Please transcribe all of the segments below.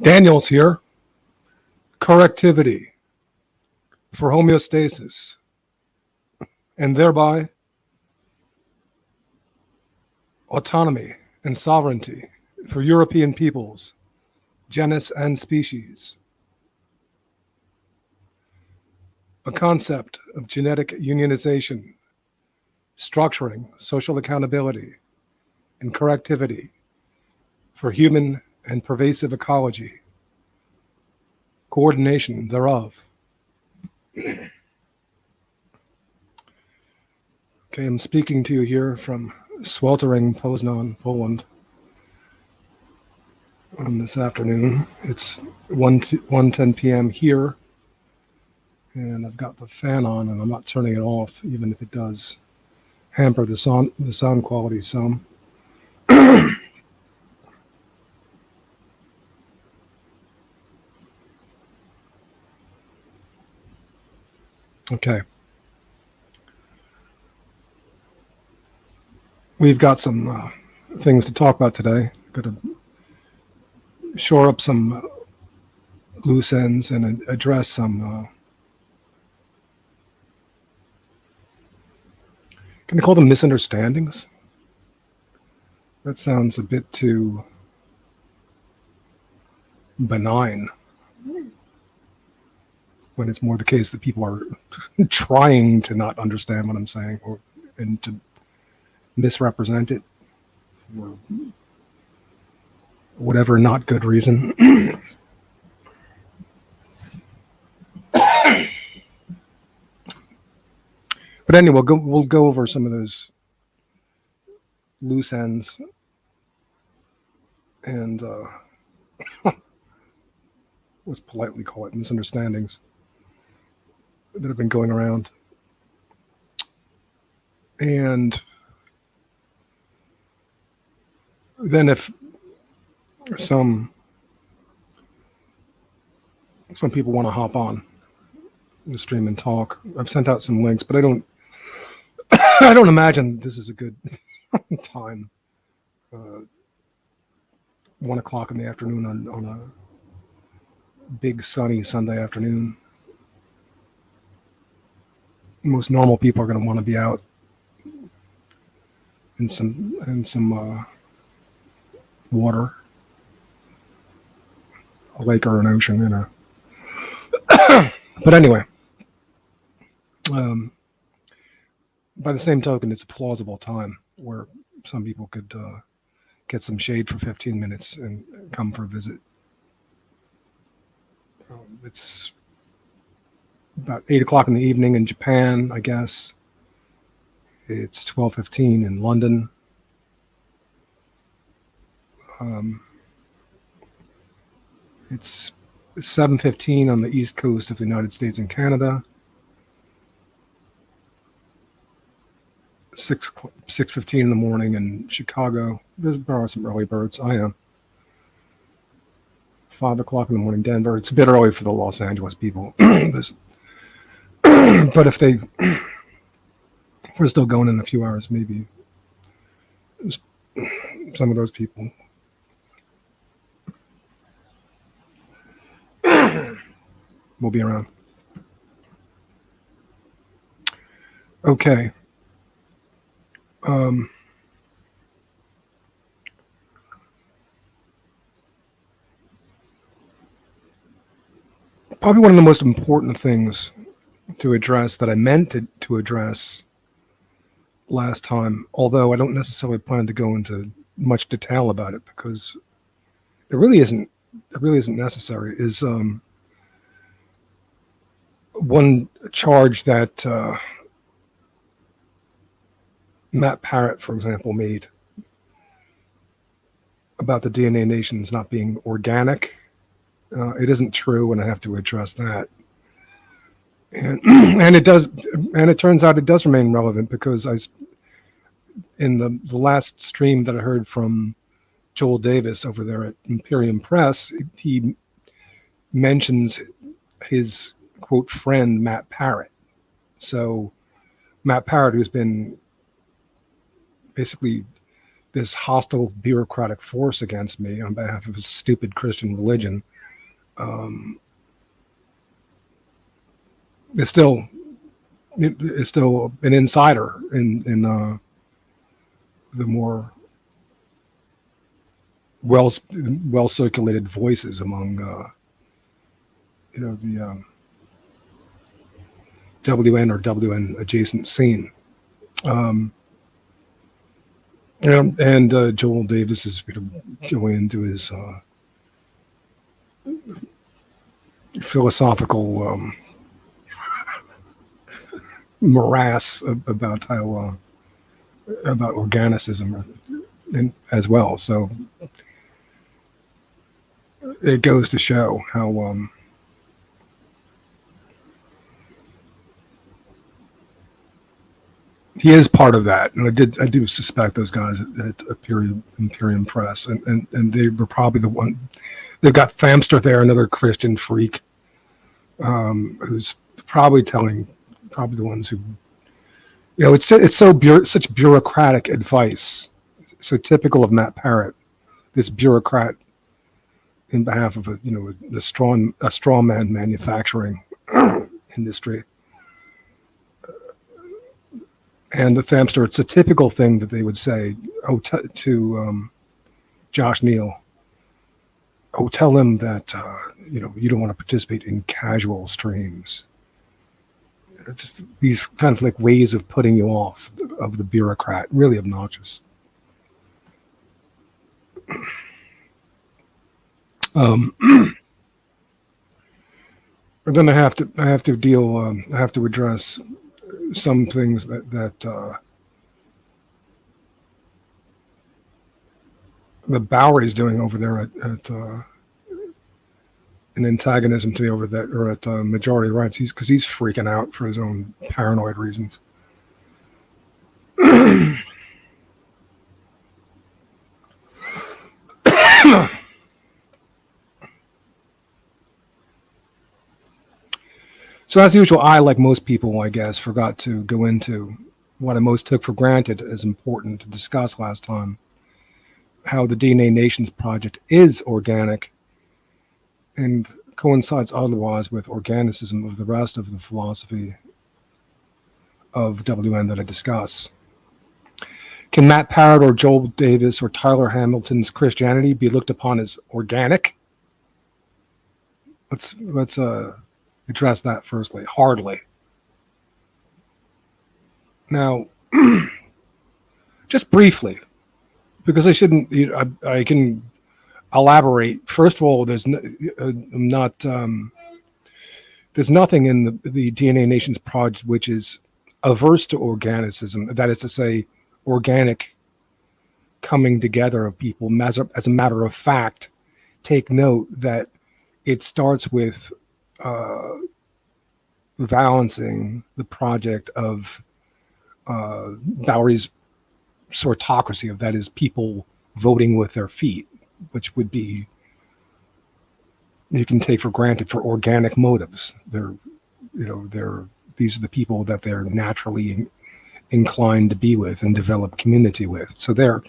Daniel's here. Correctivity for homeostasis, and thereby autonomy and sovereignty for European peoples, genus and species. A concept of genetic unionization, structuring social accountability, and correctivity for human and pervasive ecology, coordination thereof. Okay, I'm speaking to you here from sweltering Poznan, Poland on this afternoon. It's 1:10 p.m. here, and I've got the fan on, and I'm not turning it off, even if it does hamper the sound quality some. Okay. We've got some things to talk about today. Got to shore up some loose ends and address some, can I call them misunderstandings? That sounds a bit too benign, when it's more the case that people are trying to not understand what I'm saying and to misrepresent it for whatever not good reason. But anyway, we'll go over some of those loose ends and let's politely call it misunderstandings that have been going around. And then if some people want to hop on the stream and talk, I've sent out some links, but I don't imagine this is a good time. 1 o'clock in the afternoon on a big sunny Sunday afternoon. Most normal people are going to want to be out in some water, a lake or an ocean, you know. But anyway, by the same token, it's a plausible time where some people could get some shade for 15 minutes and come for a visit. It's about 8 o'clock in the evening in Japan, I guess. It's 12:15 in London. It's 7:15 on the east coast of the United States and Canada. 6:15 in the morning in Chicago. There are some early birds. I am. 5 o'clock in the morning, Denver. It's a bit early for the Los Angeles people. But if we're still going in a few hours, maybe some of those people will be around. Okay. Probably one of the most important things to address that I meant to address last time, although I don't necessarily plan to go into much detail about it because it really isn't necessary, is one charge that Matt Parrott, for example, made about the DNA nations not being organic. It isn't true, and I have to address that. And it turns out it does remain relevant because in the last stream that I heard from Joel Davis over there at Imperium Press, he mentions his quote friend Matt Parrott. So Matt Parrott, who's been basically this hostile bureaucratic force against me on behalf of a stupid Christian religion is still an insider in the more well circulated voices among the WN or WN adjacent scene. And Joel Davis is going into his philosophical morass about how about organicism and as well. So it goes to show how he is part of that, and I do suspect those guys at Imperium Press, and they were probably the one. They've got Thamster there, another Christian freak, who's probably the ones who, it's such bureaucratic advice, so typical of Matt Parrott, this bureaucrat in behalf of a straw man manufacturing industry. And the Thamster, it's a typical thing that they would say to Josh Neal. Oh, tell him that you don't want to participate in casual streams. Just these kind of like ways of putting you off of the bureaucrat, really obnoxious. Then I have to address some things that Bowery's doing over there at an antagonism to me over that, or at Majority Rights. Because he's freaking out for his own paranoid reasons. So as usual, I, like most people, I guess, forgot to go into what I most took for granted as important to discuss last time, how the DNA Nations project is organic and coincides otherwise with organicism of the rest of the philosophy of WN that I discuss. Can Matt Parrott or Joel Davis or Tyler Hamilton's Christianity be looked upon as organic? Let's address that firstly. Hardly. Now, just briefly, because I shouldn't, I can elaborate. First of all, there's nothing in the DNA Nations project which is averse to organicism. That is to say, organic coming together of people. As a matter of fact, take note that it starts with balancing the project of Bowery's sortocracy, of that is people voting with their feet, which would be, you can take for granted, for organic motives. These are the people that they're naturally inclined to be with and develop community with. So they're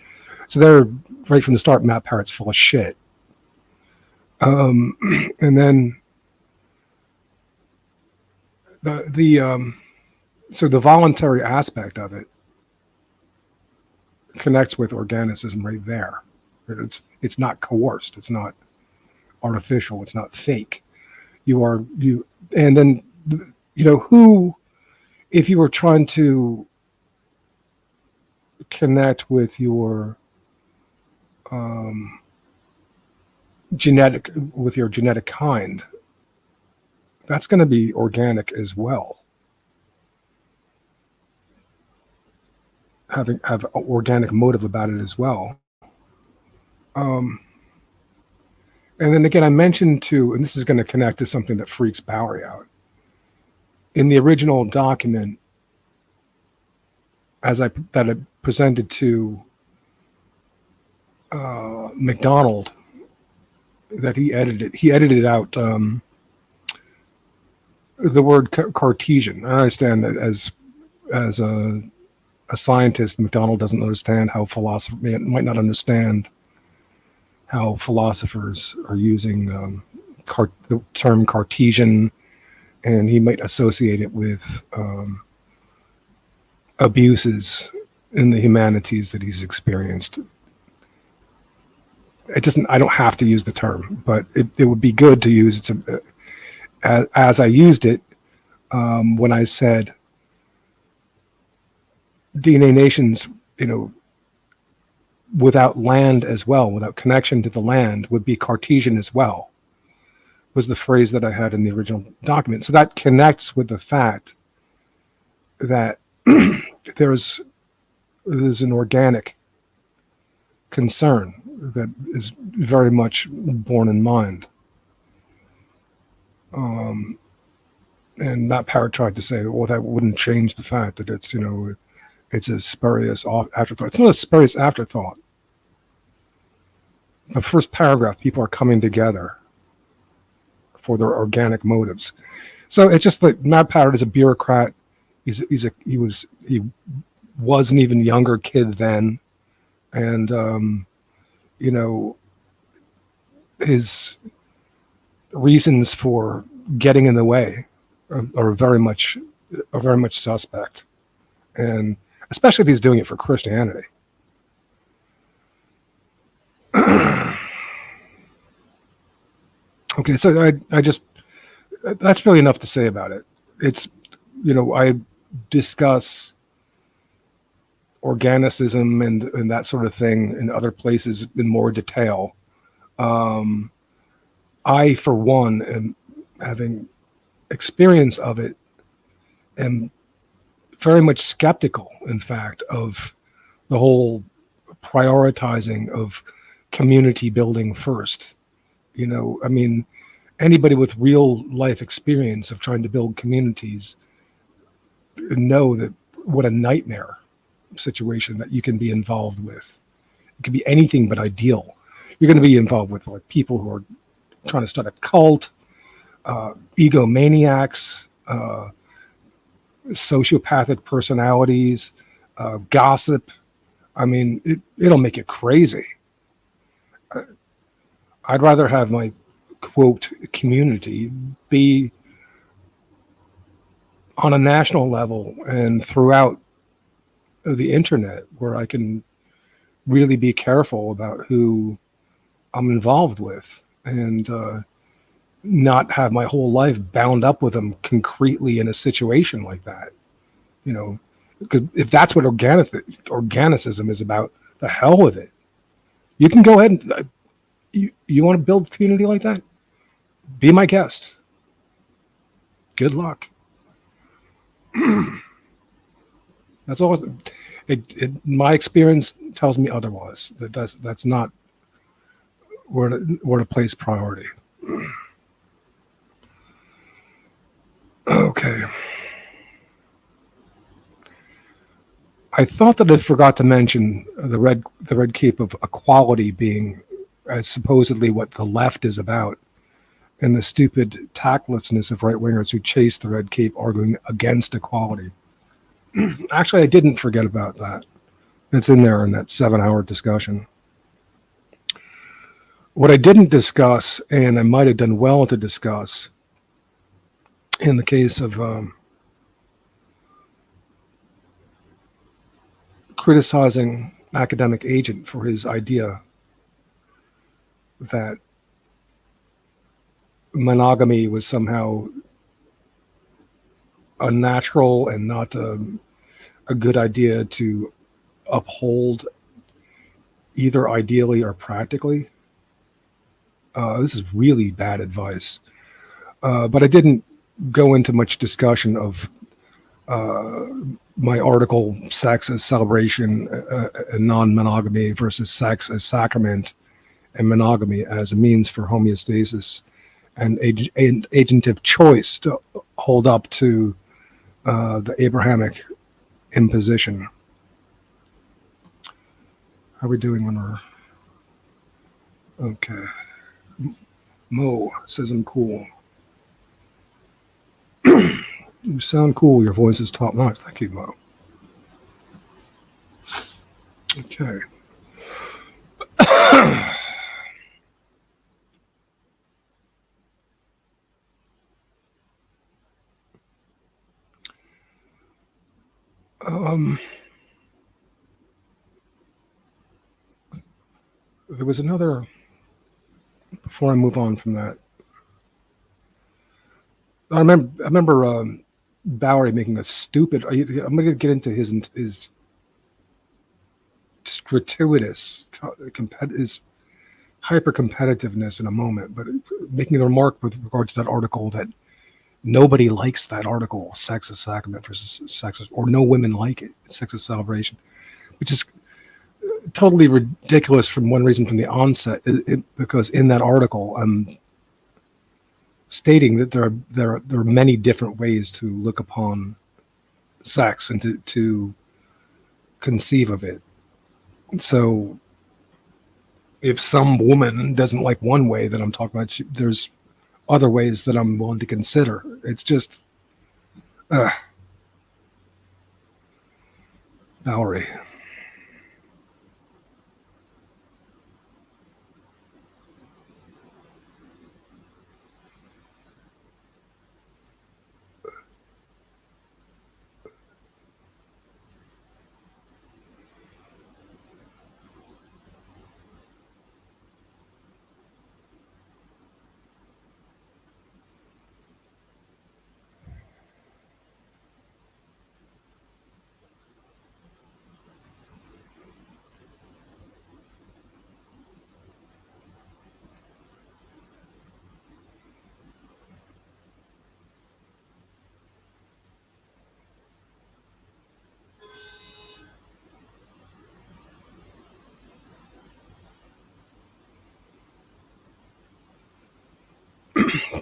right from the start. Matt Parrott's full of shit. And then so the voluntary aspect of it connects with organicism right there. It's not coerced. It's not artificial. It's not fake. And then who, if you were trying to connect with your genetic kind, that's going to be organic as well. Have an organic motive about it as well. And then again, I mentioned too, and this is going to connect to something that freaks Bowery out. In the original document, that I presented to McDonald, that he edited out the word Cartesian. I understand that as a a scientist, McDonald doesn't understand how might not understand how philosophers are using the term Cartesian, and he might associate it with abuses in the humanities that he's experienced. It doesn't. I don't have to use the term, but it would be good to use it as I used it when I said DNA nations, without land as well, without connection to the land, would be Cartesian as well, was the phrase that I had in the original document. So that connects with the fact that there's an organic concern that is very much borne in mind. And Matt Parrott tried to say, well, that wouldn't change the fact that it's, it's a spurious afterthought. It's not a spurious afterthought. The first paragraph, people are coming together for their organic motives. So it's just like Matt Parrott is a bureaucrat. He was an even younger kid then, and his reasons for getting in the way are very much suspect, and especially if he's doing it for Christianity. Okay, so I just, that's really enough to say about it. It's, I discuss organicism and that sort of thing in other places in more detail. I, for one, am having experience of it, am very much skeptical, in fact, of the whole prioritizing of community building first. Anybody with real life experience of trying to build communities know that what a nightmare situation that you can be involved with. It can be anything but ideal. You're going to be involved with like people who are trying to start a cult, egomaniacs, sociopathic personalities, gossip. It'll make you crazy. I'd rather have my quote community be on a national level and throughout the internet, where I can really be careful about who I'm involved with and not have my whole life bound up with them concretely in a situation like that. Because if that's what organicism is about, the hell with it. You can go ahead and you want to build a community like that? Be my guest. Good luck. That's all. My experience tells me otherwise. That's not where to place priority. Okay. I thought that I forgot to mention the red cape of equality being as supposedly what the left is about, and the stupid tactlessness of right-wingers who chase the red cape arguing against equality. Actually, I didn't forget about that. It's in there in that 7-hour discussion. What I didn't discuss, and I might have done well to discuss, in the case of criticizing academic agent for his idea that monogamy was somehow unnatural and not a good idea to uphold either ideally or practically. This is really bad advice. But I didn't go into much discussion of my article, Sex as Celebration and Non-Monogamy versus Sex as Sacrament and Monogamy as a Means for Homeostasis and agentive choice to hold up to the Abrahamic imposition. How are we doing when we're... Okay. Mo says I'm cool. You sound cool. Your voice is top notch. Thank you, Mo. Okay. um, there was another, before I move on from that, I remember Bowery making a stupid. I'm going to get into his just gratuitous, his hyper competitiveness in a moment, but making a remark with regard to that article that nobody likes that article, "Sex is Sacrament" versus "Sex is," or no women like it, "Sex is Celebration," which is totally ridiculous from one reason from the onset, because in that article I'm stating that there are many different ways to look upon sex and to conceive of it. So if some woman doesn't like one way that I'm talking about, there's other ways that I'm willing to consider. It's just Bowery.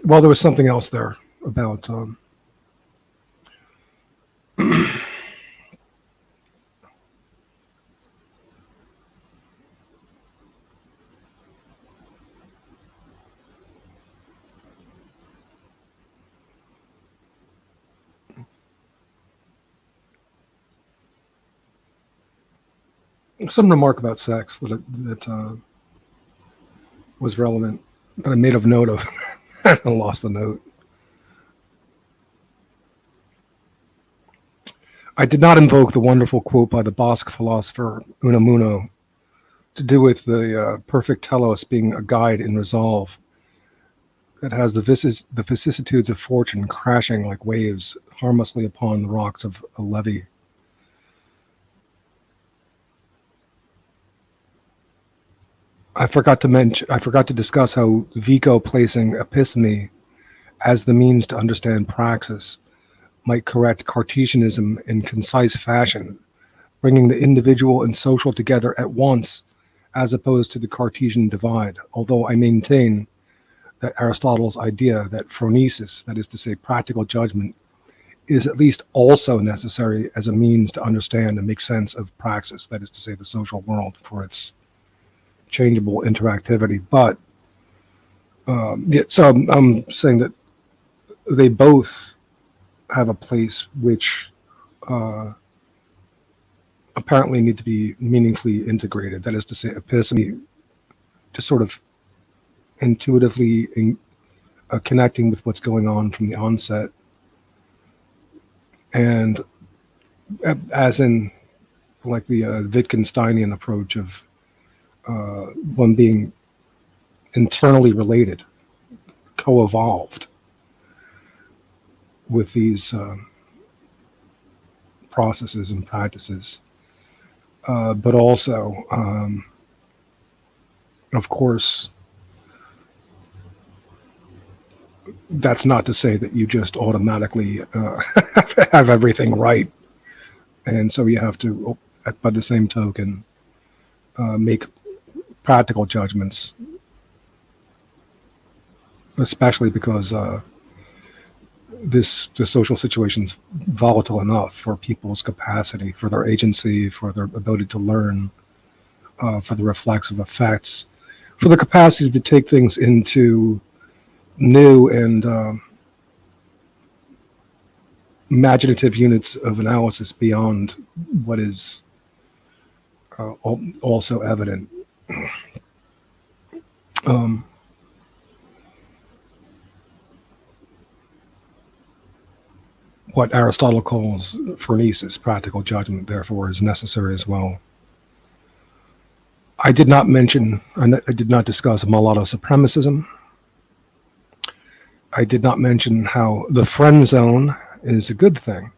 Well, there was something else there about some remark about sex that was relevant, but I made a note of. I lost the note. I did not invoke the wonderful quote by the Basque philosopher Unamuno to do with the perfect telos being a guide in resolve that has the vicissitudes of fortune crashing like waves harmlessly upon the rocks of a levee. I forgot to discuss how Vico placing episteme as the means to understand praxis might correct Cartesianism in concise fashion, bringing the individual and social together at once, as opposed to the Cartesian divide, although I maintain that Aristotle's idea that phronesis, that is to say practical judgment, is at least also necessary as a means to understand and make sense of praxis, that is to say the social world, for its changeable interactivity. But so I'm saying that they both have a place which apparently need to be meaningfully integrated. That is to say, episteme, just sort of intuitively connecting with what's going on from the onset, and as in like the Wittgensteinian approach of one being internally related, co-evolved with these processes and practices, but also, of course, that's not to say that you just automatically have everything right, and so you have to, by the same token, make practical judgments, especially because the social situation's volatile enough for people's capacity, for their agency, for their ability to learn, for the reflexive effects, for the capacity to take things into new and imaginative units of analysis beyond what is also evident. Um, what Aristotle calls phronesis, practical judgment, therefore, is necessary as well. I did not discuss mulatto supremacism. I did not mention how the friend zone is a good thing,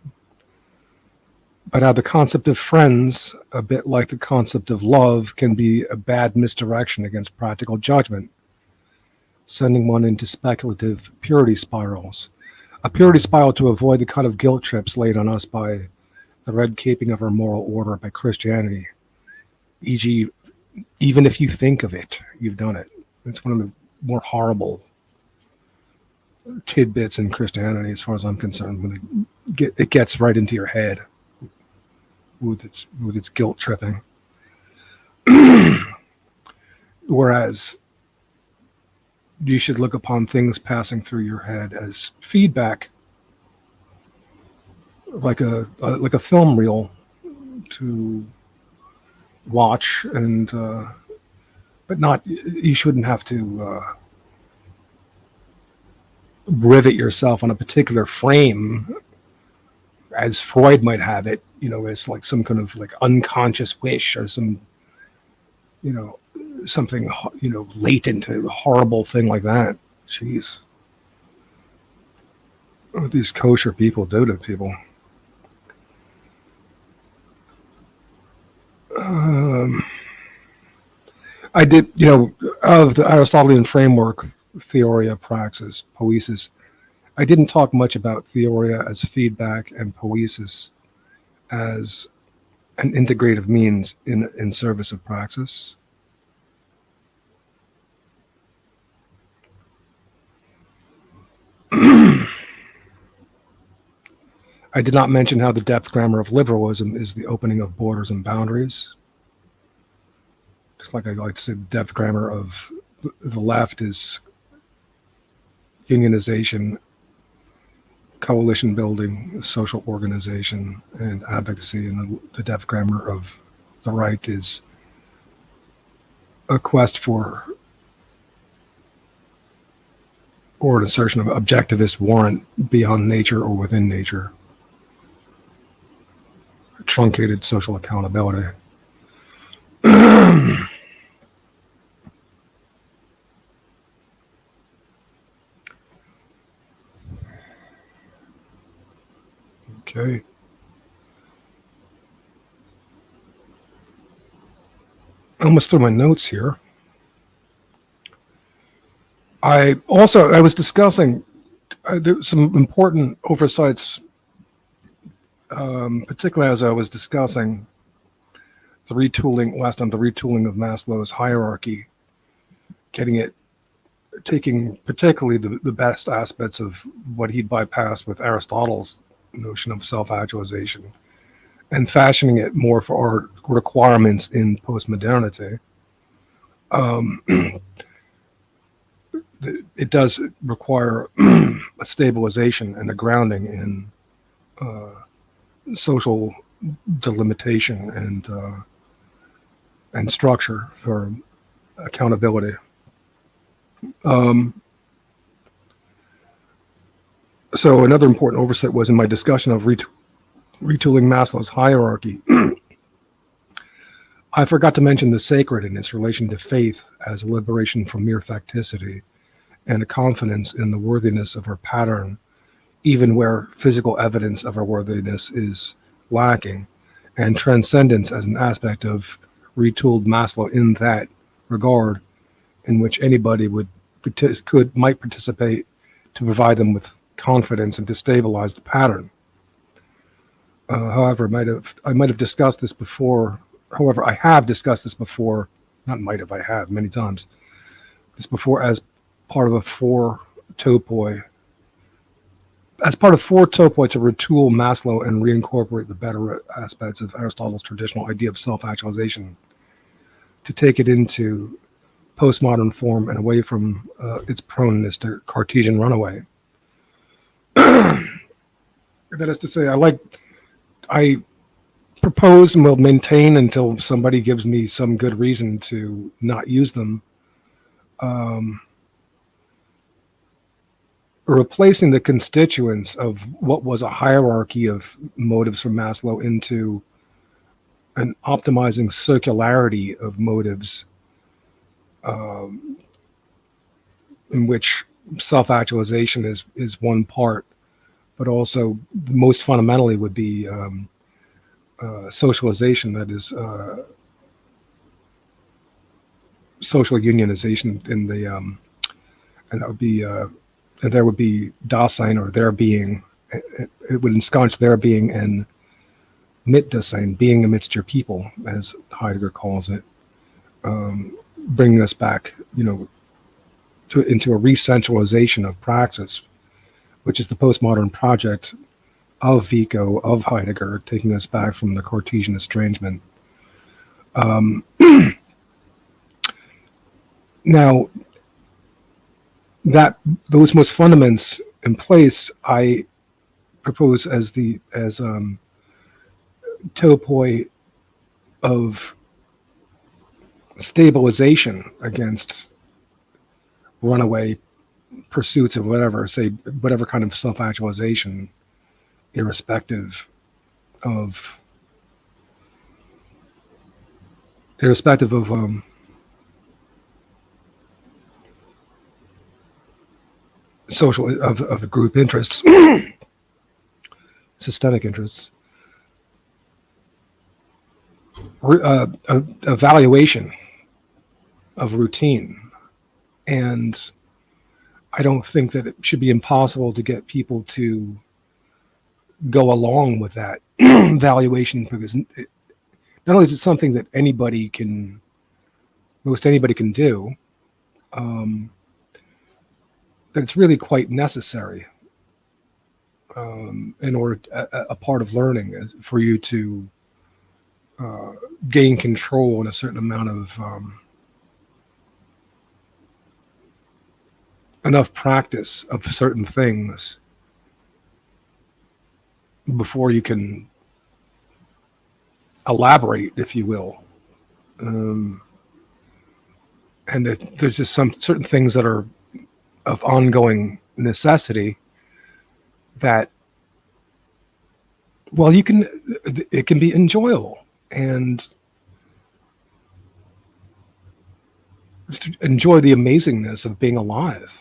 but how the concept of friends, a bit like the concept of love, can be a bad misdirection against practical judgment, sending one into speculative purity spirals. A purity spiral to avoid the kind of guilt trips laid on us by the red caping of our moral order by Christianity. E.g., even if you think of it, you've done it. It's one of the more horrible tidbits in Christianity, as far as I'm concerned, when it gets right into your head with its guilt tripping. Whereas you should look upon things passing through your head as feedback, like a film reel to watch, and but not, you shouldn't have to rivet yourself on a particular frame, as Freud might have it, as like some kind of like unconscious wish, or some, something, latent, a horrible thing like that. Jeez. What these kosher people do to people. I did, of the Aristotelian framework, theoria, praxis, poiesis, I didn't talk much about theoria as feedback and poiesis as an integrative means in service of praxis. I did not mention how the depth grammar of liberalism is the opening of borders and boundaries. Just like I like to say, the depth grammar of the left is unionization, coalition building, social organization, and advocacy, and the depth grammar of the right is a quest for, or an assertion of objectivist warrant beyond nature or within nature, truncated social accountability. Okay. I almost threw my notes here. I was discussing some important oversights, particularly as I was discussing the retooling of Maslow's hierarchy, taking particularly the best aspects of what he'd bypassed with Aristotle's notion of self-actualization, and fashioning it more for our requirements in postmodernity. It does require a stabilization and a grounding in social delimitation and structure for accountability. So another important oversight was in my discussion of retooling Maslow's hierarchy. I forgot to mention the sacred in its relation to faith as a liberation from mere facticity and a confidence in the worthiness of our pattern, even where physical evidence of our worthiness is lacking, and transcendence as an aspect of retooled Maslow in that regard, in which anybody might participate to provide them with confidence and to stabilize the pattern. However, I might have discussed this before. However, I have discussed this before. Not might have, I have many times. This before as part of four topoi to retool Maslow and reincorporate the better aspects of Aristotle's traditional idea of self-actualization, to take it into postmodern form and away from its proneness to Cartesian runaway. That is to say, I propose and will maintain until somebody gives me some good reason to not use them. Replacing the constituents of what was a hierarchy of motives from Maslow into an optimizing circularity of motives, in which self-actualization is one part, but also most fundamentally would be socialization, that is social unionization in the and that would be and there would be Dasein, or their being. It would ensconce their being and Mitdasein, being amidst your people, as Heidegger calls it, bringing us back, into a re-centralization of praxis, which is the postmodern project of Vico, of Heidegger, taking us back from the Cartesian estrangement. Now, that those most fundaments in place, I propose as topoi of stabilization against runaway pursuits of whatever kind of self-actualization, irrespective of social of the group interests, systemic interests. Evaluation of routine. And I don't think that it should be impossible to get people to go along with that valuation, because not only is it something that most anybody can do, that it's really quite necessary in order, a part of learning is for you to gain control in a certain amount of enough practice of certain things before you can elaborate, if you will. And there's just some certain things that are of ongoing necessity that, well, it can be enjoyable and just enjoy the amazingness of being alive.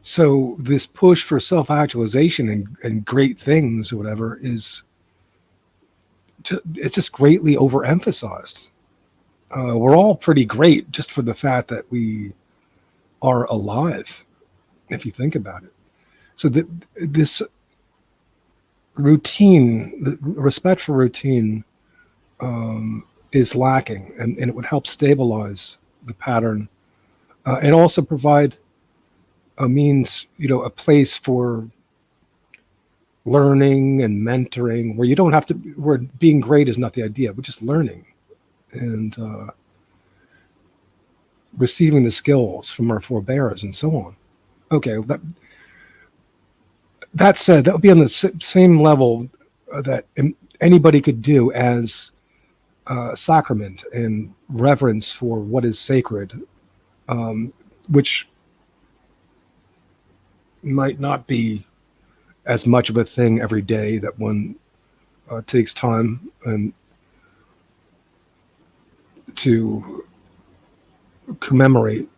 So this push for self-actualization and great things or whatever it's just greatly overemphasized. We're all pretty great just for the fact that we are alive, if you think about it. So this routine, the respect for routine, is lacking, and it would help stabilize the pattern, and also provide a means, a place for learning and mentoring, where you don't have to, where being great is not the idea, but just learning and receiving the skills from our forebears and so on. Okay, that said, that would be on the same level that anybody could do as sacrament and reverence for what is sacred, which might not be as much of a thing every day, that one takes time and to commemorate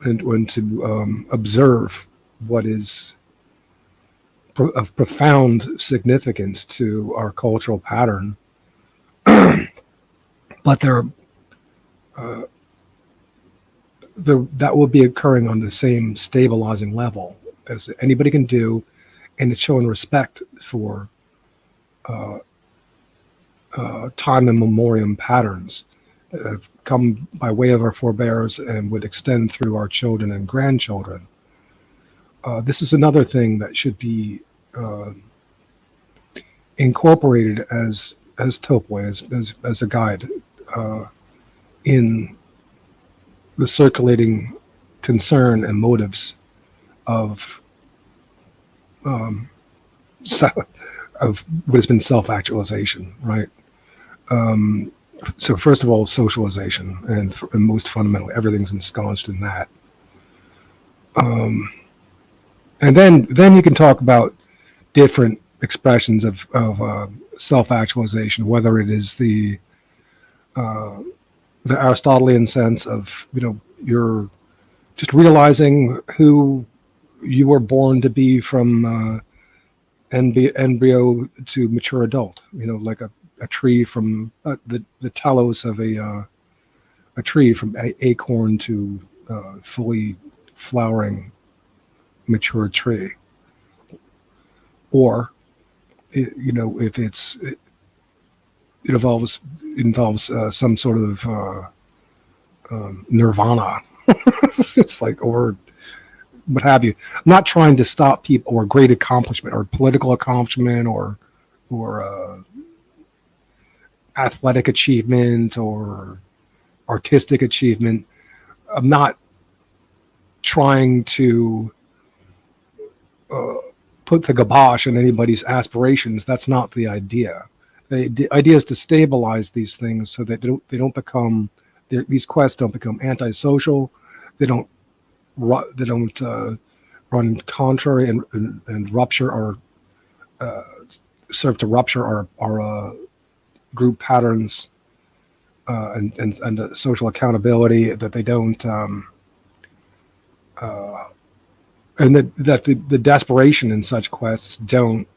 and when to observe what is of profound significance to our cultural pattern. But that will be occurring on the same stabilizing level as anybody can do, and it's showing respect for time and memoriam patterns that have come by way of our forebears and would extend through our children and grandchildren. This is another thing that should be incorporated as topoi, as a guide in the circulating concern and motives of of what has been self-actualization, right? So first of all, socialization, and most fundamentally, everything's ensconced in that. And then you can talk about different expressions of self-actualization, whether it is the Aristotelian sense of, you're just realizing who you were born to be from embryo to mature adult, like a tree from the telos of a tree from acorn to fully flowering mature tree. Or, if it involves some sort of nirvana, it's like, or what have you. I'm not trying to stop people, or great accomplishment, or political accomplishment, or athletic achievement, or artistic achievement. I'm not trying to put the kibosh on anybody's aspirations. That's not the idea. The idea is to stabilize these things so that they don't become, these quests don't become antisocial. They don't run contrary and rupture or serve to rupture our group patterns and social accountability. That they don't and that the desperation in such quests don't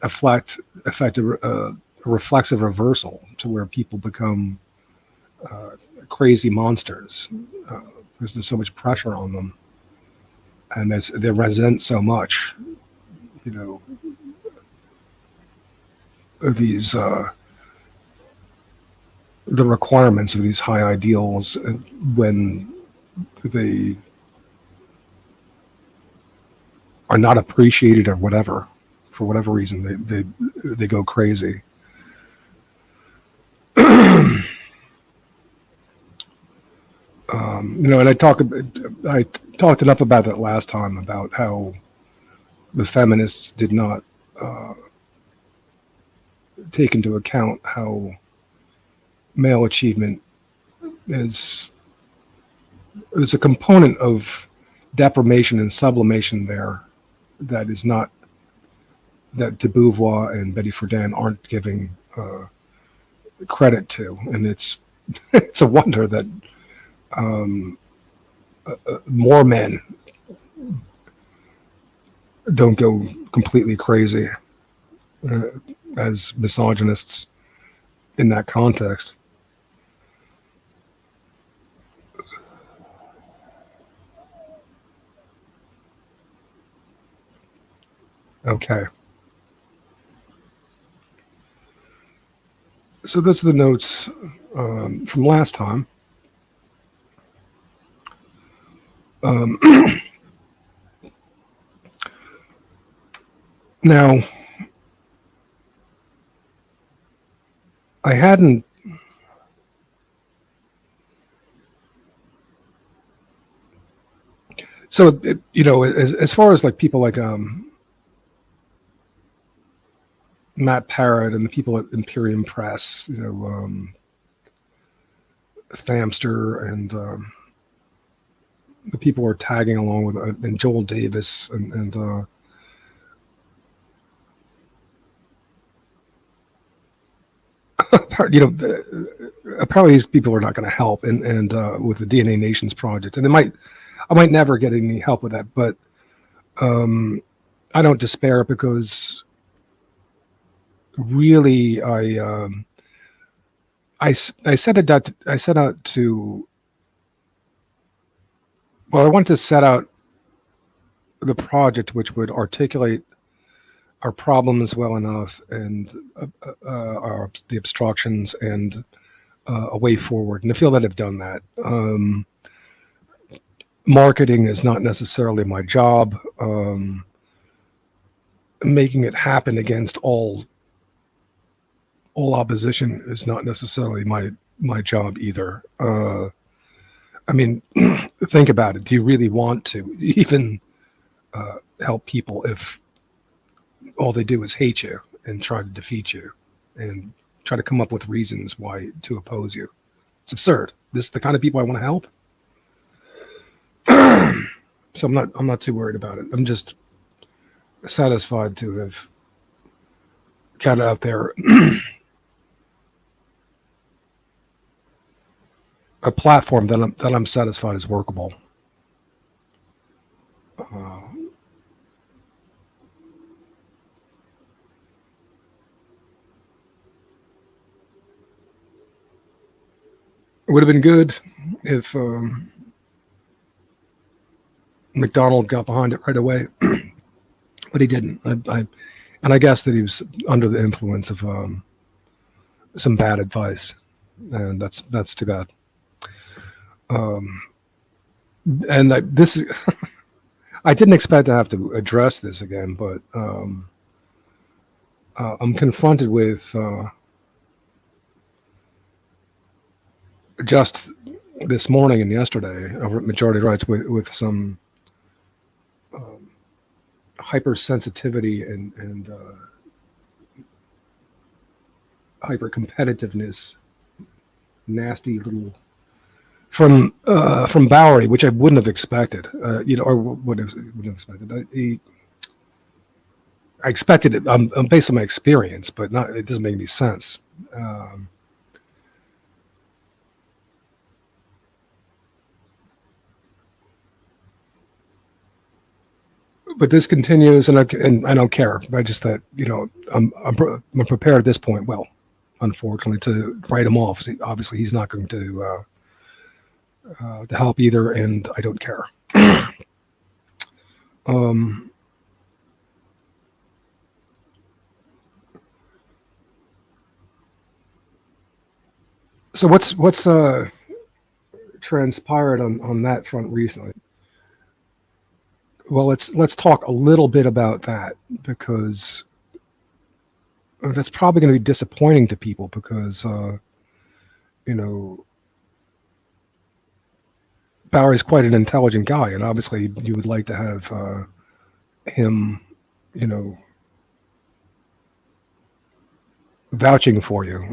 affect a reflexive reversal to where people become crazy monsters because there's so much pressure on them, and they resent so much, these the requirements of these high ideals when they are not appreciated or whatever. For whatever reason, they go crazy. And I talked enough about that last time, about how the feminists did not take into account how male achievement is a component of deprivation and sublimation there that is not, that de Beauvoir and Betty Friedan aren't giving credit to. And it's a wonder that more men don't go completely crazy as misogynists in that context. Okay. So those are the notes from last time. Now, I hadn't as far as like people like Matt Parrott and the people at Imperium Press, Thamster and the people who are tagging along with, and Joel Davis and apparently these people are not going to help and with the DNA Nations project, and I might never get any help with that, but I don't despair, because really I set out to, well, I wanted to set out the project which would articulate our problems well enough, and the obstructions, and a way forward. And I feel that I've done that. Marketing is not necessarily my job. Making it happen against all opposition is not necessarily my job either. I mean, think about it. Do you really want to even help people if all they do is hate you and try to defeat you and try to come up with reasons why to oppose you. It's absurd. This is the kind of people I want to help. So I'm not too worried about it. I'm just satisfied to have got out there a platform that I'm satisfied is workable. It would have been good if McDonald got behind it right away, but he didn't. And I guess that he was under the influence of some bad advice, and that's too bad. And this, I didn't expect to have to address this again, but I'm confronted with just this morning and yesterday over at Majority Rights with some hypersensitivity and hyper competitiveness, nasty little from Bowery, which I wouldn't have expected, or wouldn't have expected. I expected it based on my experience, but it doesn't make any sense. But this continues, and I don't care. I just that I'm prepared at this point. Well, unfortunately, to write him off. Obviously, he's not going to help either, and I don't care. So what's transpired on that front recently? Well, let's talk a little bit about that, because that's probably going to be disappointing to people, because Bowery's quite an intelligent guy, and obviously you would like to have him, vouching for you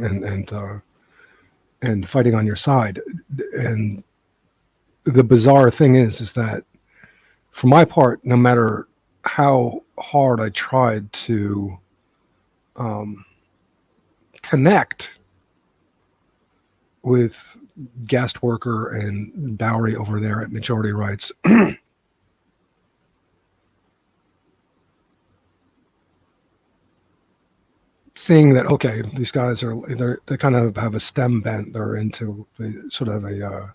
and fighting on your side. And the bizarre thing is that, for my part, no matter how hard I tried to connect with guest worker and Bowery over there at Majority Rights, seeing that, okay, these guys they kind of have a STEM bent. They're into sort of a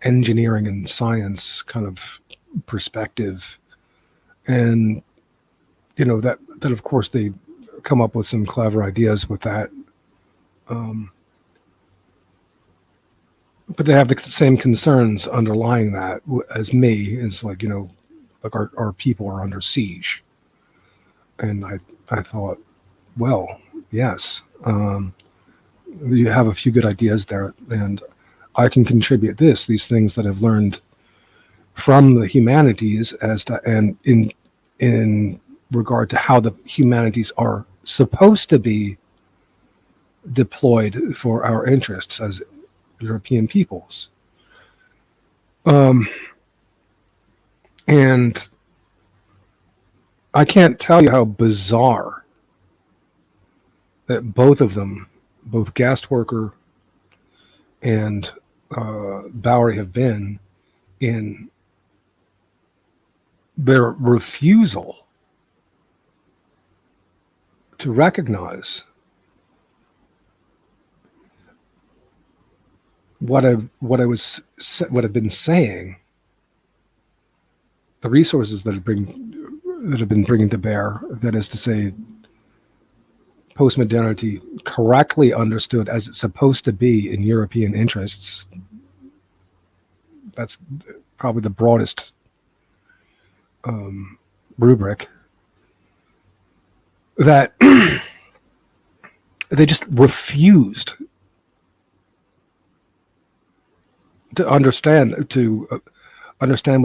engineering and science kind of perspective, and that of course they come up with some clever ideas with that, but they have the same concerns underlying that as me. Is like our people are under siege, and I thought, well, yes, you have a few good ideas there, and I can contribute these things that I've learned from the humanities and in regard to how the humanities are supposed to be deployed for our interests as European peoples. And I can't tell you how bizarre that both of them, both guest worker and Bowery, have been in their refusal to recognize what I've been saying, the resources that have been bringing to bear. That is to say, postmodernity correctly understood as it's supposed to be in European interests. That's probably the broadest rubric. That they just refused to understand what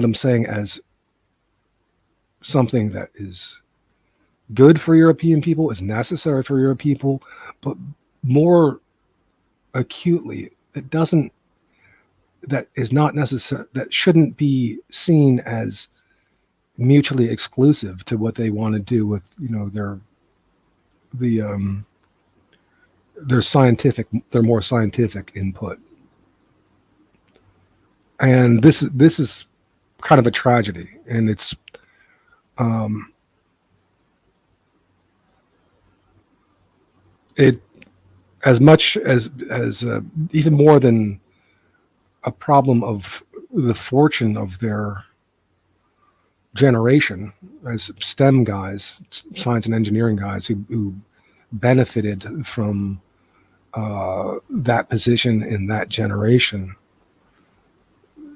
I'm saying as something that is good for European people, is necessary for European people, but more acutely, that is not necessary, that shouldn't be seen as mutually exclusive to what they want to do with, the their more scientific input. And this is kind of a tragedy, and it's it as much as even more than a problem of the fortune of their generation as STEM guys, science and engineering guys who benefited from that position in that generation,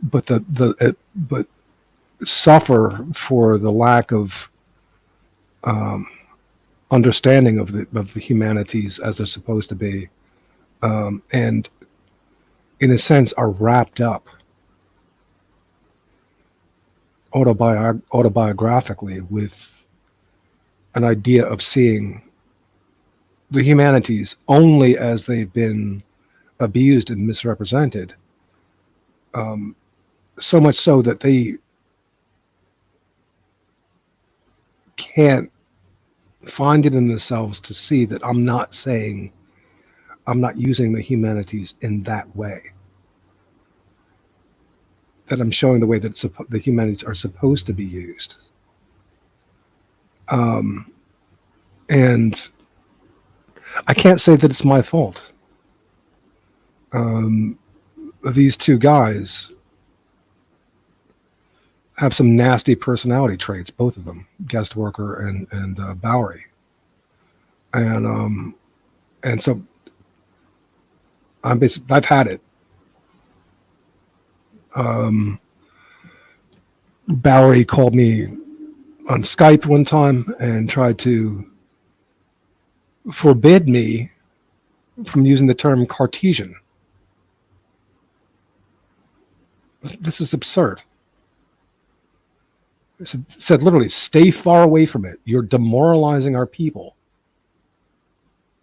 but but suffer for the lack of understanding of the humanities as they're supposed to be, and in a sense are wrapped up autobiographically with an idea of seeing the humanities only as they've been abused and misrepresented, so much so that they can't find it in themselves to see that I'm not using the humanities in that way, that I'm showing the way that the humanities are supposed to be used. And I can't say that it's my fault. These two guys have some nasty personality traits, both of them, guest worker and Bowery, and so I've had it. Bowery called me on Skype one time and tried to forbid me from using the term Cartesian. This is absurd. It said literally, stay far away from it. You're demoralizing our people.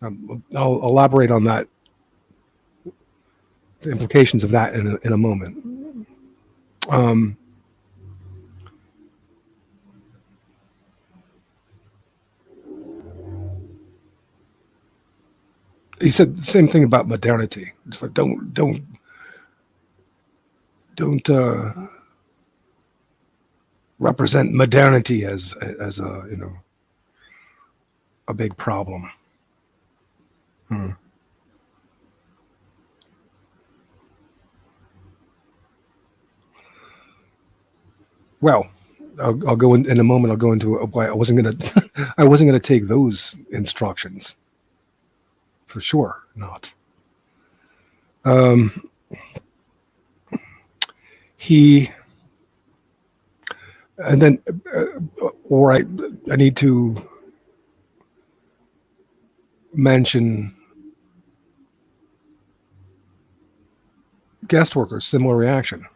I'll elaborate on that, the implications of that in a moment. He said the same thing about modernity. It's like don't represent modernity as a big problem. Well, I'll go in a moment. I'll go into why I wasn't gonna take those instructions. For sure not. He and then, or I need to mention guest workers, similar reaction.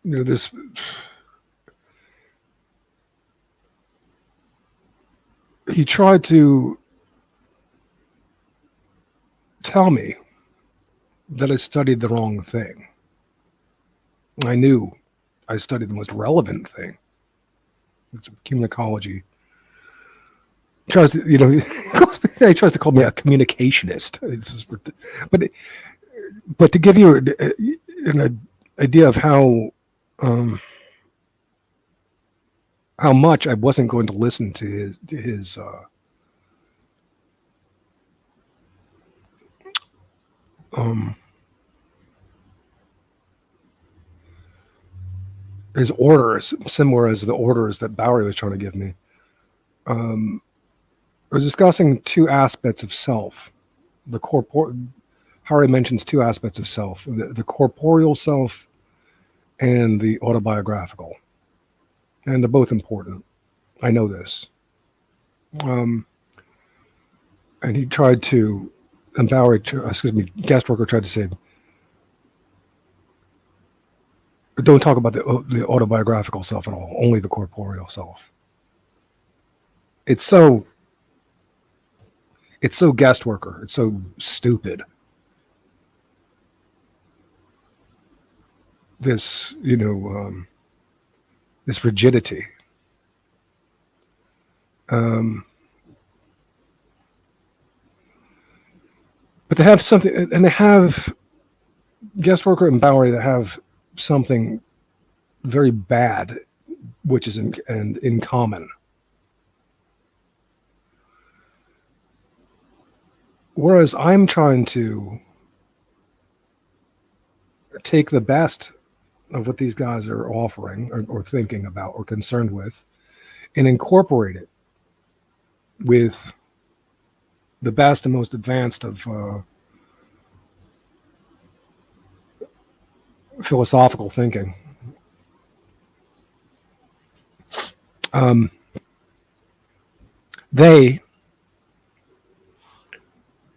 This he tried to tell me that I studied the wrong thing. I knew I studied the most relevant thing. It's communicology. He tries to, he tries to call me a communicationist. But to give you an idea of how much I wasn't going to listen to his orders, similar as the orders that Bowery was trying to give me. We're discussing two aspects of self. Harry mentions two aspects of self: the corporeal self and the autobiographical, and they're both important. I know this. And he tried to, and guest worker tried to say, Don't talk about the autobiographical self at all. Only the corporeal self. It's so guest worker. It's so stupid. This this rigidity. But they have something, and they have guest worker and Bowery that have something very bad, which is in common. Whereas I'm trying to take the best of what these guys are offering or thinking about or concerned with and incorporate it with the best and most advanced of philosophical thinking. They,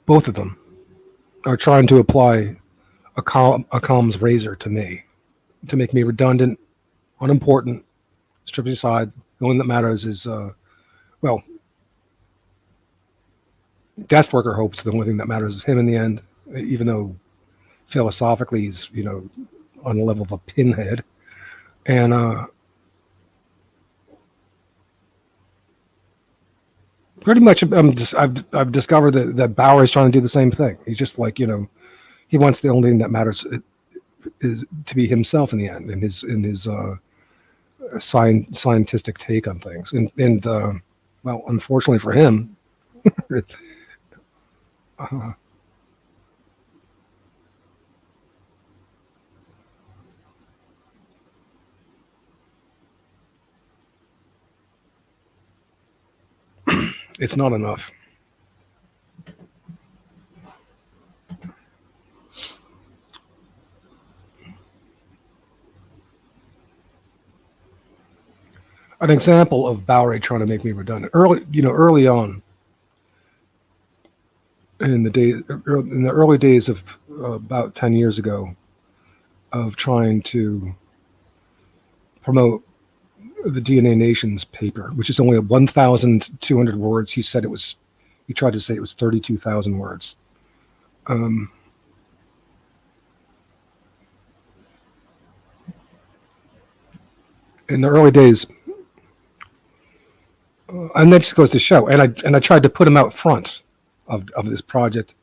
both of them, are trying to apply a Occam's razor to me, to make me redundant, unimportant, stripped aside. The only that matters is, well, desk worker hopes the only thing that matters is him in the end, even though philosophically he's, on the level of a pinhead. And pretty much I've discovered that Bauer is trying to do the same thing. He's just like, he wants the only thing that matters is to be himself in the end, in his scientific take on things. And well, unfortunately for him, it's not enough. An example of Bowery trying to make me redundant. Early on in the early days of about 10 years ago, of trying to promote the DNA Nations paper, which is only 1,200 words. He tried to say it was 32,000 words. In the early days, and that just goes to show. And I tried to put him out front of this project,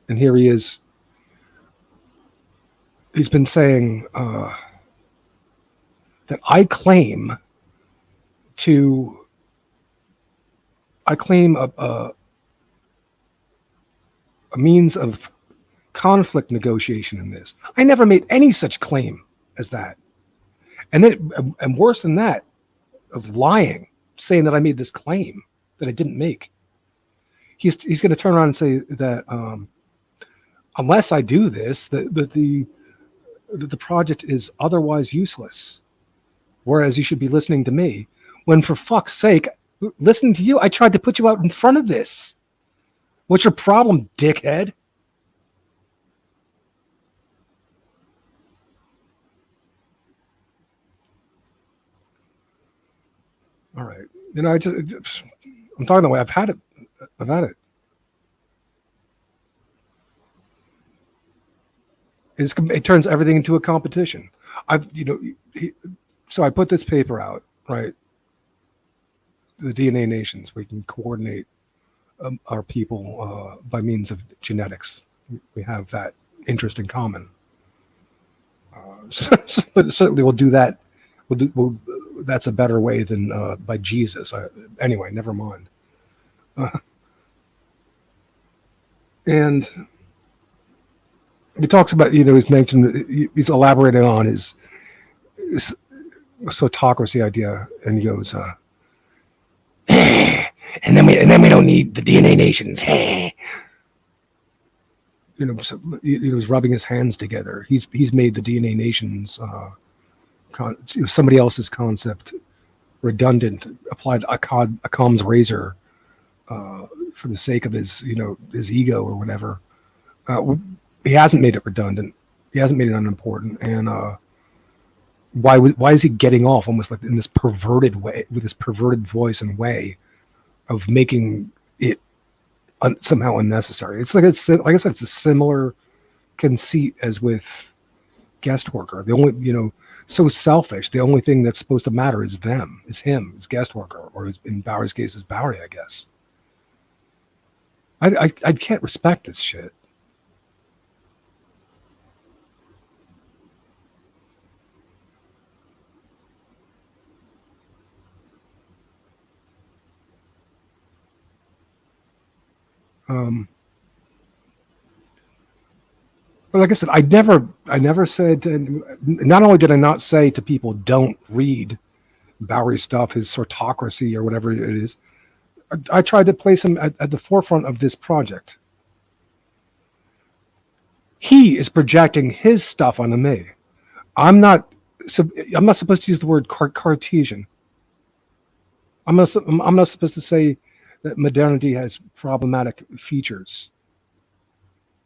and here he is. He's been saying that I claim a means of conflict negotiation in this. I never made any such claim as that. And then, and worse than that, of lying, saying that I made this claim that I didn't make. He's going to turn around and say that unless I do this, that the project is otherwise useless. Whereas you should be listening to me. When, for fuck's sake, listening to you, I tried to put you out in front of this. What's your problem, dickhead? All right. I'm talking the way I've had it. It turns everything into a competition. So I put this paper out, right? The DNA Nations. We can coordinate our people by means of genetics. We have that interest in common. But certainly we'll do that. That's a better way than by Jesus. Anyway, never mind. And he talks about, he's mentioned, he's elaborating on his autocracy idea, and he goes, and then we don't need the DNA Nations. He's rubbing his hands together. He's made the DNA Nations somebody else's concept redundant, applied Occam's razor for the sake of his ego or whatever. He hasn't made it redundant. He hasn't made it unimportant. And Why is he getting off almost like in this perverted way, with this perverted voice and way of making it somehow unnecessary? It's like like I said, it's a similar conceit as with guest worker. The only, so selfish. The only thing that's supposed to matter is them, is him, is guest worker, or in Bowery's case, is Bowery, I guess. I can't respect this shit. Um, but like I said, I never said. Not only did I not say to people, don't read Bowery stuff, his sortocracy or whatever it is. I tried to place him at the forefront of this project. He is projecting his stuff onto me. I'm not. So I'm not supposed to use the word Cartesian. I'm not supposed to say that modernity has problematic features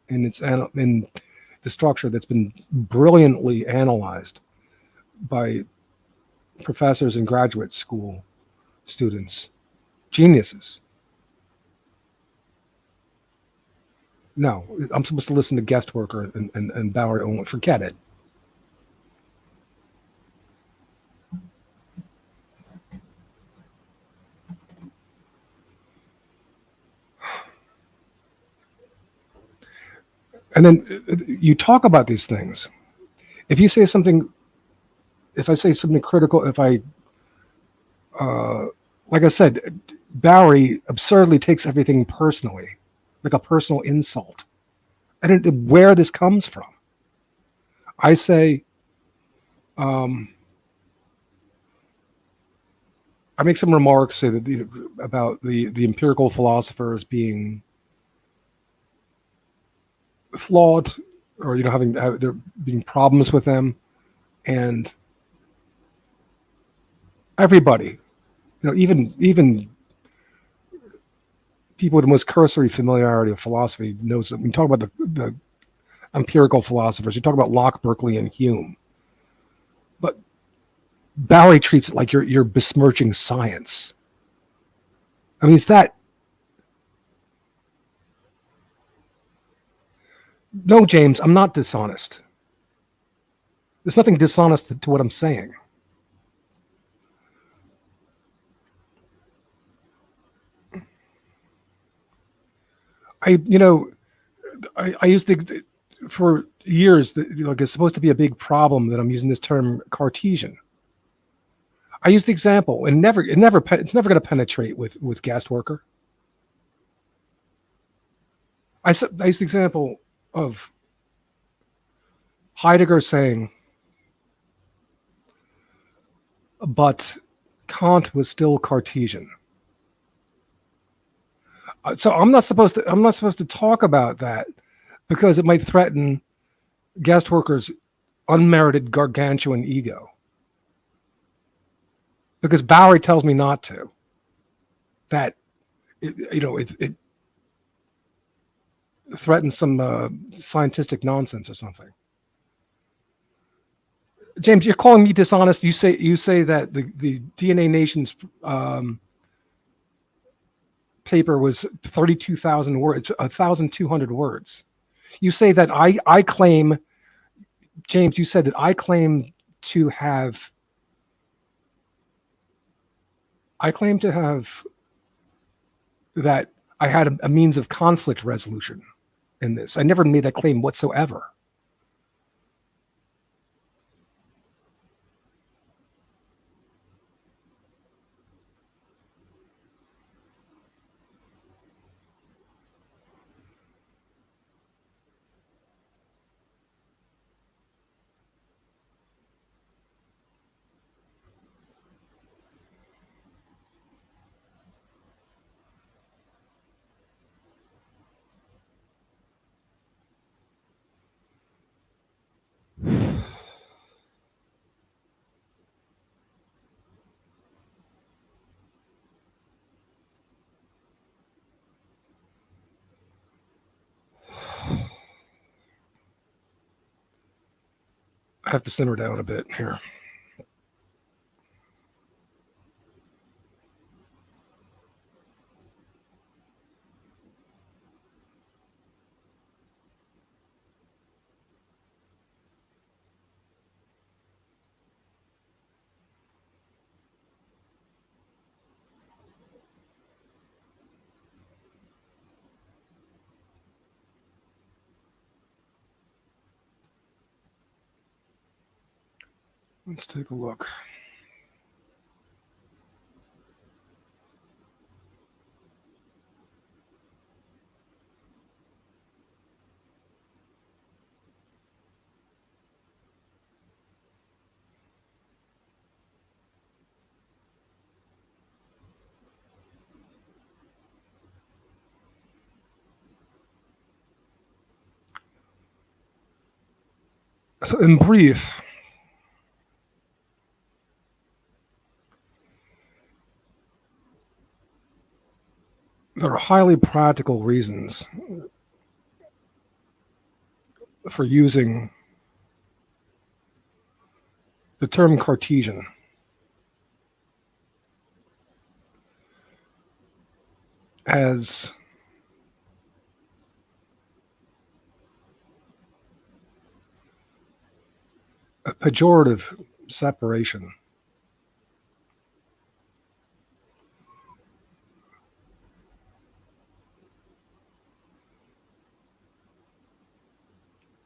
in in the structure that's been brilliantly analyzed by professors and graduate school students, geniuses. No, I'm supposed to listen to guest worker and Bowery only. Forget it. And then you talk about these things. If you say something, if I say something critical, if I, like I said, Bowery absurdly takes everything personally, like a personal insult. I don't know where this comes from. I say, I make some remarks say that about the empirical philosophers being flawed, or having there being problems with them, and everybody, even people with the most cursory familiarity of philosophy knows that when you talk about the empirical philosophers, you talk about Locke, Berkeley, and Hume, but Bowery treats it like you're besmirching science. I mean, it's that. No, James, I'm not dishonest. There's nothing dishonest to what I'm saying. I, you know, I used to, for years, like it's supposed to be a big problem that I'm using this term Cartesian. I used the example, and it's never going to penetrate with guest worker. I used the example of Heidegger saying, but Kant was still Cartesian. So I'm not supposed to talk about that because it might threaten guest workers' unmerited gargantuan ego. Because Bowery tells me not to. That it threatens some scientific nonsense or something. James, you're calling me dishonest. You say that the DNA Nation's paper was 32,000 words, 1,200 words. You say that I claim, James. You said that I claim to have. I claim to have that I had a means of conflict resolution in this. I never made that claim whatsoever. I have to simmer down a bit here. Let's take a look. So in brief, there are highly practical reasons for using the term Cartesian as a pejorative separation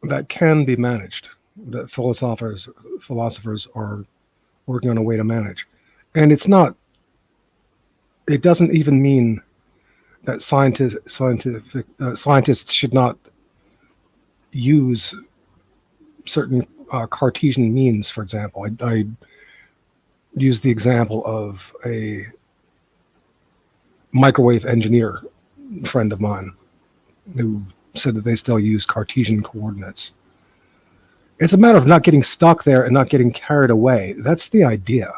that can be managed, that philosophers are working on a way to manage. And it doesn't even mean that scientists should not use certain Cartesian means. For example, I use the example of a microwave engineer friend of mine who said that they still use Cartesian coordinates. It's a matter of not getting stuck there and not getting carried away. That's the idea.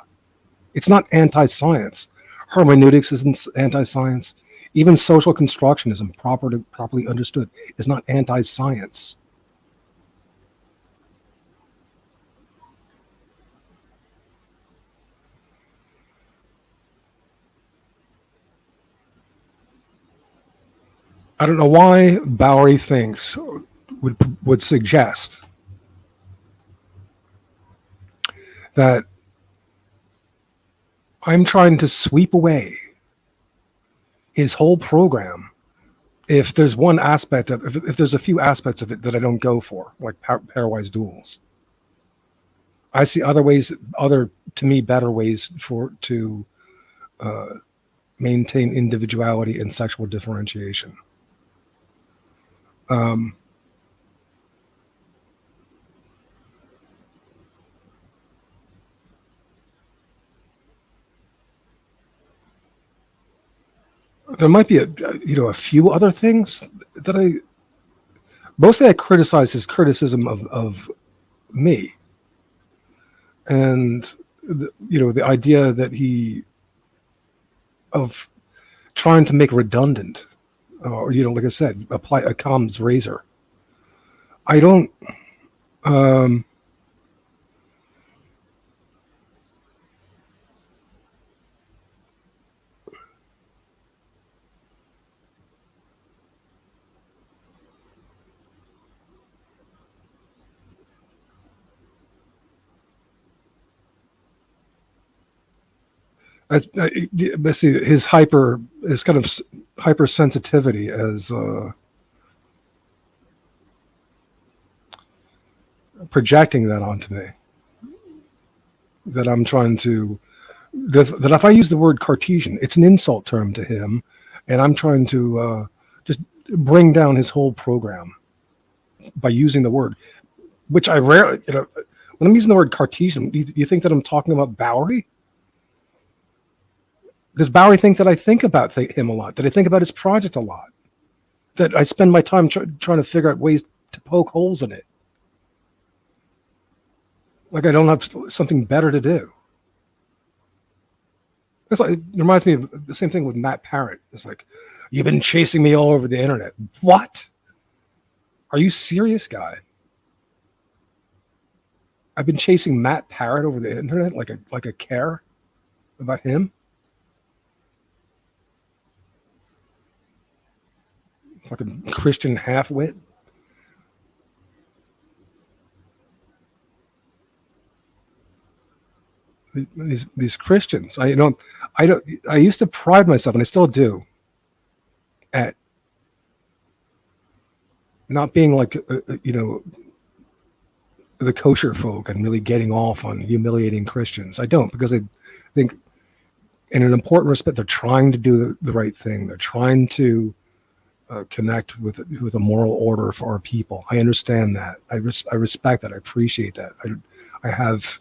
It's not anti-science. Hermeneutics isn't anti-science. Even social constructionism, properly understood, is not anti-science. I don't know why Bowery thinks would suggest that I'm trying to sweep away his whole program if there's one aspect of if there's a few aspects of it that I don't go for, like pairwise duals. I see other to me better ways to maintain individuality and sexual differentiation. There might be a few other things that mostly I criticize his criticism of me, and the idea that of trying to make redundant, or like I said, apply a Occam's razor. I don't. Let's see, his kind of hypersensitivity as projecting that onto me. That I'm trying to that if I use the word Cartesian, it's an insult term to him, and I'm trying to just bring down his whole program by using the word, which I rarely, when I'm using the word Cartesian, do you think that I'm talking about Bowery? Does Bowery think that I think about him a lot? That I think about his project a lot? That I spend my time trying to figure out ways to poke holes in it? Like I don't have something better to do. It's like, it reminds me of the same thing with Matt Parrott. It's like, you've been chasing me all over the internet. What? Are you serious, guy? I've been chasing Matt Parrott over the internet like I care about him? Fucking Christian half-wit. These Christians. I used to pride myself, and I still do, at not being like a the kosher folk and really getting off on humiliating Christians. I don't, because I think in an important respect, they're trying to do the right thing. They're trying to connect with a moral order for our people. I understand that. I respect that. I appreciate that. I have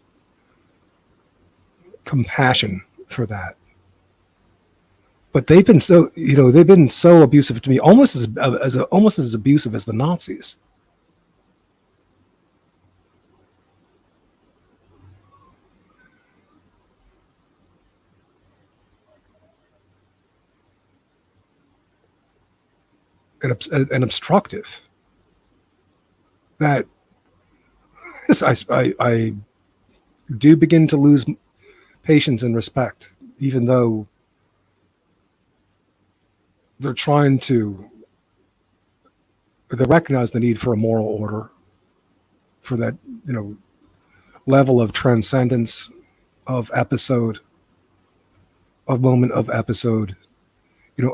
compassion for that. But they've been so abusive to me, almost as abusive as the Nazis. And obstructive. That I do begin to lose patience and respect, even though they recognize the need for a moral order, for that level of transcendence, of episode, of moment of episode,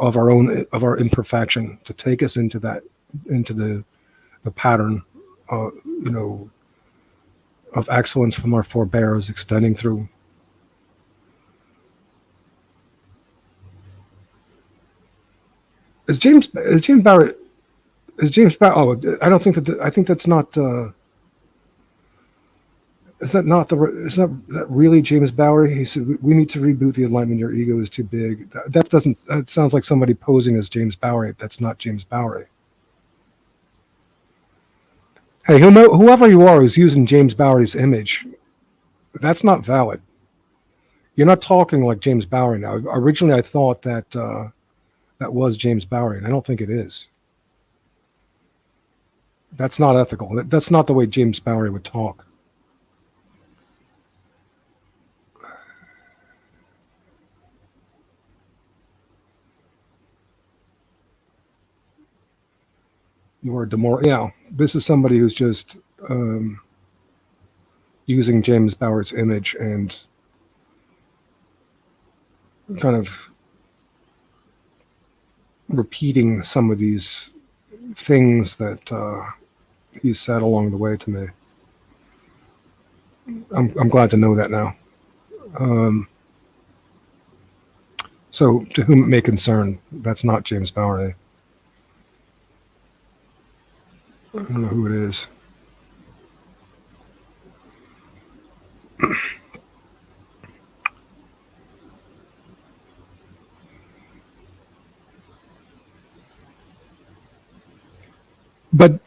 of our imperfection, to take us into the pattern, of excellence from our forebears, extending through. Is James Barrett? Oh, I don't think that. I think that's not. Is that really James Bowery? He said, "We need to reboot the Enlightenment. Your ego is too big." That sounds like somebody posing as James Bowery. That's not James Bowery. Hey, whoever you are who's using James Bowery's image, that's not valid. You're not talking like James Bowery now. Originally, I thought that that was James Bowery, and I don't think it is. That's not ethical. That's not the way James Bowery would talk. You are yeah. This is somebody who's just using James Bowery's image and kind of repeating some of these things that he said along the way to me. I'm glad to know that now. So to whom it may concern, that's not James Bowery. I don't know who it is. But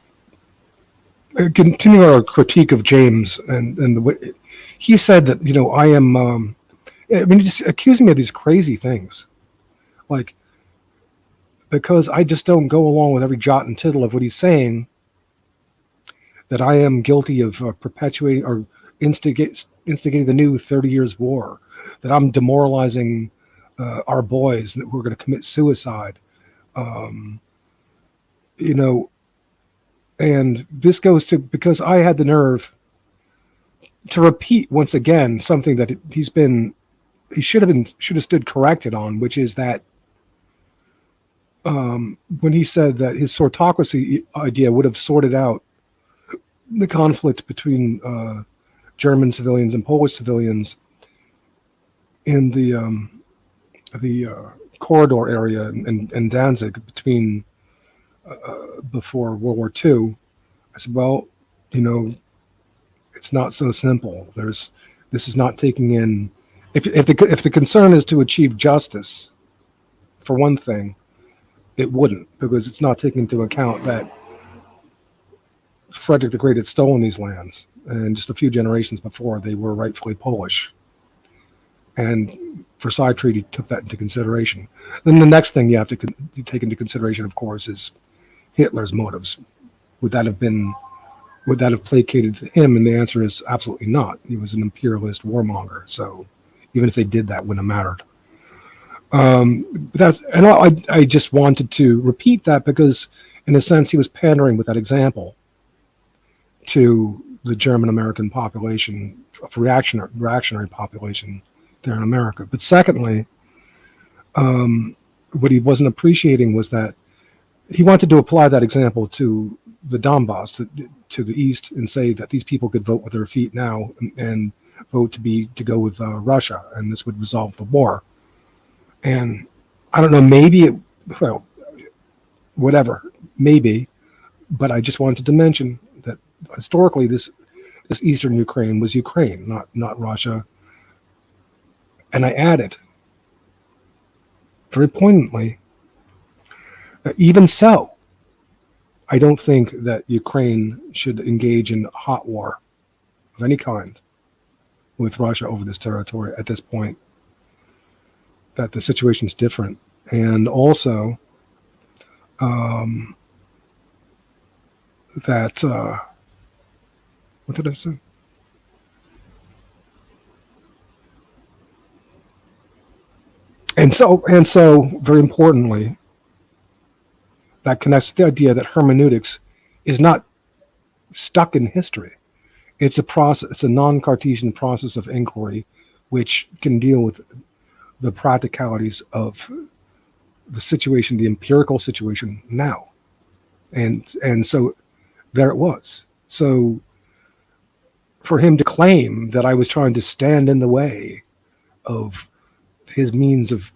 continuing our critique of James and the way he said that, I am, I mean, just accusing me of these crazy things, like, because I just don't go along with every jot and tittle of what he's saying, that I am guilty of perpetuating or instigating the new 30 Years War, that I'm demoralizing our boys, that we're going to commit suicide, and this goes to, because I had the nerve to repeat once again something that he should have stood corrected on, which is that when he said that his sortocracy idea would have sorted out the conflict between German civilians and Polish civilians in the corridor area in Danzig between before World War II. I said, well, it's not so simple. This is not taking in, if the concern is to achieve justice, for one thing, it wouldn't, because it's not taking into account that Frederick the Great had stolen these lands, and just a few generations before, they were rightfully Polish. And Versailles Treaty took that into consideration. Then the next thing you have to take into consideration, of course, is Hitler's motives. Would that have placated him? And the answer is absolutely not. He was an imperialist warmonger. So even if they did that, wouldn't have mattered. I just wanted to repeat that because, in a sense, he was pandering with that example to the German American population, of reactionary population there in America. But secondly, what he wasn't appreciating was that he wanted to apply that example to the Donbass to the east and say that these people could vote with their feet now and vote to go with Russia, and this would resolve the war. And I don't know, maybe it, well, whatever, maybe, but I just wanted to mention that historically this eastern Ukraine was Ukraine, not Russia. And I added very poignantly that even so, I don't think that Ukraine should engage in hot war of any kind with Russia over this territory at this point, that the situation's different. And also that, what did I say? And so very importantly, that connects to the idea that hermeneutics is not stuck in history. It's a process, it's a non-Cartesian process of inquiry, which can deal with the practicalities of the situation, the empirical situation now. And so there it was. So for him to claim that I was trying to stand in the way of his means of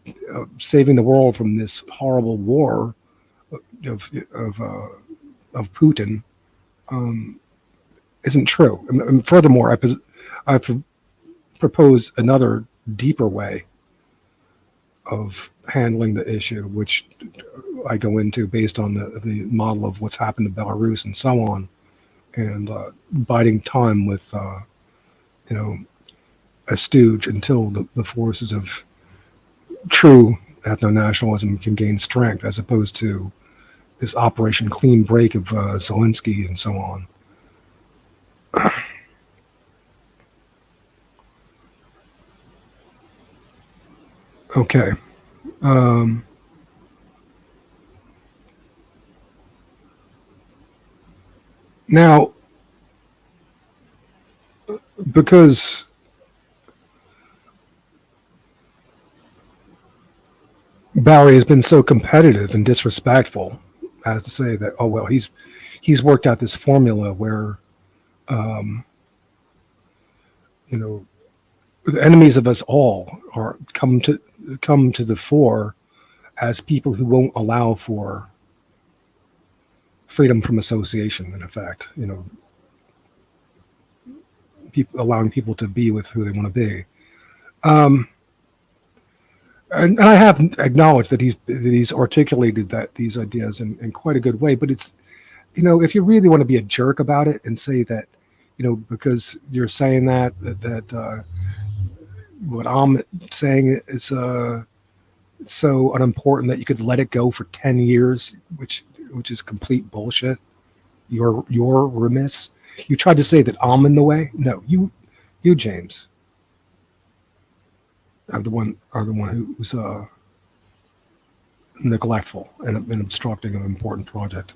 saving the world from this horrible war of Putin isn't true. And furthermore, I propose another deeper way of handling the issue, which I go into based on the model of what's happened to Belarus and so on, and biding time with a stooge until the forces of true ethno-nationalism can gain strength, as opposed to this Operation Clean Break of Zelensky and so on. Okay. Now, because Bowery has been so competitive and disrespectful as to say that, oh, well, he's worked out this formula where, the enemies of us all are come to the fore as people who won't allow for freedom from association, in effect, allowing people to be with who they want to be. And I have acknowledged that he's articulated these ideas in quite a good way, but it's, if you really want to be a jerk about it and say that, because you're saying that what I'm saying is so unimportant that you could let it go for 10 years, which is complete bullshit. You're remiss. You tried to say that I'm in the way. No, you James, are the one who's neglectful and obstructing an important project.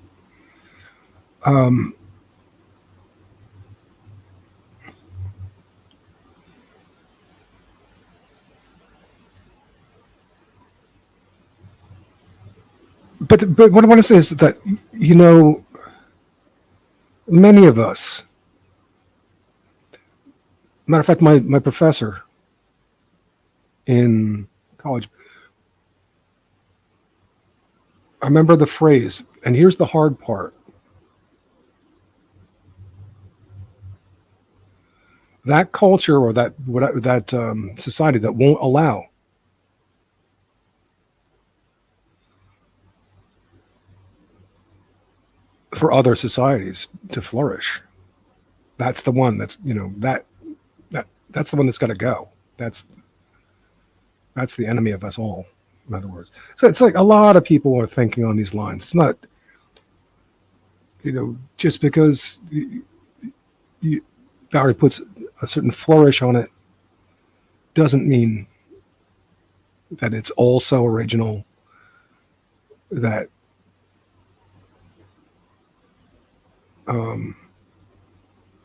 But what I want to say is that, many of us, matter of fact, my professor in college, I remember the phrase, and here's the hard part. That culture or that society that won't allow for other societies to flourish, that's the one that's that's the one that's got to go. That's the enemy of us all, in other words. So it's like a lot of people are thinking on these lines. It's not, just because Bowery puts a certain flourish on it doesn't mean that it's also original, that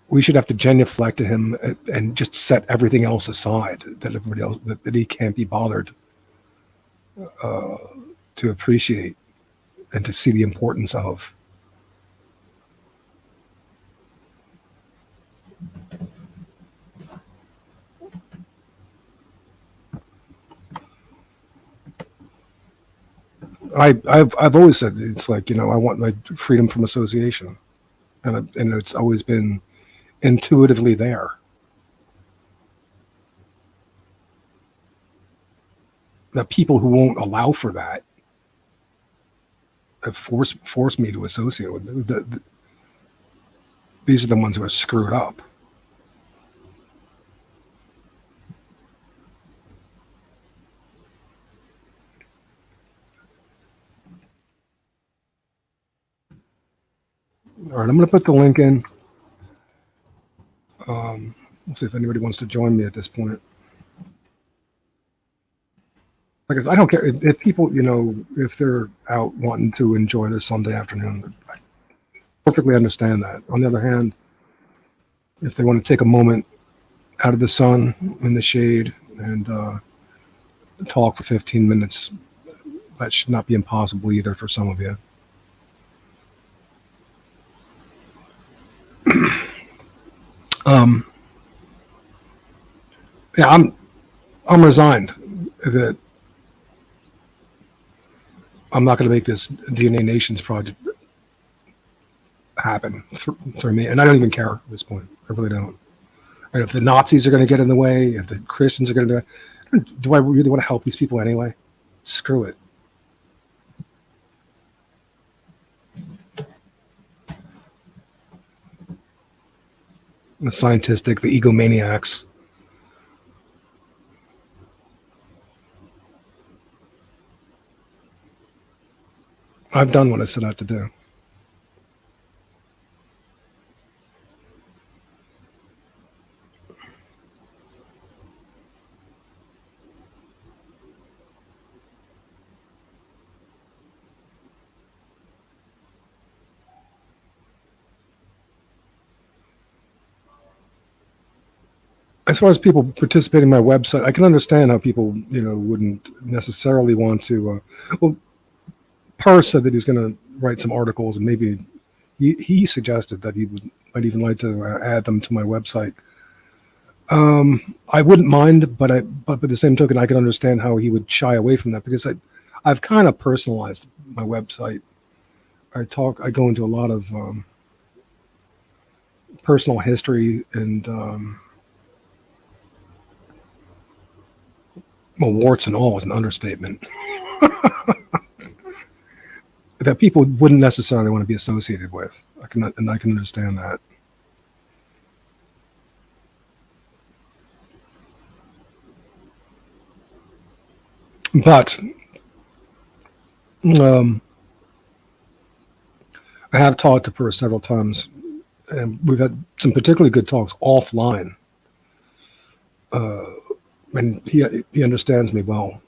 we should have to genuflect to him and just set everything else aside, that everybody else, that he can't be bothered to appreciate and to see the importance of. I've always said it's like, I want my freedom from association, and it's always been intuitively there. The people who won't allow for that have forced me to associate with them. These are the ones who are screwed up. All right, I'm going to put the link in. We'll see if anybody wants to join me at this point. Like I don't care if people, if they're out wanting to enjoy their Sunday afternoon, I perfectly understand that. On the other hand, if they want to take a moment out of the sun in the shade and talk for 15 minutes, that should not be impossible either for some of you. Yeah, I'm resigned that I'm not going to make this DNA Nations project happen through me, and I don't even care at this point. I really don't. And if the Nazis are going to get in the way, if the Christians are going to do I really want to help these people anyway? Screw it. The scientistic, the egomaniacs. I've done what I set out to do. As far as people participating in my website, I can understand how people, wouldn't necessarily want to. Well, Parr said that he was going to write some articles, and maybe he suggested that he might even like to add them to my website. I wouldn't mind, but by the same token, I can understand how he would shy away from that, because I've kind of personalized my website. I go into a lot of personal history and. Well, warts and all is an understatement. That people wouldn't necessarily want to be associated with. I can understand that. But I have talked to her several times, and we've had some particularly good talks offline. And he understands me well,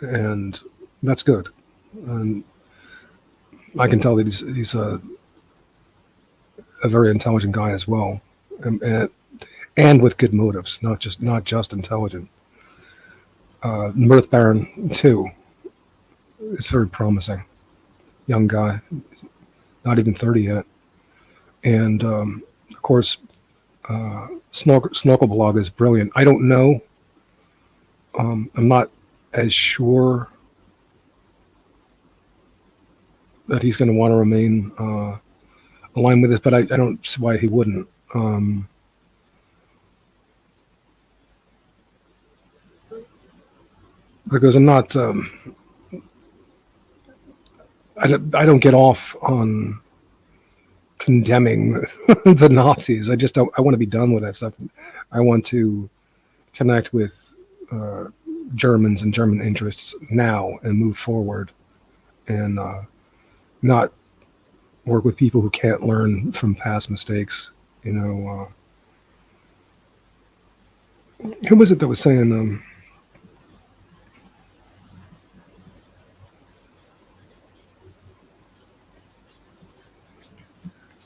and that's good. And I can tell that he's a very intelligent guy as well, and with good motives, not just intelligent. Mirth Baron too. It's very promising, young guy, not even 30 yet, and of course, Snorkel Blog is brilliant. I don't know. I'm not as sure that he's going to want to remain aligned with this, but I don't see why he wouldn't. Because I'm not. I don't get off on condemning the Nazis. I just don't. I want to be done with that stuff. I want to connect with Germans and German interests now and move forward, and not work with people who can't learn from past mistakes. Who was it that was saying?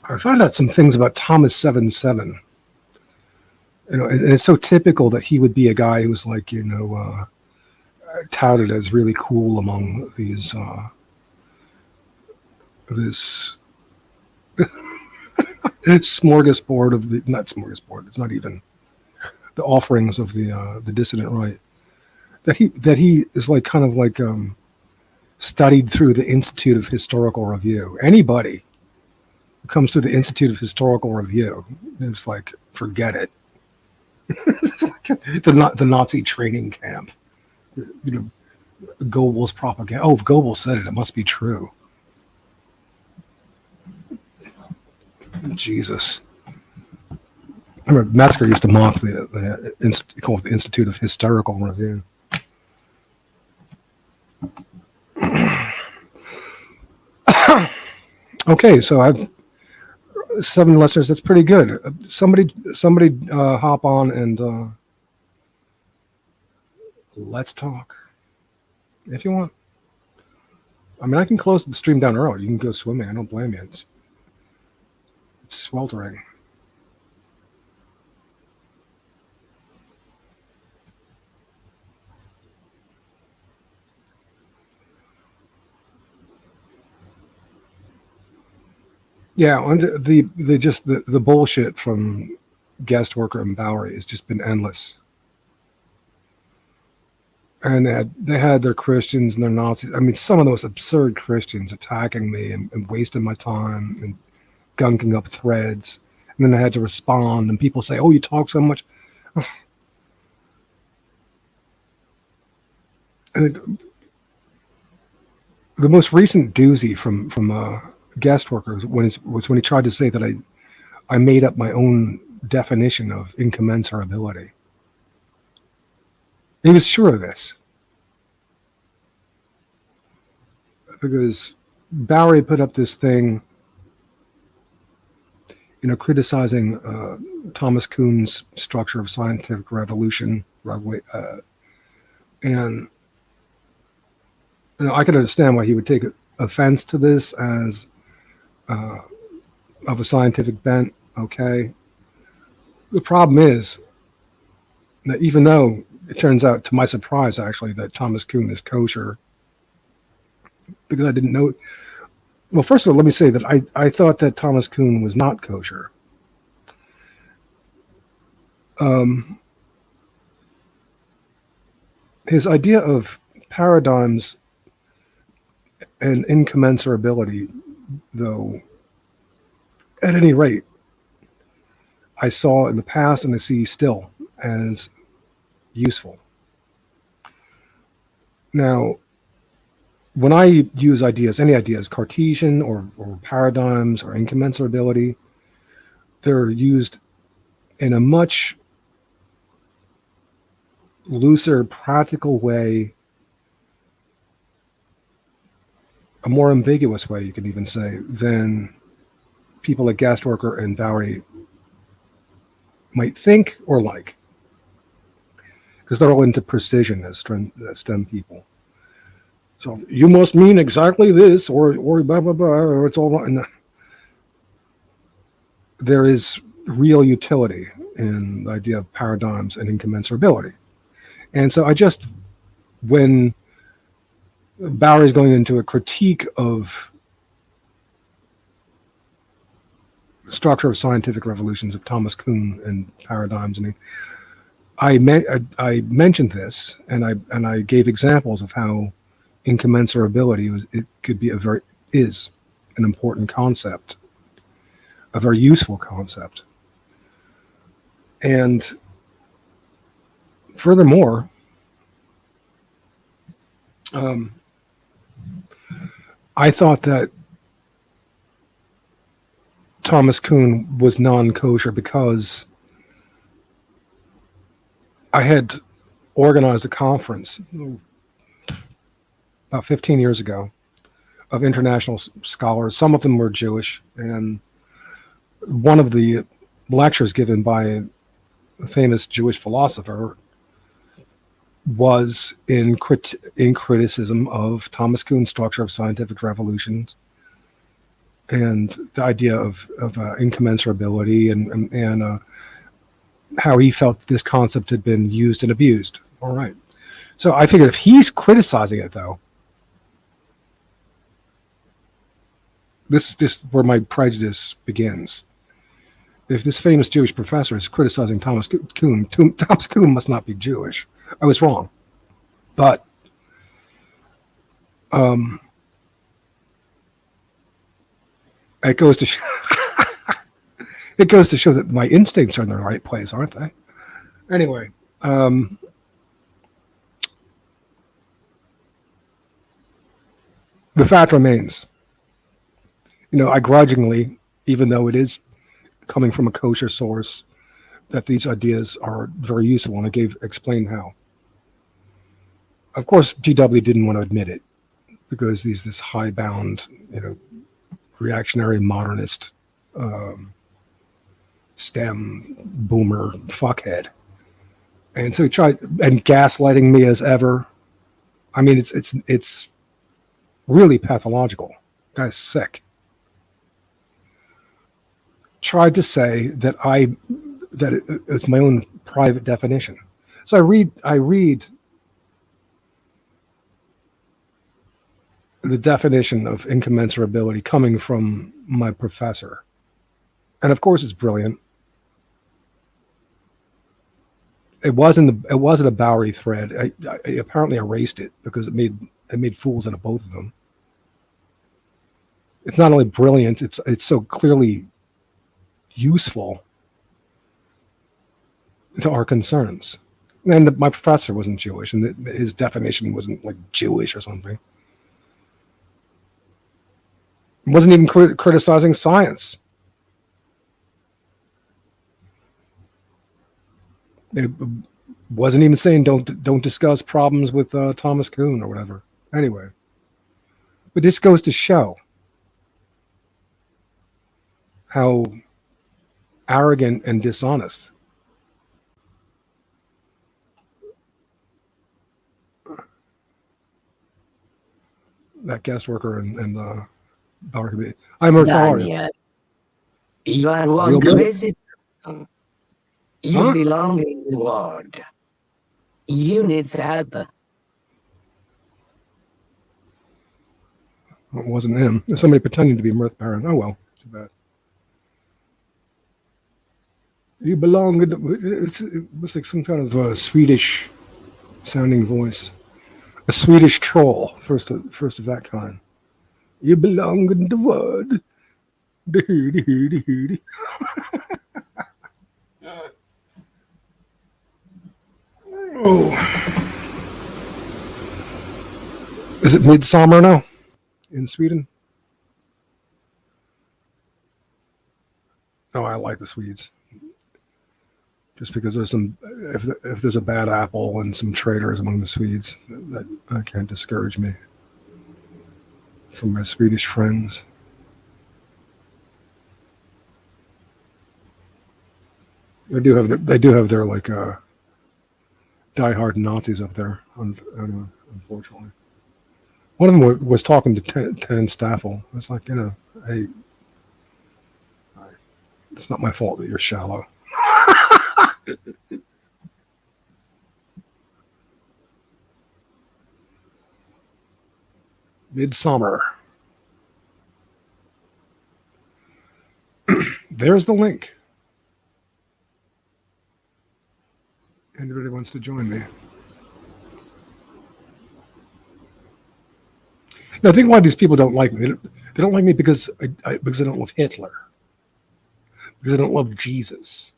I found out some things about Thomas 7-7. And it's so typical that he would be a guy who's like, touted as really cool among these, this smorgasbord of the, not smorgasbord, it's not even the offerings of the dissident right. That he is like kind of like studied through the Institute of Historical Review. Anybody who comes through the Institute of Historical Review is like, forget it. It's like the Nazi training camp. Goebbels propaganda. Oh, if Goebbels said it, it must be true. Jesus. I remember Metzger used to mock the Institute of Hysterical Review. Okay, so I've 7 listeners. That's pretty good. Somebody hop on and let's talk if you want. I mean, I can close the stream down early. You can go swimming. I don't blame you. It's sweltering. Yeah, and the bullshit from guest worker and Bowery has just been endless. And they had their Christians and their Nazis. I mean, some of the most absurd Christians attacking me and wasting my time and gunking up threads. And then I had to respond, and people say, "Oh, you talk so much." And the most recent doozy from guest workers was when he tried to say that I made up my own definition of incommensurability. He was sure of this because Bowery put up this thing, criticizing Thomas Kuhn's structure of scientific revolution, and I can understand why he would take offense to this as of a scientific bent. Okay, the problem is that even though it turns out, to my surprise, actually, that Thomas Kuhn is kosher, because I didn't know. Well, first of all, let me say that I thought that Thomas Kuhn was not kosher. His idea of paradigms and incommensurability, though, at any rate, I saw in the past and I see still as useful. Now, when I use ideas, any ideas, Cartesian or paradigms or incommensurability, they're used in a much looser, practical way, a more ambiguous way, you could even say, than people like Gastworker and Bowery might think or like, because they're all into precision as STEM people. So you must mean exactly this, or blah blah blah, or it's all wrong. There is real utility in the idea of paradigms and incommensurability. And so when Bowery's going into a critique of the structure of scientific revolutions of Thomas Kuhn and paradigms, and I mentioned this, and I gave examples of how incommensurability is an important concept, a very useful concept. And furthermore, I thought that Thomas Kuhn was non-kosher because I had organized a conference about 15 years ago of international scholars. Some of them were Jewish, and one of the lectures given by a famous Jewish philosopher was in criticism of Thomas Kuhn's structure of scientific revolutions and the idea of incommensurability and how he felt this concept had been used and abused. All right. So I figured if he's criticizing it, though, this is just where my prejudice begins. If this famous Jewish professor is criticizing Thomas Kuhn, Thomas Kuhn must not be Jewish. I was wrong. But Um, it goes to it goes to show that my instincts are in the right place, aren't they? Anyway, the fact remains, I grudgingly, even though it is coming from a kosher source, that these ideas are very useful, and I explained how. Of course, GW didn't want to admit it because he's this high-bound, reactionary modernist, um, STEM boomer fuckhead, and so he tried and gaslighting me as ever. I mean, it's really pathological. Guy's sick. Tried to say that it's my own private definition. So I read the definition of incommensurability coming from my professor, and of course it's brilliant. It wasn't a Bowery thread. I apparently erased it because it made fools out of both of them. It's not only brilliant; it's so clearly useful to our concerns. And my professor wasn't Jewish, and his definition wasn't like Jewish or something. It wasn't even criticizing science. It wasn't even saying don't discuss problems with Thomas Kuhn or whatever. Anyway, but this goes to show how arrogant and dishonest that guest worker and Bowery could be. I'm Earth. How are you? Daniel, you are one Real good. crazy person. You Huh? belong in the world. You need help. It wasn't him. There's somebody pretending to be Mirth Baron. Oh well, too bad. You belong in it was like some kind of Swedish sounding voice. A Swedish troll, first of that kind. You belong in the world. Oh, is it midsummer now in Sweden? Oh, I like the Swedes. Just because there's if there's a bad apple and some traitors among the Swedes, that can't discourage me from my Swedish friends. They do have their like diehard Nazis up there. Unfortunately, one of them was talking to Ten Staffel. It's like, hey, it's not my fault that you're shallow. Midsummer. There's the link. Anybody wants to join me? Now, I think why these people don't like me. They don't like me because I don't love Hitler. Because I don't love Jesus.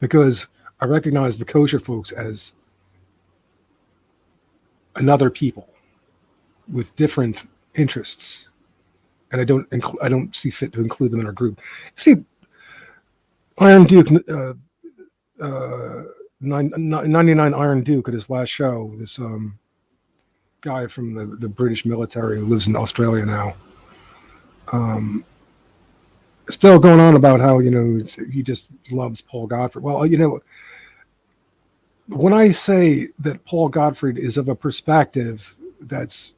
Because I recognize the kosher folks as another people with different interests, and I don't see fit to include them in our group. See, Iron Duke, 99 Iron Duke at his last show. This guy from the British military who lives in Australia now. Still going on about how he just loves Paul Gottfried. Well, when I say that Paul Gottfried is of a perspective that's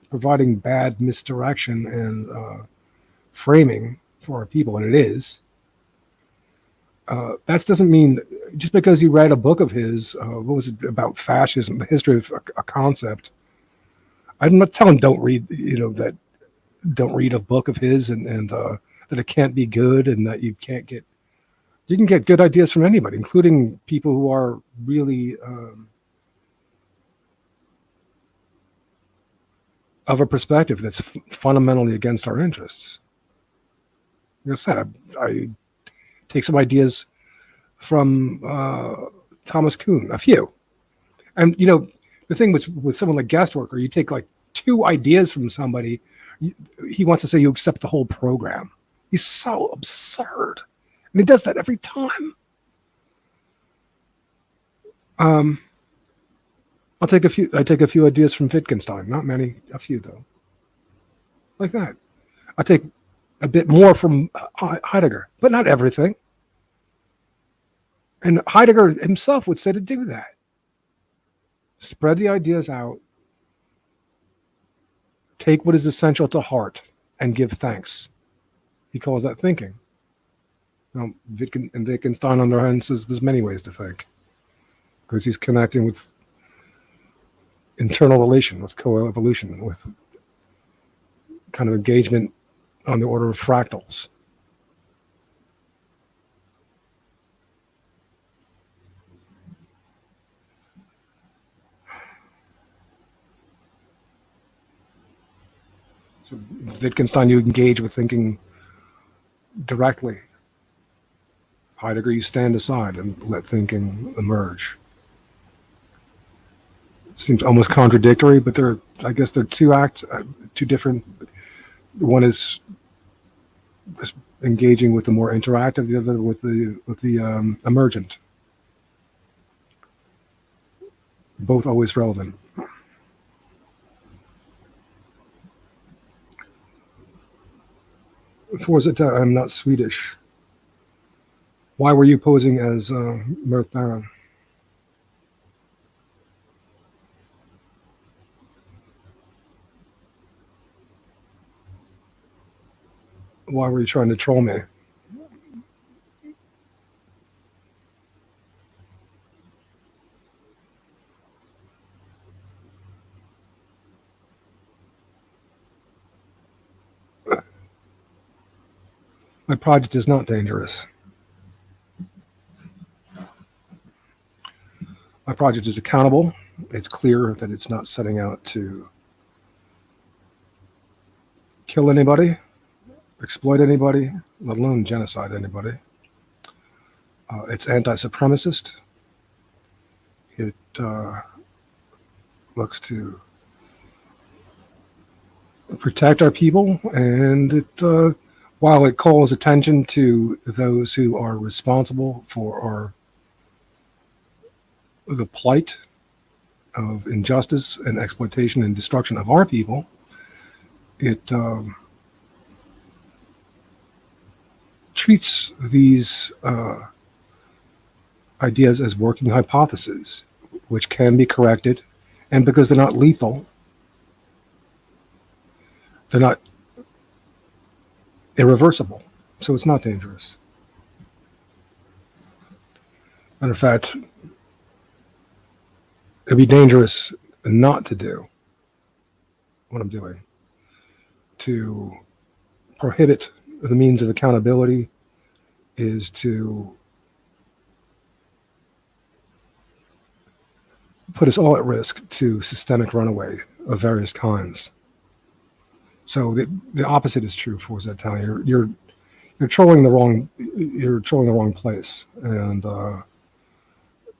providing bad misdirection and framing for our people, and it is, that doesn't mean just because you read a book of his, what was it, about fascism, the history of a concept. I'm not telling don't read a book of his and that it can't be good, and that you can get good ideas from anybody, including people who are really of a perspective that's fundamentally against our interests. Like I said, I take some ideas from Thomas Kuhn, a few. And, the thing with someone like guest worker, you take like 2 ideas from somebody, he wants to say you accept the whole program. He's so absurd. And he does that every time. I take a few ideas from Wittgenstein, not many, a few though. Like that. I take a bit more from Heidegger, but not everything. And Heidegger himself would say to do that. Spread the ideas out. Take what is essential to heart and give thanks. He calls that thinking. Now, Wittgenstein on the other hand says there's many ways to think, because he's connecting with internal relation, with coevolution, with kind of engagement on the order of fractals. So Wittgenstein, you engage with thinking directly. Heidegger, you stand aside and let thinking emerge. It seems almost contradictory, but I guess they're two different. One is engaging with the more interactive, the other with the emergent. Both always relevant. I'm not Swedish. Why were you posing as Mirth Baron? Why were you trying to troll me? My project is not dangerous. My project is accountable. It's clear that it's not setting out to kill anybody, exploit anybody, let alone genocide anybody. It's anti-supremacist. It looks to protect our people, and it, while it calls attention to those who are responsible for the plight of injustice and exploitation and destruction of our people, it treats these ideas as working hypotheses, which can be corrected, and because they're not lethal, they're not irreversible, so it's not dangerous. Matter of fact, it'd be dangerous not to do what I'm doing, to prohibit the means of accountability is to put us all at risk to systemic runaway of various kinds. So the opposite is true for Zetalia. You're trolling the wrong place, and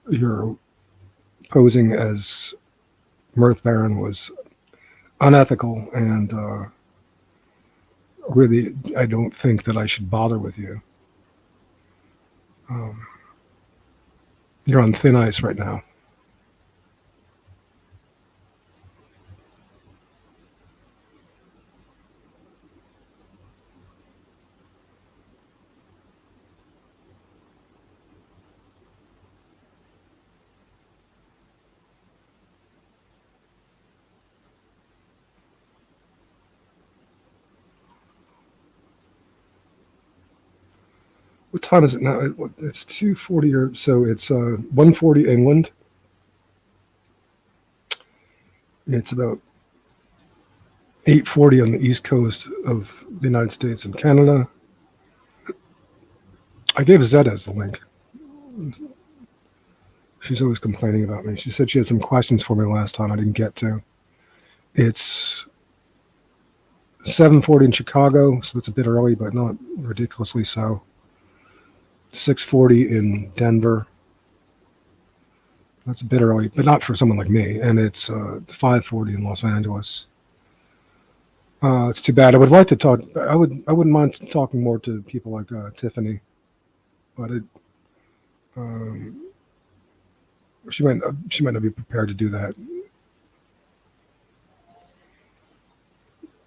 you're posing as Mirth Baron was unethical, and really, I don't think that I should bother with you. You're on thin ice right now. What time is it now? It's 2:40 or so. It's 1:40 England. It's about 8:40 on the east coast of the United States and Canada. I gave Zedez the link. She's always complaining about me. She said she had some questions for me last time I didn't get to. It's 7:40 in Chicago, so that's a bit early, but not ridiculously so. 6:40 in Denver. That's a bit early, but not for someone like me. And it's 5:40 in Los Angeles. It's too bad. I would like to talk. I wouldn't mind talking more to people like Tiffany, but um, she might not be prepared to do that.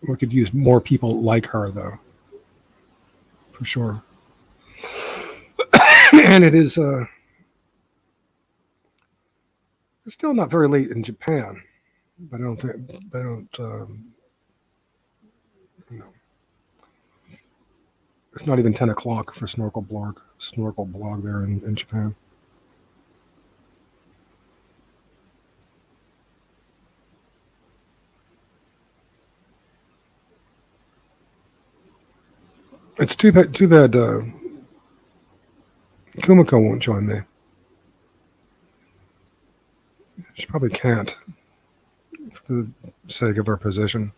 We could use more people like her, though, for sure. And it is it's still not very late in Japan, but I don't think they don't. You know, it's not even 10 o'clock for Snorkel blog there in Japan. It's too bad. Kumiko won't join me. She probably can't, for the sake of her position.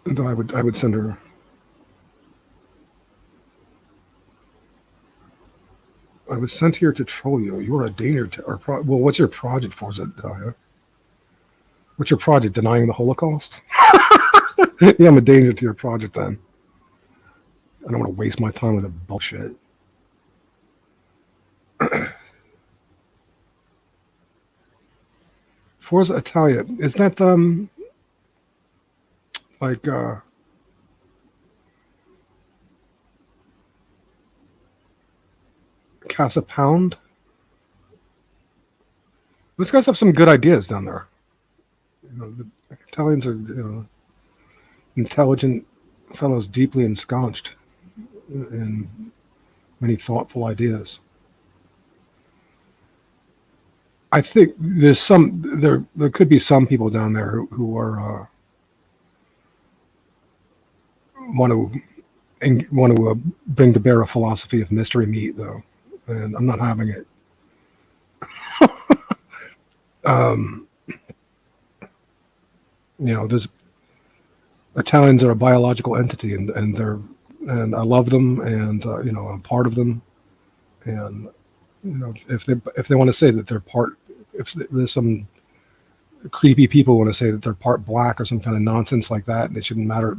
Though I would send her. I was sent here to troll you. You are a danger to our well, what's your project for? Is it what's your project? Denying the Holocaust? Yeah, I'm a danger to your project then. I don't want to waste my time with that bullshit. Forza Italia, is that like Casa Pound? Those guys have some good ideas down there. You know, the Italians are intelligent fellows, deeply ensconced in many thoughtful ideas. I think there could be some people down there who are want to bring to bear a philosophy of mystery meat, though, and I'm not having it. There's Italians are a biological entity, and I love them, and I'm part of them, and if they want to say that they're part, if there's some creepy people want to say that they're part black or some kind of nonsense like that, and it shouldn't matter.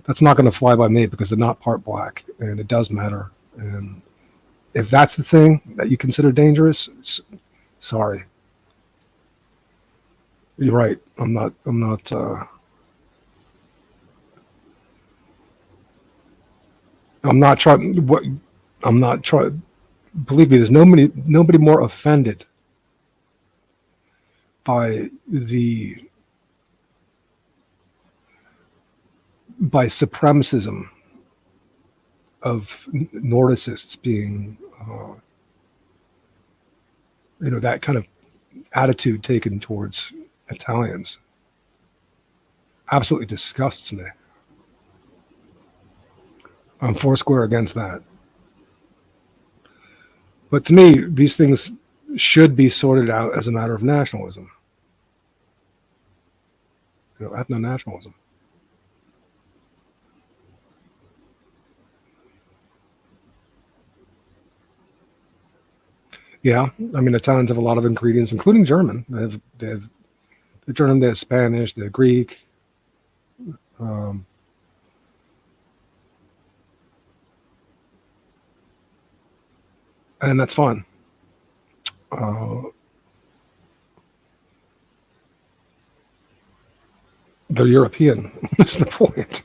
That's not going to fly by me because they're not part black, and it does matter. And if that's the thing that you consider dangerous, sorry, you're right. I'm not trying. I'm not trying. Believe me, there's nobody more offended by supremacism of Nordicists being, that kind of attitude taken towards Italians. Absolutely disgusts me. I'm foursquare against that. But to me, these things should be sorted out as a matter of nationalism. Ethno-nationalism. Yeah, I mean, Italians have a lot of ingredients, including German. They have German, they have Spanish, they have Greek. And that's fun. They're European. That's the point.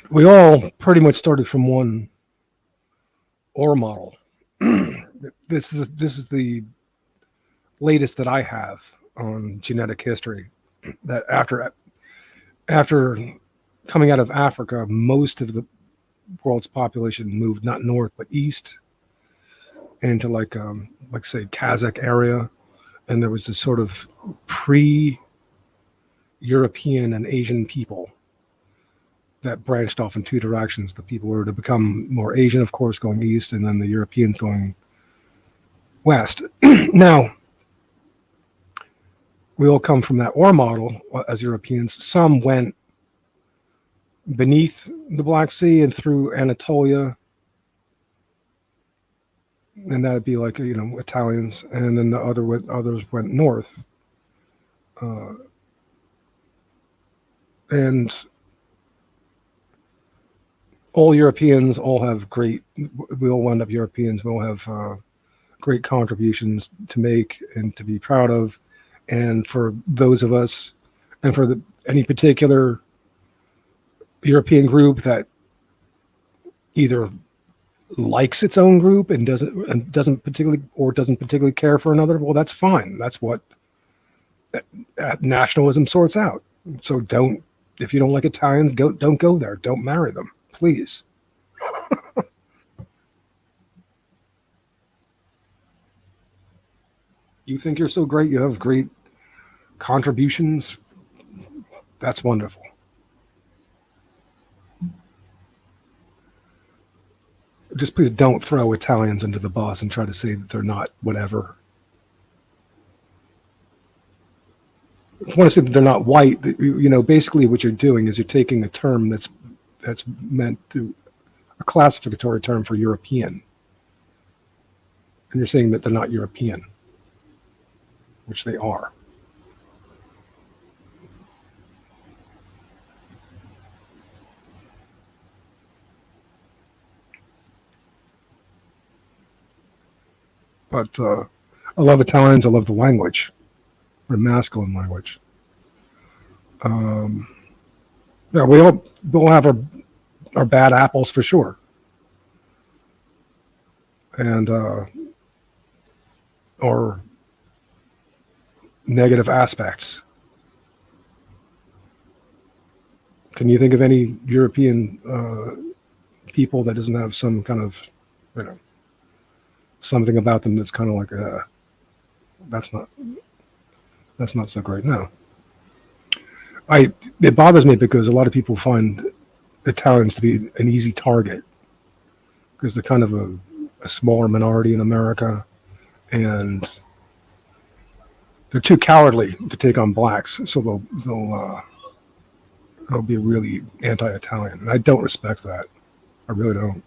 We all pretty much started from one ore model. This is the latest that I have on genetic history. That after coming out of Africa, most of the world's population moved not north but east into like say Kazakh area, and there was this sort of pre-European and Asian people that branched off in two directions. The people were to become more Asian, of course, going east, and then the Europeans going west. Now, we all come from that ore model as Europeans. Some went beneath the Black Sea and through Anatolia, and that'd be like, Italians, and then the others went north. And all Europeans all have we all wind up Europeans, we all have great contributions to make and to be proud of. And for those of us, and for any particular European group that either likes its own group and doesn't particularly care for another, well, that's fine. That's what nationalism sorts out. So if you don't like Italians, don't go there. Don't marry them, please. You think you're so great, you have great contributions. That's wonderful. Just please don't throw Italians under the bus and try to say that they're not whatever. If you want to say that they're not white, basically what you're doing is you're taking a term that's meant to a classificatory term for European, and you're saying that they're not European, which they are. But I love Italians. I love the language, the masculine language. Yeah, we all have our bad apples for sure, and or negative aspects. Can you think of any European people that doesn't have some kind of, something about them that's kind of like, that's not so great? No. It bothers me because a lot of people find Italians to be an easy target because they're kind of a smaller minority in America, and they're too cowardly to take on blacks, so they'll be really anti-Italian, and I don't respect that. I really don't.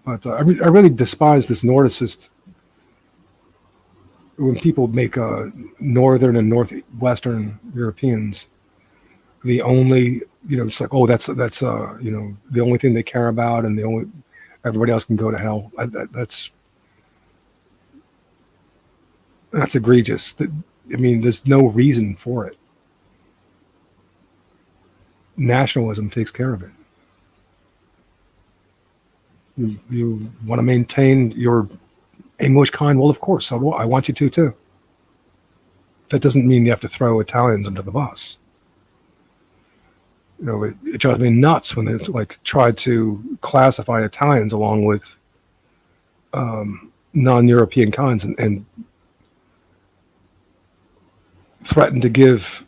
But I really despise this Nordicist. When people make northern and northwestern Europeans the only, it's like, oh, that's the only thing they care about, and everybody else can go to hell. That's egregious. There's no reason for it. Nationalism takes care of it. You want to maintain your English kind? Well, of course, I want you to too. That doesn't mean you have to throw Italians under the bus. It drives me nuts when it's like tried to classify Italians along with non-European kinds and threaten to give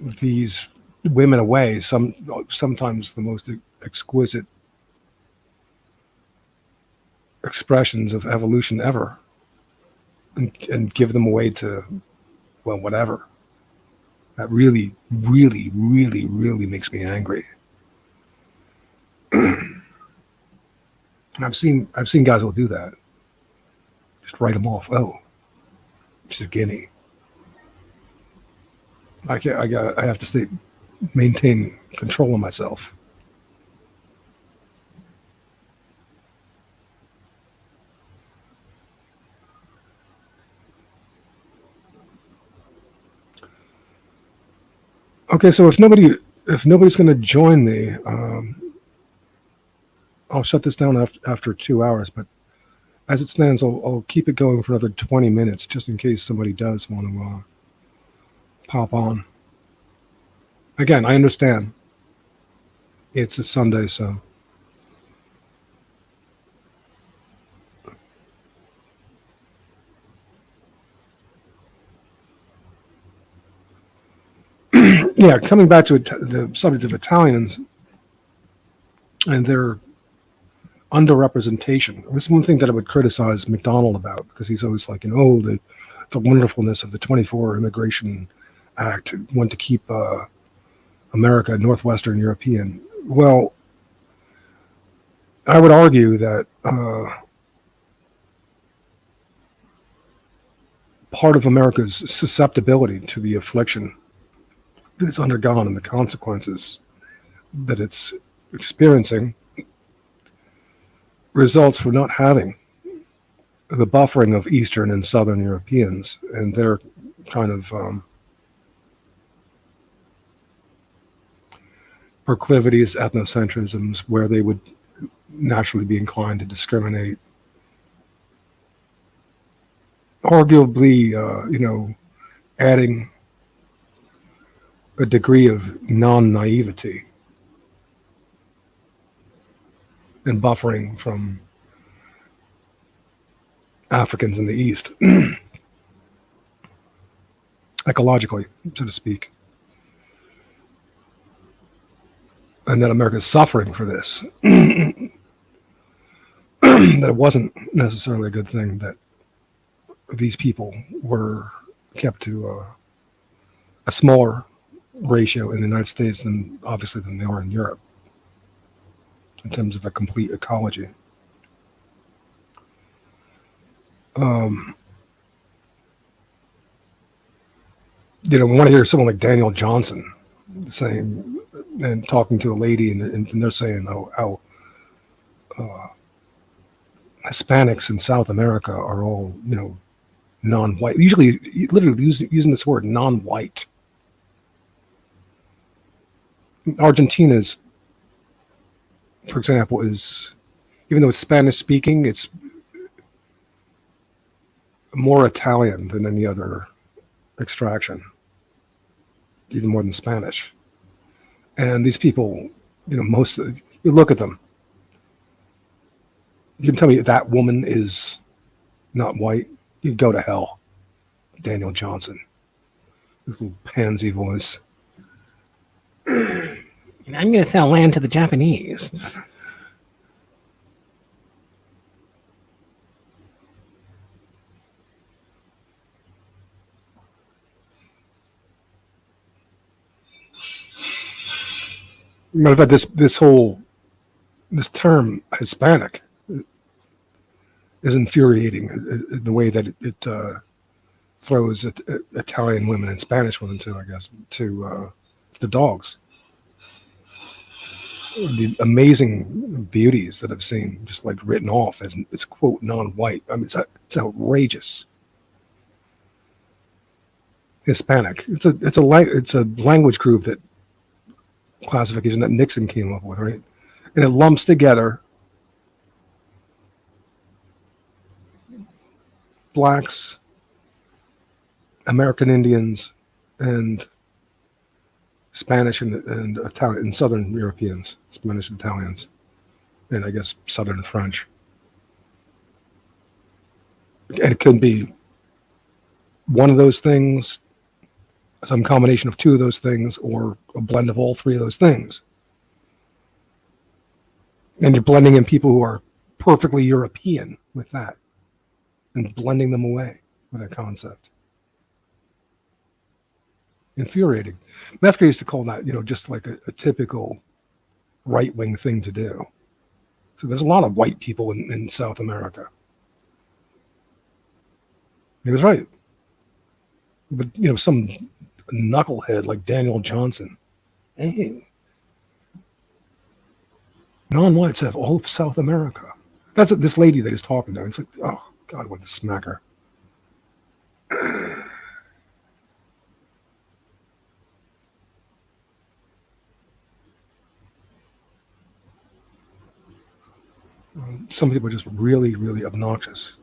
these women away. Sometimes the most exquisite expressions of evolution ever, and give them away to, well, whatever. That really, really, really, really makes me angry. I've seen guys who'll do that. Just write them off. Oh, she's a guinea. I have to maintain control of myself. Okay, so if nobody's going to join me, I'll shut this down after 2 hours. But as it stands, I'll keep it going for another 20 minutes, just in case somebody does want to pop on. Again, I understand. It's a Sunday, so. yeah, coming back to the subject of Italians and their underrepresentation. This is one thing that I would criticize McDonald about, because he's always like, the wonderfulness of the 24 Immigration Act want to keep America Northwestern European. Well, I would argue that part of America's susceptibility to the affliction that it's undergone and the consequences that it's experiencing results from not having the buffering of Eastern and Southern Europeans and their kind of proclivities, ethnocentrisms, where they would naturally be inclined to discriminate. Arguably, adding a degree of non-naivety and buffering from Africans in the East, ecologically, so to speak. And that America's suffering for this. That it wasn't necessarily a good thing that these people were kept to a smaller ratio in the United States than they are in Europe in terms of a complete ecology. We want to hear someone like Daniel Johnson saying and talking to a lady, and they're saying, how Hispanics in South America are all, non-white. Usually, literally using this word, non-white. Argentina's, for example, is, even though it's Spanish speaking, it's more Italian than any other extraction, even more than Spanish. And these people, you look at them. You can tell me that woman is not white, you'd go to hell. Daniel Johnson. This little pansy voice. And I'm going to sell land to the Japanese. Matter of fact, this term Hispanic is infuriating. The way that it throws Italian women and Spanish women too, I guess, to the dogs. The amazing beauties that I've seen just like written off as quote non-white. I mean, it's outrageous. Hispanic. It's a language group that classification that Nixon came up with, right? And it lumps together blacks, American Indians, and Spanish and Italian and Southern Europeans, Spanish and Italians, and I guess Southern French. And it could be one of those things, some combination of two of those things, or a blend of all three of those things. And you're blending in people who are perfectly European with that and blending them away with that concept. Infuriating. Metzger used to call that, just like a typical right-wing thing to do. So there's a lot of white people in South America. He was right. But, some knucklehead like Daniel Johnson, hey, non-whites have all of South America. That's what this lady that he's talking to. It's like, oh, God, I want to smack her. Some people are just really, really obnoxious.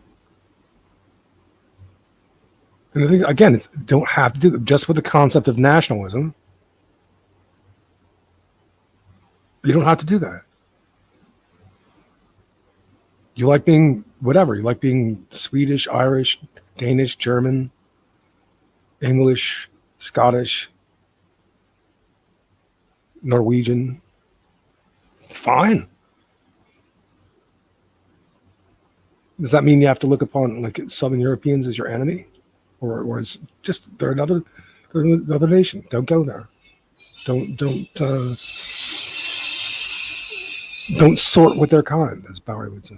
And I think, again, don't have to do it just with the concept of nationalism. You don't have to do that. You like being whatever. You like being Swedish, Irish, Danish, German, English, Scottish, Norwegian, fine. Does that mean you have to look upon like Southern Europeans as your enemy, or is just they're another nation? Don't go there. Don't sort with their kind, as Bowery would say.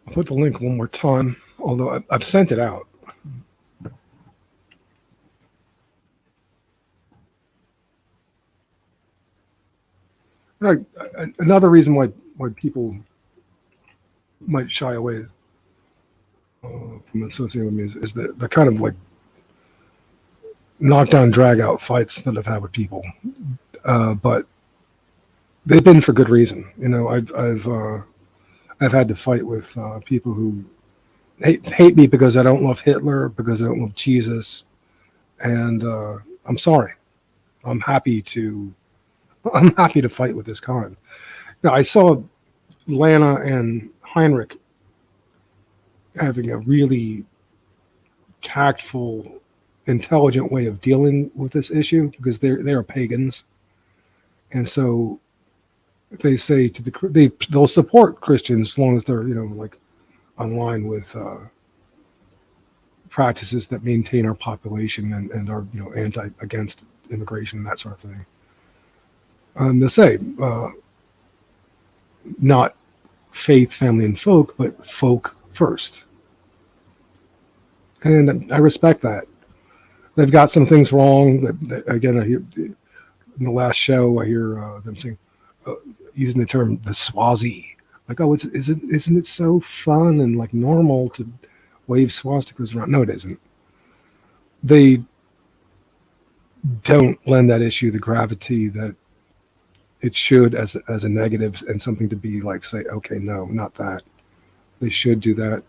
I'll put the link one more time, although I've sent it out. Another reason why people might shy away from associating with me is the kind of like knockdown, drag out fights that I've had with people, but they've been for good reason. You know, I've had to fight with people who hate me because I don't love Hitler, because I don't love Jesus, and I'm sorry. I'm happy to fight with this kind. Now, I saw Lana and Heinrich having a really tactful, intelligent way of dealing with this issue because they're pagans, and so they say they'll support Christians as long as they're like online with practices that maintain our population and are against immigration and that sort of thing. They say not faith, family, and folk, but folk first. And I respect that. They've got some things wrong. Again, I hear in the last show, I hear them saying, using the term the Swazi. Like, oh, isn't it so fun and like normal to wave swastikas around? No, it isn't. They don't lend that issue the gravity that it should as a negative and something to be like, say, okay, no, not that. They should do that.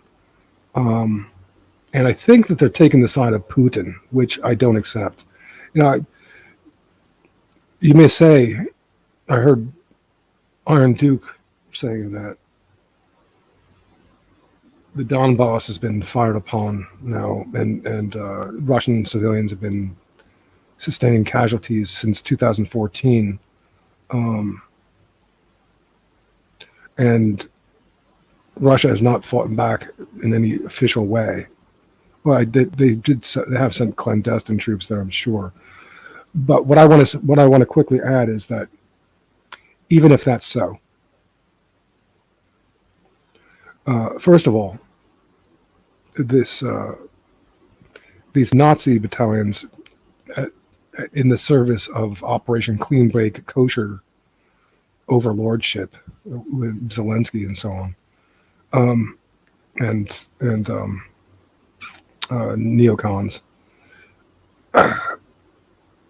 And I think that they're taking the side of Putin, which I don't accept. You may say, I heard Iron Duke saying that the Donbass has been fired upon now, and Russian civilians have been sustaining casualties since 2014. And Russia has not fought back in any official way. Well, they have sent clandestine troops there, I'm sure. But what I want to quickly add is that even if that's so, first of all, these Nazi battalions in the service of Operation Clean Break Kosher overlordship with Zelensky and so on, and neocons are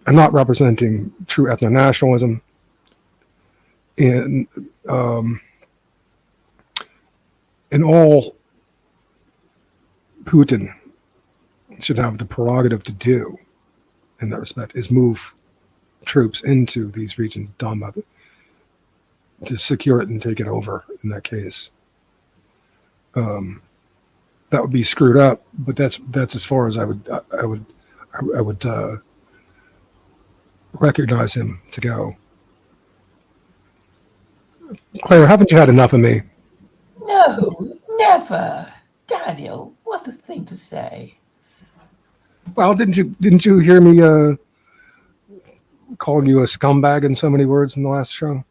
not representing true ethno-nationalism. In all Putin should have the prerogative to do in that respect is move troops into these regions, Donbass, to secure it and take it over. In that case, that would be screwed up. But that's as far as I would recognize him to go. Claire, haven't you had enough of me? No, never. Daniel, what a thing to say. Well, didn't you hear me calling you a scumbag in so many words in the last show?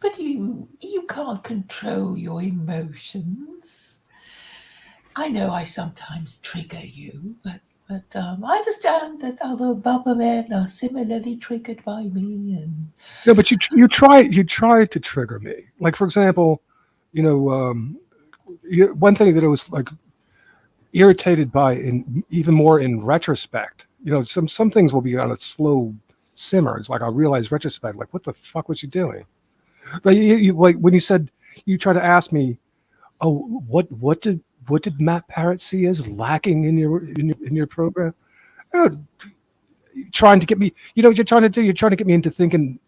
But you can't control your emotions. I know I sometimes trigger you, but I understand that other bubba men are similarly triggered by me. And no, but you try to trigger me. Like, for example, one thing that I was like irritated by, even more in retrospect. Some things will be on a slow simmer. It's like I'll realize retrospect, like, what the fuck was you doing? Like like when you said you try to ask me, oh, what did Matt Parrott see as lacking in your program? uh, trying to get me, you know what you're trying to get me into thinking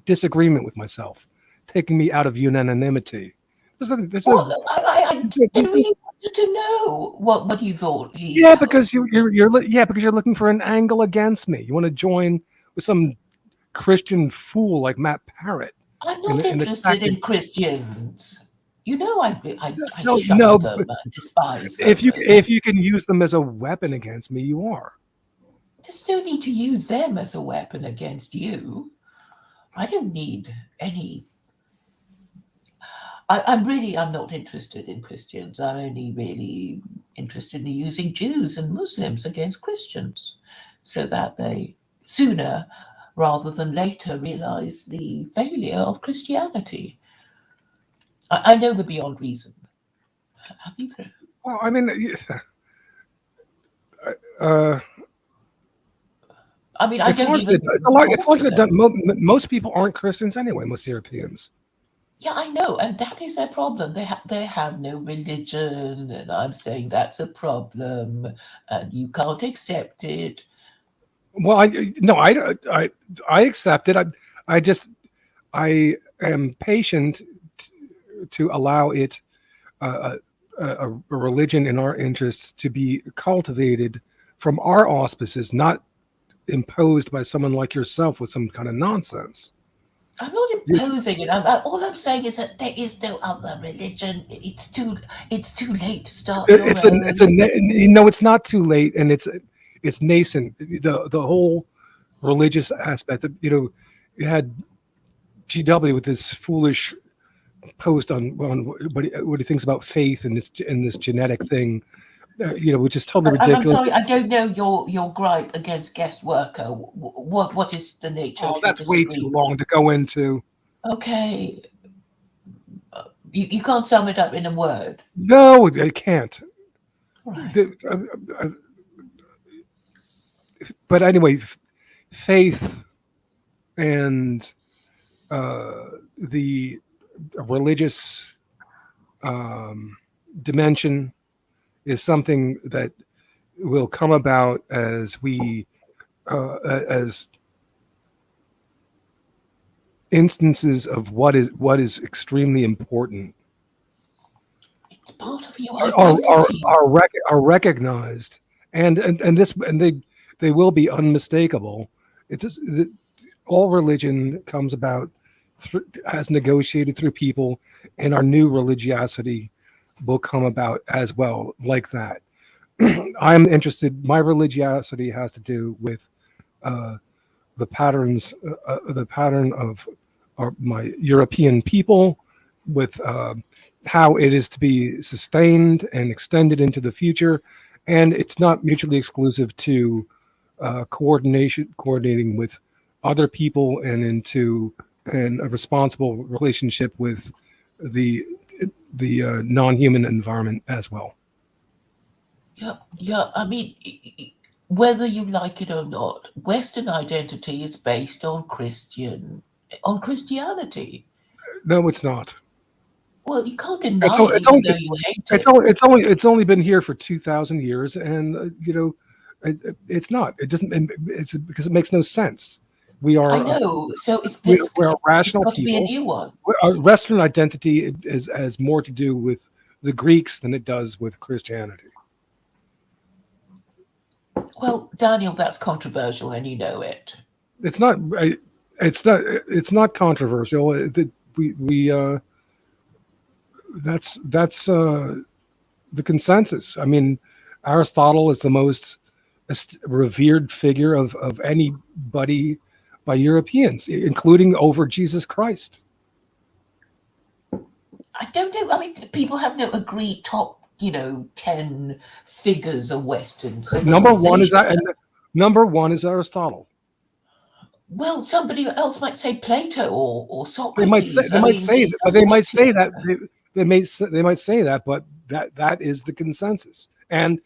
disagreement with myself, taking me out of unanimity. There's Well, no, I didn't really want you to know what you thought he yeah, held. because yeah, because you're looking for an angle against me. You want to join with some Christian fool like Matt Parrott I'm in not the interested tactic. in Christians. You know, I No, shun no, them, but I despise them. if you can use them as a weapon against me, you are. There's no need to use them as a weapon against you. I don't need any. I'm not interested in Christians. I'm only really interested in using Jews and Muslims against Christians so that they sooner rather than later realize the failure of Christianity. I know the beyond reason. Have you through? Well, I mean, uh, I mean, I it's don't largely even it's, a lot, it's want to largely done. know. Most people aren't Christians anyway. Most Europeans. Yeah, I know, and that is their problem. They have no religion, and I'm saying that's a problem, and you can't accept it. Well, I no, I accept it. I just I am patient to allow it a religion in our interests to be cultivated from our auspices, not imposed by someone like yourself with some kind of nonsense. I'm not It's imposing it. All I'm saying is that there is no other religion. It's too late to start your it's a own. you know it's not too late, and it's nascent. The whole religious aspect. You had GW with this foolish post on what he thinks about faith and this genetic thing, which is totally I'm ridiculous. sorry, I don't know your gripe against guest worker. What is the nature Oh, of your that's way too disagreement? long to go into. Okay, you can't sum it up in a word. No, I can't. All right. The- uh, uh, but anyway, faith and the religious um, dimension is something that will come about as we as instances of what is extremely important It's part of your are are identity. are, are recognized, and they will be unmistakable. It just all religion comes about as negotiated through people, and our new religiosity will come about as well, like that. I'm interested. My religiosity has to do with uh, the pattern of my European people, with how it is to be sustained and extended into the future, and it's not mutually exclusive to coordinating with other people and a responsible relationship with the non-human environment as well. Yeah, yeah. I mean, whether you like it or not, Western identity is based on Christianity. No, it's not. Well, you can't It's deny only it, it's even only though you hate it's it. only it's only it's only been here for 2,000 years, and it's not. It doesn't. It's because it makes no sense. We I are know. So we're a it's rational got to be a people. new one. Our Western identity has more to do with the Greeks than it does with Christianity. Well, Daniel, that's controversial, and you know it. It's not. It's not controversial. We that's the consensus. I mean, Aristotle is the most revered figure of anybody by Europeans, including over Jesus Christ. I don't know. I mean, people have no agreed top, 10 figures of Western Number one is civilization. that, and number one is Aristotle. Well, somebody else might say Plato or They might say Socrates. I mean, it's but they might say subjective. that they might say that, but that is the consensus. And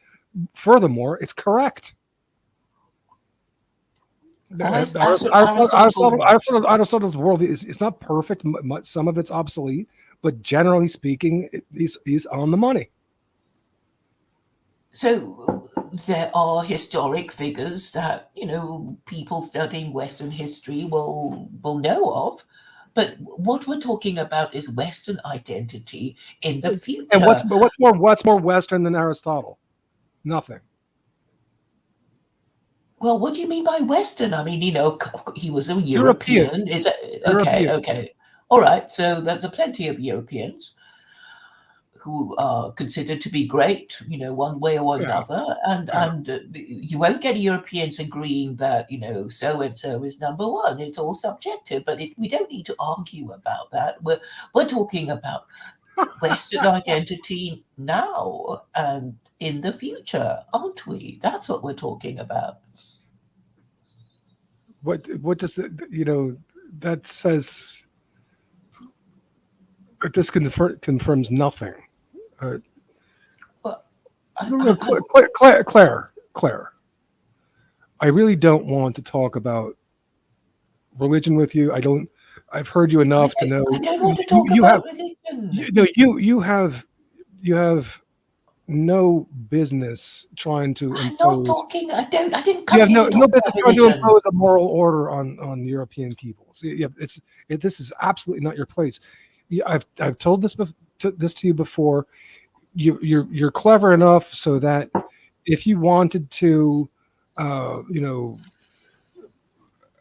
furthermore, it's correct. Well, Aristotle. Aristotle's world is not perfect. Some of it's obsolete, but generally speaking, he's on the money. So there are historic figures that people studying Western history will know of, but what we're talking about is Western identity in the And future. what's more Western than Aristotle? Nothing. Well, what do you mean by Western? I mean, he was a European. European. Is it okay? European. Okay, all right. So there's plenty of Europeans who are considered to be great, one way or Yeah. another, and Yeah. you won't get Europeans agreeing that so and so is number one. It's all subjective, but we don't need to argue about that. We're talking about Western identity now and in the future, aren't we? That's what we're talking about. What does it, that says that this confirms nothing. Uh, Well, I, no, no, I, I, Claire, I really don't want to talk about religion with you. I don't. I've heard you enough to know I don't want to you, talk you have about religion. you, no, you have no business trying to I'm not impose. talking. I didn't You come have here to no talk business about trying to religion. impose a moral order on European people. So this is absolutely not your place. I've told this to you before. You're clever enough so that if you wanted to, you know,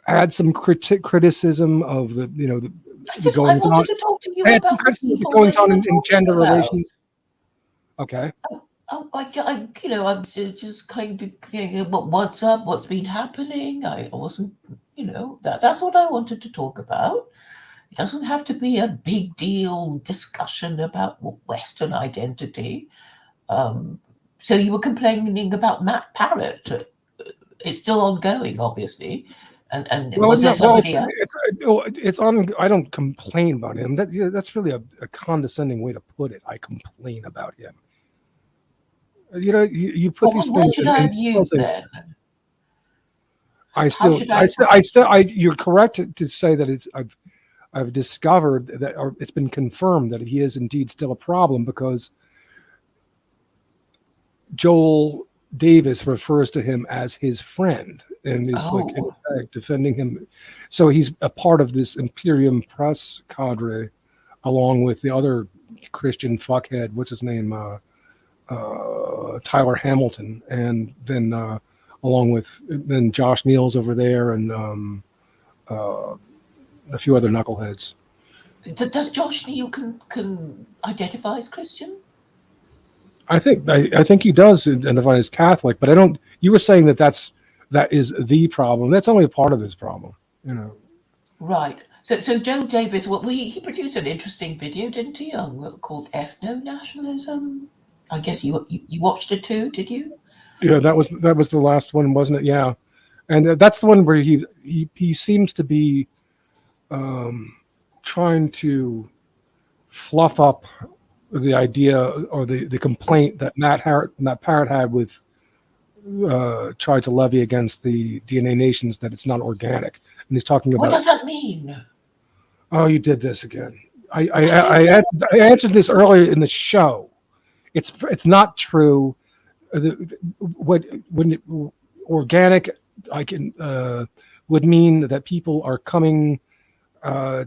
add some criticism of the I goings on, wanted to talk to you add some about the criticism of the people goings that you on were in talking gender about. relations. Okay. I'm just kind of, what's up? What's been happening? I wasn't, that's what I wanted to talk about. It doesn't have to be a big deal discussion about Western identity. Um, so you were complaining about Matt Parrott. It's still ongoing, obviously. And Well, was there no, well, somebody else? it's on. I don't complain about him. That's really a condescending way to put it. I complain about him. You put Well, these what word things should in, I in have used insulting. then? I How still, should I put I it? still, you're correct to say that I've discovered that, or it's been confirmed that he is indeed still a problem because Joel Davis refers to him as his friend and is like in Oh, effect defending him. So he's a part of this Imperium Press cadre, along with the other Christian fuckhead. What's his name? Tyler Hamilton, and then along with then Josh Neal's over there, and uh, a few other knuckleheads. does Josh Neal can identify as Christian? I think he does identify as Catholic, but I don't. You were saying that is the problem. That's only a part of his problem. You know. Right. So Joe Davis, well, he produced an interesting video, didn't he, called Ethno Nationalism? I guess you watched it too, did you? Yeah, that was the last one, wasn't it? Yeah, and that's the one where he seems to be um, trying to fluff up the idea or the complaint that Matt Parrott had with tried to levy against the DNA nations that it's not organic, and he's talking What about, does that mean? oh, you did this again. I don't know. I answered this earlier in the show. It's not true. What when organic I can would mean that people are coming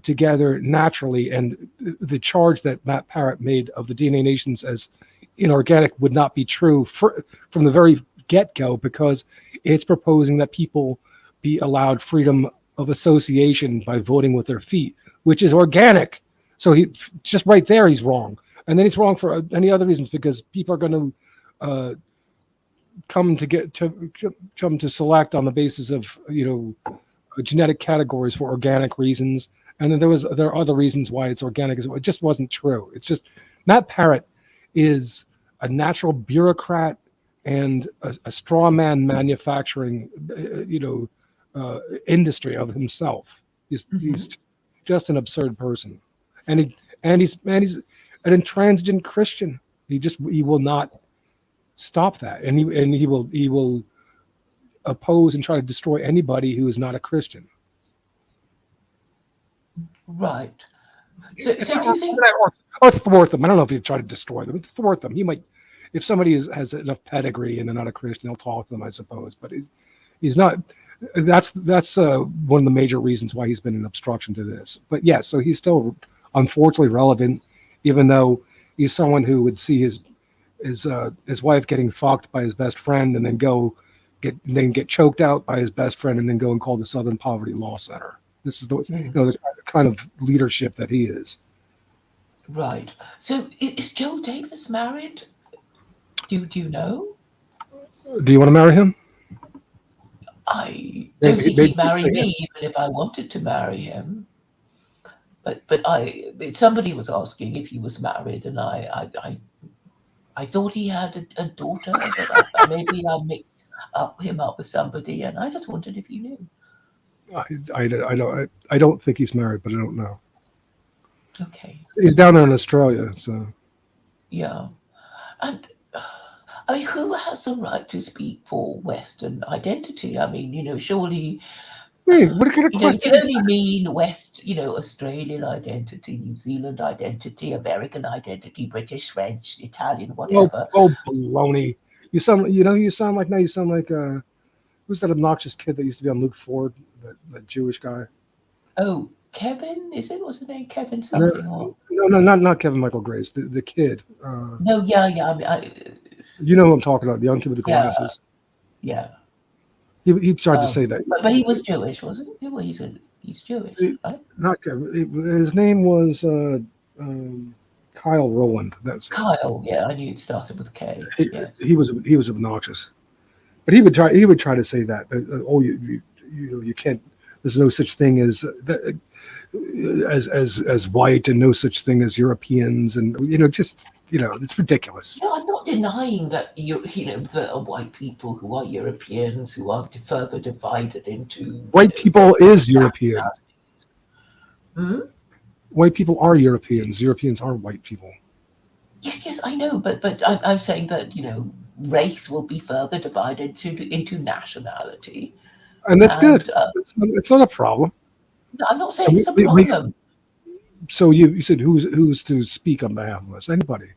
together naturally, and the charge that Matt Parrott made of the DNA nations as inorganic would not be true from the very get-go, because it's proposing that people be allowed freedom of association by voting with their feet, which is organic. So he just right there he's wrong, and then he's wrong for any other reasons, because people are going to come to come to select on the basis of genetic categories for organic reasons, and then there are other reasons why it's organic as well. It just wasn't true. It's just Matt Parrott is a natural bureaucrat and a straw man manufacturing, industry of himself. He's just an absurd person, and he's an intransigent Christian. He will not stop that, and he will oppose and try to destroy anybody who is not a Christian. Right. So It's so not, do you think or thwart them. I don't know if he tried to destroy them. Thwart them. He might. if somebody has enough pedigree and they're not a Christian, they'll talk to them, I suppose. But he's not. That's one of the major reasons why he's been an obstruction to this. But yes, so he's still unfortunately relevant, even though he's someone who would see his wife getting fucked by his best friend and then get choked out by his best friend and then go and call the Southern Poverty Law Center. This is the kind of leadership that he is. Right. So is Joel Davis married? Do you know? Do you want to marry him? I don't think he'd marry me, even if I wanted to marry him. But somebody was asking if he was married, and I thought he had a daughter, but maybe I mixed him up with somebody, and I just wondered if you knew. I don't think he's married, but I don't know. Okay. He's down there in Australia, so yeah. And I mean, who has the right to speak for Western identity? I mean, surely. What kind of question? It can only mean Australian identity, New Zealand identity, American identity, British, French, Italian, whatever. Oh, baloney! You sound like who's that obnoxious kid that used to be on Luke Ford, that Jewish guy? Oh, Kevin, is it? What's his name? Kevin something? No, not Kevin Michael Grace. The kid. No, yeah. You know who I'm talking about? The young kid with the glasses. Yeah. He tried to say that, but he was Jewish, wasn't he? Well, he's Jewish, right? Not Kevin. His name was Kyle Rowland. That's Kyle. Yeah, I knew it started with K. Yes. He was obnoxious, but he would try to say that. You can't. There's no such thing as white, and no such thing as Europeans, and it's ridiculous. No, I'm not denying that there are white people who are Europeans who are further divided into. White people is European. White people are Europeans. Europeans are white people. Yes, I know, but I'm saying that race will be further divided into nationality, and that's good. It's not a problem. No, I'm not saying it's a problem. So you said who's to speak on behalf of us? Anybody?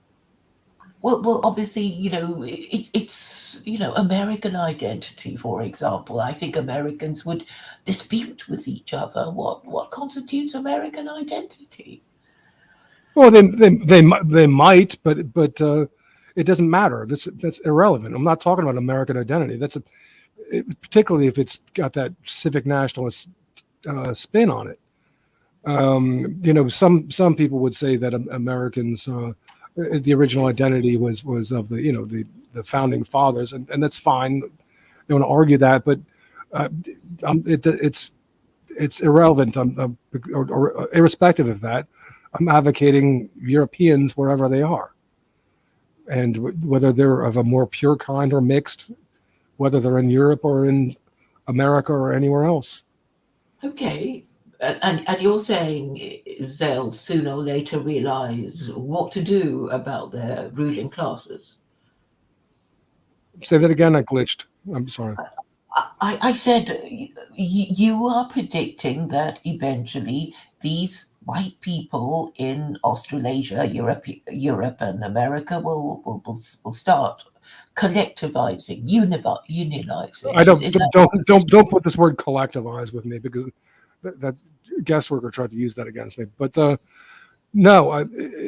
Well, obviously, it's American identity, for example. I think Americans would dispute with each other what constitutes American identity. Well, they might, but it doesn't matter. That's irrelevant. I'm not talking about American identity. Particularly if it's got that civic nationalist spin on it. Some people would say that Americans, the original identity was of the founding fathers, and that's fine. I don't want to argue that, but it's irrelevant. Or irrespective of that, I'm advocating Europeans wherever they are, and whether they're of a more pure kind or mixed, whether they're in Europe or in America or anywhere else. Okay. And you're saying they'll sooner or later realize what to do about their ruling classes? Say that again. I glitched. I'm sorry. I said you are predicting that eventually these white people in Australasia, Europe and America will start collectivizing, unionizing. I don't put this word collectivize with me, because that guest worker tried to use that against me. But no,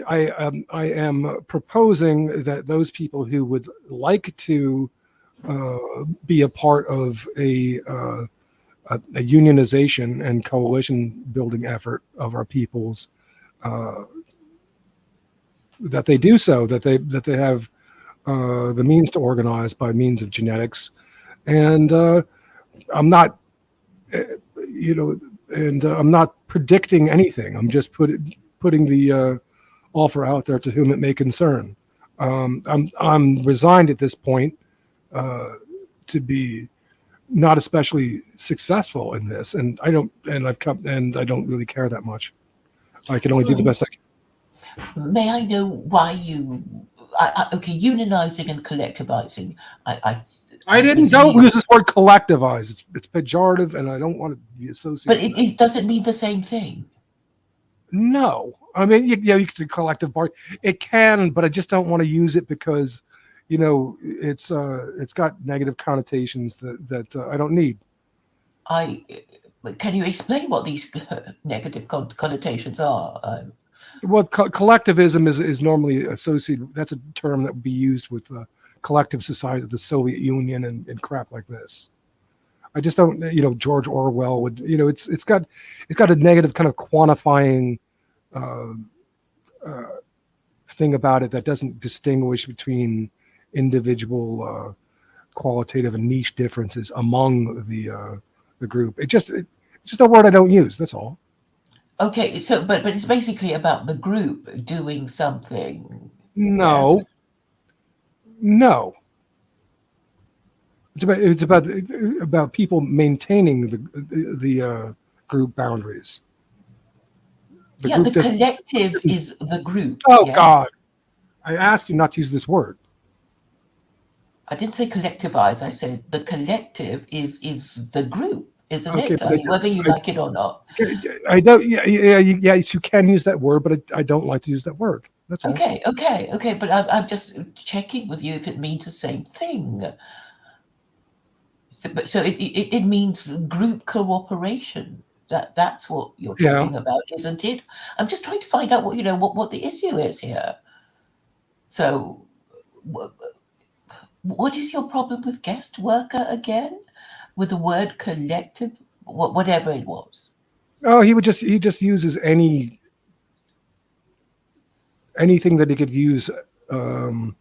I am proposing that those people who would like to be a part of a unionization and coalition building effort of our peoples, that they do so, that they have the means to organize by means of genetics. And I'm not, I'm not predicting anything. I'm just putting the offer out there to whom it may concern. I'm resigned at this point to be not especially successful in this, and I don't really care that much. I can only do the best I can. May I know why you? Okay, unionizing and collectivizing. I don't use this word collectivize. It's pejorative, and I don't want to be associated. But it doesn't mean the same thing. No, I mean, you can say collective bargaining. It can, but I just don't want to use it because it's got negative connotations that I don't need. Can you explain what these negative connotations are? Well, collectivism is normally associated. That's a term that would be used with collective society, the Soviet Union, and crap like this. I just don't, George Orwell would, it's got a negative kind of quantifying uh, thing about it that doesn't distinguish between individual qualitative and niche differences among the group. It's just a word I don't use. That's all. Okay, so but it's basically about the group doing something. No, Yes. no. It's about people maintaining the group boundaries. The Yeah, group the doesn't. collective is the group. Oh Yeah. God! I asked you not to use this word. I didn't say collectivize. I said the collective is the group, isn't Okay, it? I but mean, whether you like it or not. I don't. Yeah. Yes, you can use that word, but I don't like to use that word. That's all. Okay. But I'm just checking with you if it means the same thing. So it means group cooperation. That's what you're Yeah. talking about, isn't it? I'm just trying to find out what the issue is here. So, what is your problem with guest worker again? With the word collective, whatever it was. Oh, he just uses anything that he could use um,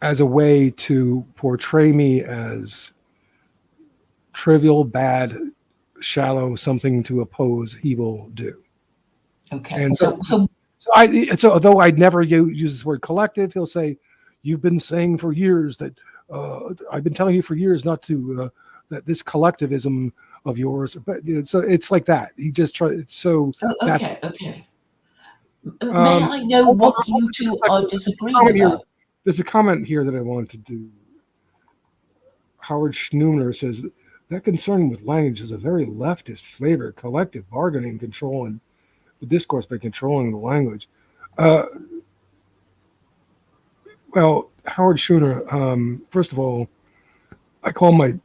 as a way to portray me as trivial, bad, shallow, something to oppose. He will do. Okay, And so, so so although I'd never use this word collective, he'll say, "You've been saying for years that I've been telling you for years not to that this collectivism of yours." But so it's like that. He just tries. So that's. okay. May I know Hold what on you just a two second. are disagreeing Comment here. about? There's a comment here that I wanted to do. Howard Schnumner says that concern with language is a very leftist flavor, collective bargaining, control, and the discourse by controlling the language. Uh, well, Howard Schooner, first of all, I call my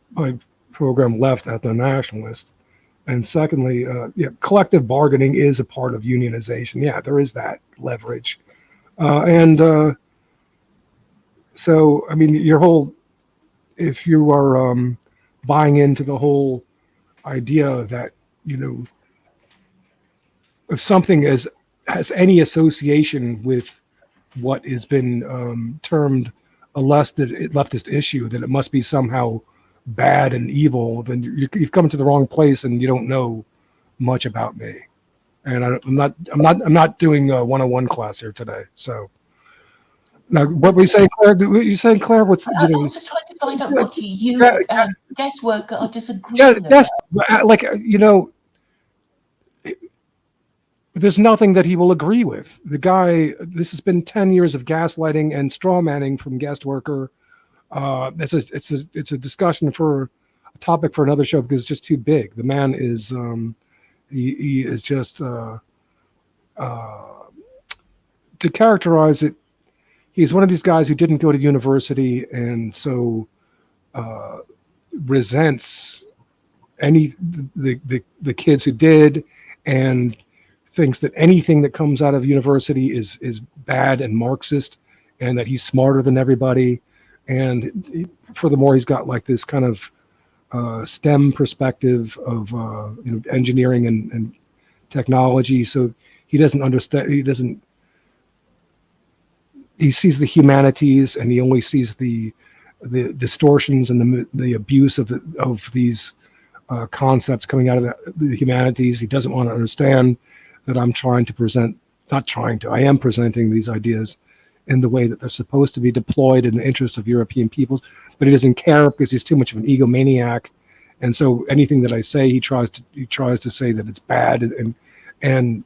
program left at the nationalist. And secondly, yeah, collective bargaining is a part of unionization. Yeah, there is that leverage. And so, I mean, if you are buying into the whole idea that, you know, if something has any association with what has been termed a leftist issue, that it must be somehow bad and evil, then you've come to the wrong place and you don't know much about me. And I'm not doing a one-on-one class here today. So now, what were you saying, Claire? What you saying, Claire? What's I'm just trying to find out what yeah, you guest worker are yeah, disagreeing yes, about. like there's nothing that he will agree with. The guy, this has been 10 years of gaslighting and straw manning from guest worker. It's a discussion for a topic for another show because it's just too big. The man is he is just uh, to characterize it. He's one of these guys who didn't go to university and so uh, resents any the kids who did, and thinks that anything that comes out of university is bad and Marxist, and that he's smarter than everybody. And furthermore, he's got like this kind of STEM perspective of engineering and technology. So he doesn't understand. He doesn't. He sees the humanities, and he only sees the distortions and the abuse of these concepts coming out of the humanities. He doesn't want to understand that I'm trying to present, not trying to, I am presenting these ideas in the way that they're supposed to be deployed in the interest of European peoples, but he doesn't care because he's too much of an egomaniac. And so anything that I say, he tries to say that it's bad, and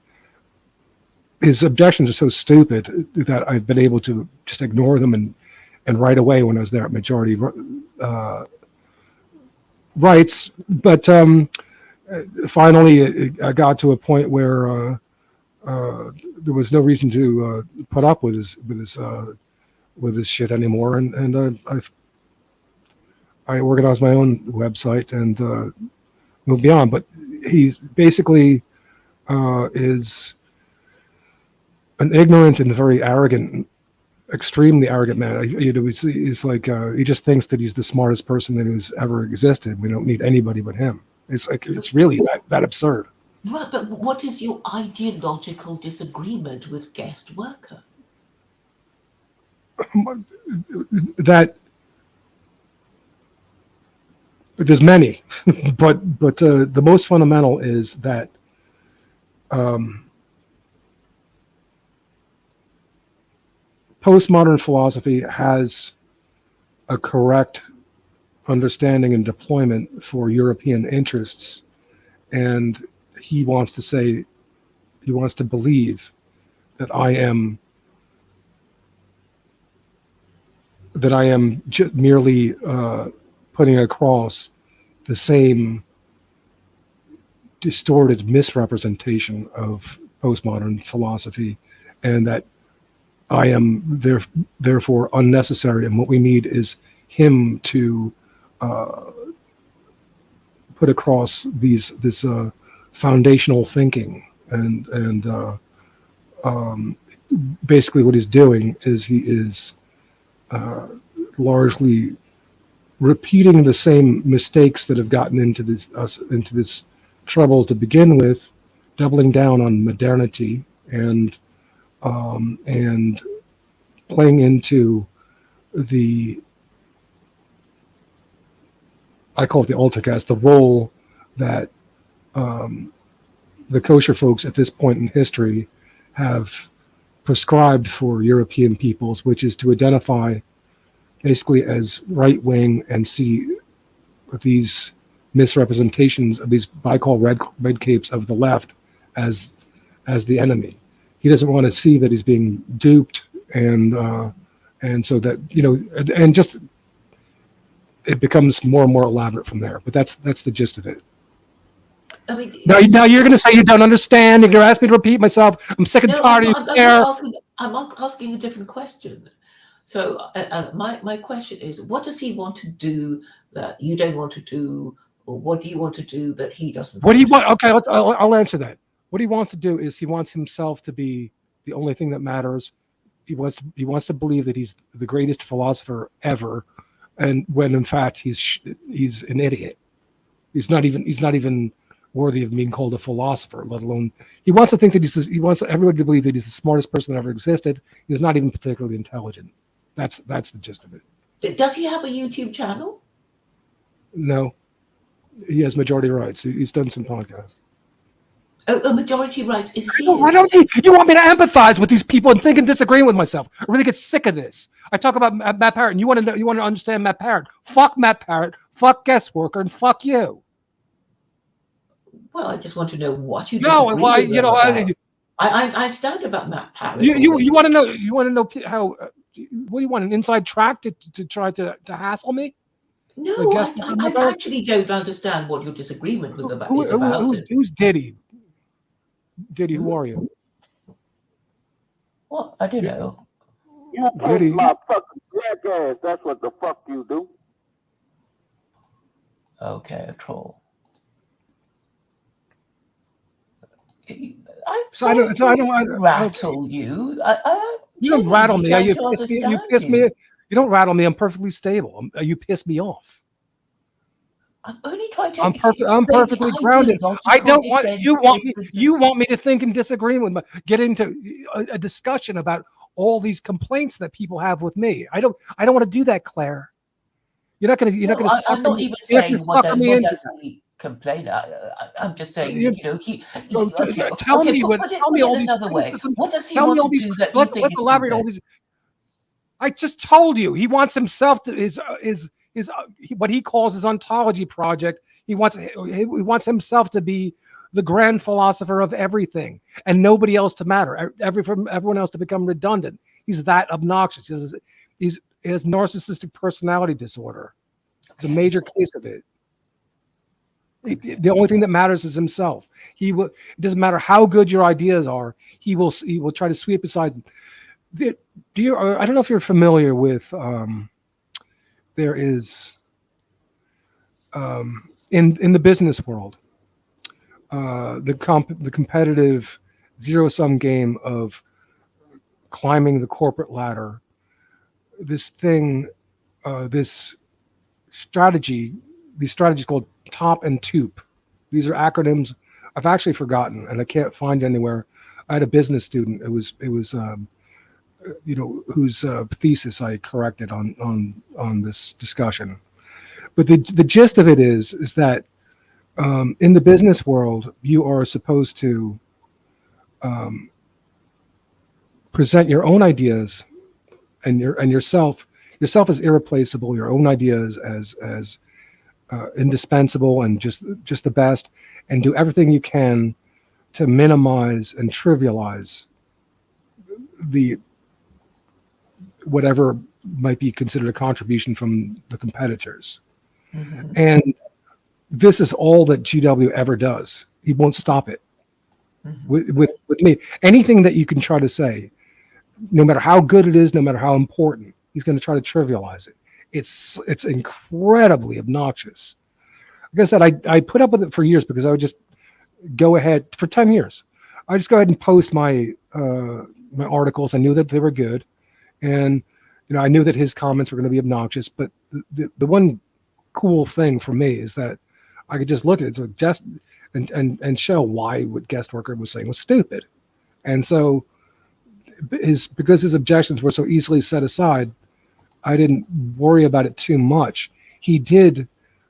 his objections are so stupid that I've been able to just ignore them and right away when I was there at Majority Rights. But finally, I got to a point where there was no reason to put up with his shit anymore, and I organized my own website and moved beyond. But he basically is an ignorant and very arrogant, extremely arrogant man. He's like he just thinks that he's the smartest person that who's ever existed. We don't need anybody but him. It's like it's really that absurd. Right, but what is your ideological disagreement with guest worker? That there's many, but the most fundamental is that postmodern philosophy has a correct understanding and deployment for European interests, and he wants to believe that I am merely putting across the same distorted misrepresentation of postmodern philosophy, and that I am therefore unnecessary, and what we need is him to put across this foundational thinking, and basically what he's doing is he is largely repeating the same mistakes that have gotten into this trouble to begin with, doubling down on modernity and playing into I call it the altercast, the role that the kosher folks at this point in history have prescribed for European peoples, which is to identify basically as right wing and see these misrepresentations of these I call red capes of the left as the enemy. He doesn't want to see that he's being duped, and so that and just it becomes more and more elaborate from there. But that's the gist of it. I mean, now you're going to say you don't understand. You're going to ask me to repeat myself. I'm sick and tired of you. I'm asking a different question. So my question is, what does he want to do that you don't want to do, or what do you want to do that he doesn't? What do you want? Okay, I'll answer that. What he wants to do is he wants himself to be the only thing that matters. He wants to believe that he's the greatest philosopher ever, and when in fact he's an idiot. He's not even worthy of being called a philosopher, let alone he wants to think that he wants everybody to believe that he's the smartest person that ever existed. He's not even particularly intelligent. That's the gist of it. Does he have a YouTube channel? No, he has majority rights. He's done some podcasts. Oh, a majority rights is his. Why don't you want me to empathize with these people and think and disagree with myself? I really get sick of this. I talk about Matt Parrott, and you want to understand Matt Parrott. Fuck Matt Parrott. Fuck guest worker, and fuck you. Well, I just want to know what you disagree with him about. I understand about Matt Parrott. You want to know? You want to know how? What do you want? An inside track to try to hassle me? No, I actually don't understand what your disagreement with is about. Who's Diddy? Diddy, who are you? What? I don't know. You Diddy. My fucking jackass. That's what the fuck you do. Okay, a troll. I don't rattle you. You don't rattle me. You piss me. You don't rattle me. I'm perfectly stable. You piss me off. I'm only trying to. I'm perfectly grounded. I don't want you want me to think and disagree with get into a discussion about all these complaints that people have with me. I don't want to do that, Claire. You're not going to. I'm not even saying what does he complain. I'm just saying, Tell me all these criticisms. What does he want to do that you think? Let's elaborate all these. I just told you he wants himself to is what he calls his ontology project. He wants himself to be the grand philosopher of everything and nobody else to matter. Everyone else to become redundant. He's that obnoxious. He has narcissistic personality disorder. It's a major case of it. The only thing that matters is himself. He will. It doesn't matter how good your ideas are. He will try to sweep aside them. I don't know if you're familiar with. There is in the business world, the competitive zero sum game of climbing the corporate ladder. This thing, this strategy, these strategies called top and toop. These are acronyms I've actually forgotten and I can't find anywhere. I had a business student. It was whose thesis I corrected on this discussion. But the gist of it is that in the business world, you are supposed to present your own ideas and yourself. Yourself is irreplaceable. Your own ideas as indispensable and just the best, and do everything you can to minimize and trivialize the whatever might be considered a contribution from the competitors. Mm-hmm. And this is all that GW ever does. He won't stop it. Mm-hmm. With me. Anything that you can try to say, no matter how good it is, no matter how important, he's going to try to trivialize it. It's incredibly obnoxious. Like I said, I put up with it for years because I would just go ahead for 10 years. I just go ahead and post my my articles. I knew that they were good, and I knew that his comments were going to be obnoxious. But the one cool thing for me is that I could just look at it just and show why what guest worker was saying was stupid. And so because his objections were so easily set aside, I didn't worry about it too much. He did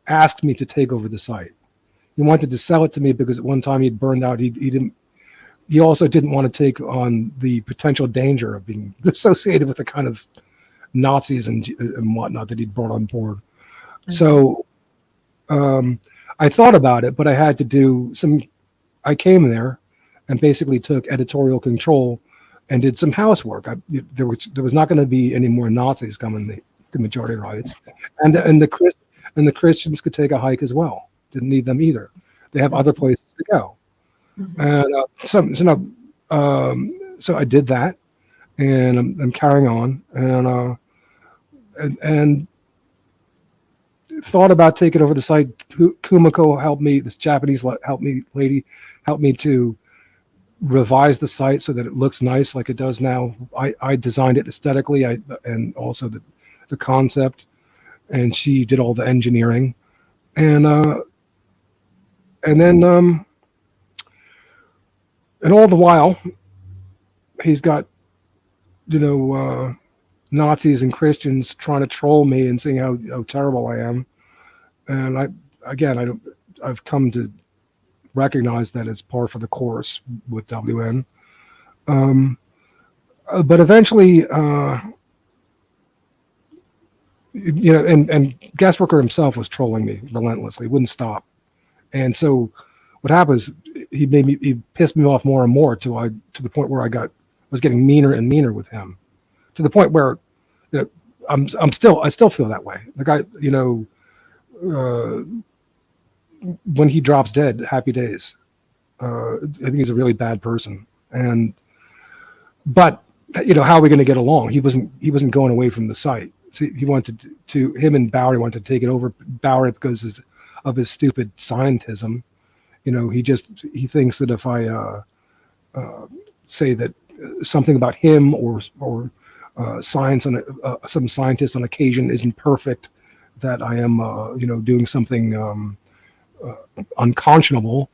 ask me to take over the site. He wanted to sell it to me because at one time he'd burned out. He also didn't want to take on the potential danger of being associated with the kind of Nazis and whatnot that he'd brought on board. Mm-hmm. So I thought about it, but I had to do I came there and basically took editorial control and did some housework. There was not going to be any more Nazis coming the majority rights, and the Christians could take a hike as well. Didn't need them either. They have other places to go. Mm-hmm. And so I did that, and I'm carrying on, and thought about taking over the site. Kumiko helped me. This Japanese lady helped me to revise the site so that it looks nice like it does now. I designed it aesthetically, and also the concept, and she did all the engineering, and then and all the while he's got Nazis and Christians trying to troll me and saying how terrible I am, and I've come to recognize that as par for the course with WN. But eventually, and guest worker himself was trolling me relentlessly, wouldn't stop. And so what happens, he pissed me off more and more to the point where I was getting meaner and meaner with him, to the point where I still feel that way. The guy, when he drops dead, happy days. I think he's a really bad person, but how are we going to get along? He wasn't going away from the site. So he wanted him and Bowery wanted to take it over. Bowery, because of his stupid scientism, he thinks that if I say that something about him or science on some scientist on occasion isn't perfect, that I am doing something unconscionable,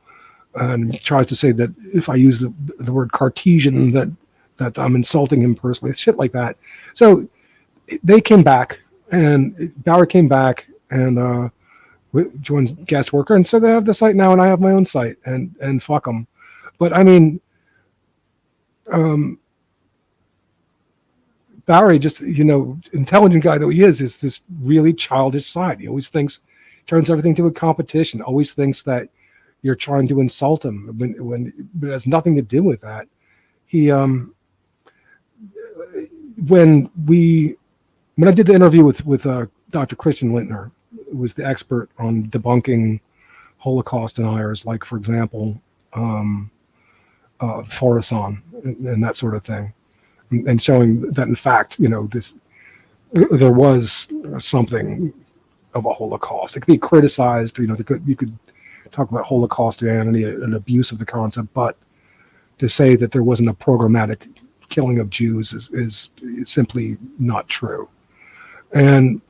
and tries to say that if I use the word Cartesian that I'm insulting him personally, shit like that. So they came back, and Bauer came back and joined guest worker, and so they have the site now, and I have my own site, and fuck them. But I mean, Bowery, just intelligent guy though he is this really childish side. He always turns everything to a competition. Always thinks that you're trying to insult him when it has nothing to do with that. He when I did the interview with Dr. Christian Lintner, who was the expert on debunking Holocaust deniers, like, for example, Khorasan and that sort of thing, and showing that, in fact, there was something of a Holocaust. It could be criticized. You could talk about Holocaustianity, an abuse of the concept, but to say that there wasn't a programmatic killing of Jews is simply not true. And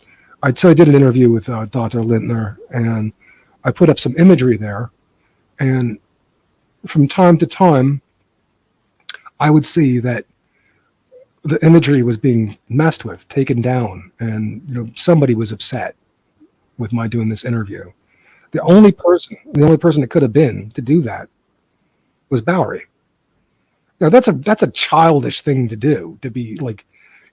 I did an interview with Dr. Lintner, and I put up some imagery there, and from time to time, I would see that the imagery was being messed with, taken down, and somebody was upset with my doing this interview. The only person it could have been to do that was Bowery. Now that's a childish thing to do, to be like,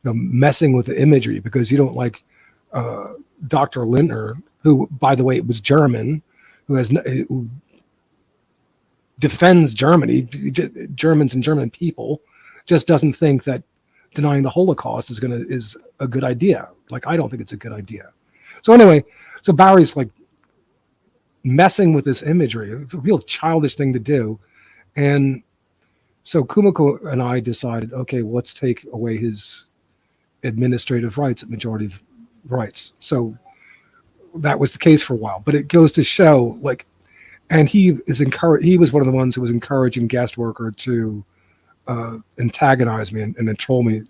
messing with the imagery because you don't like Dr. Lintner, who, by the way, was German, who defends Germany, Germans and German people, just doesn't think that denying the Holocaust is a good idea. Like, I don't think it's a good idea. So anyway, Bowery's like messing with this imagery. It's a real childish thing to do. And so Kumiko and I decided, okay, let's take away his administrative rights at majority rights. So that was the case for a while, but it goes to show, like, and he was one of the ones who was encouraging Guest Worker to antagonize me and troll me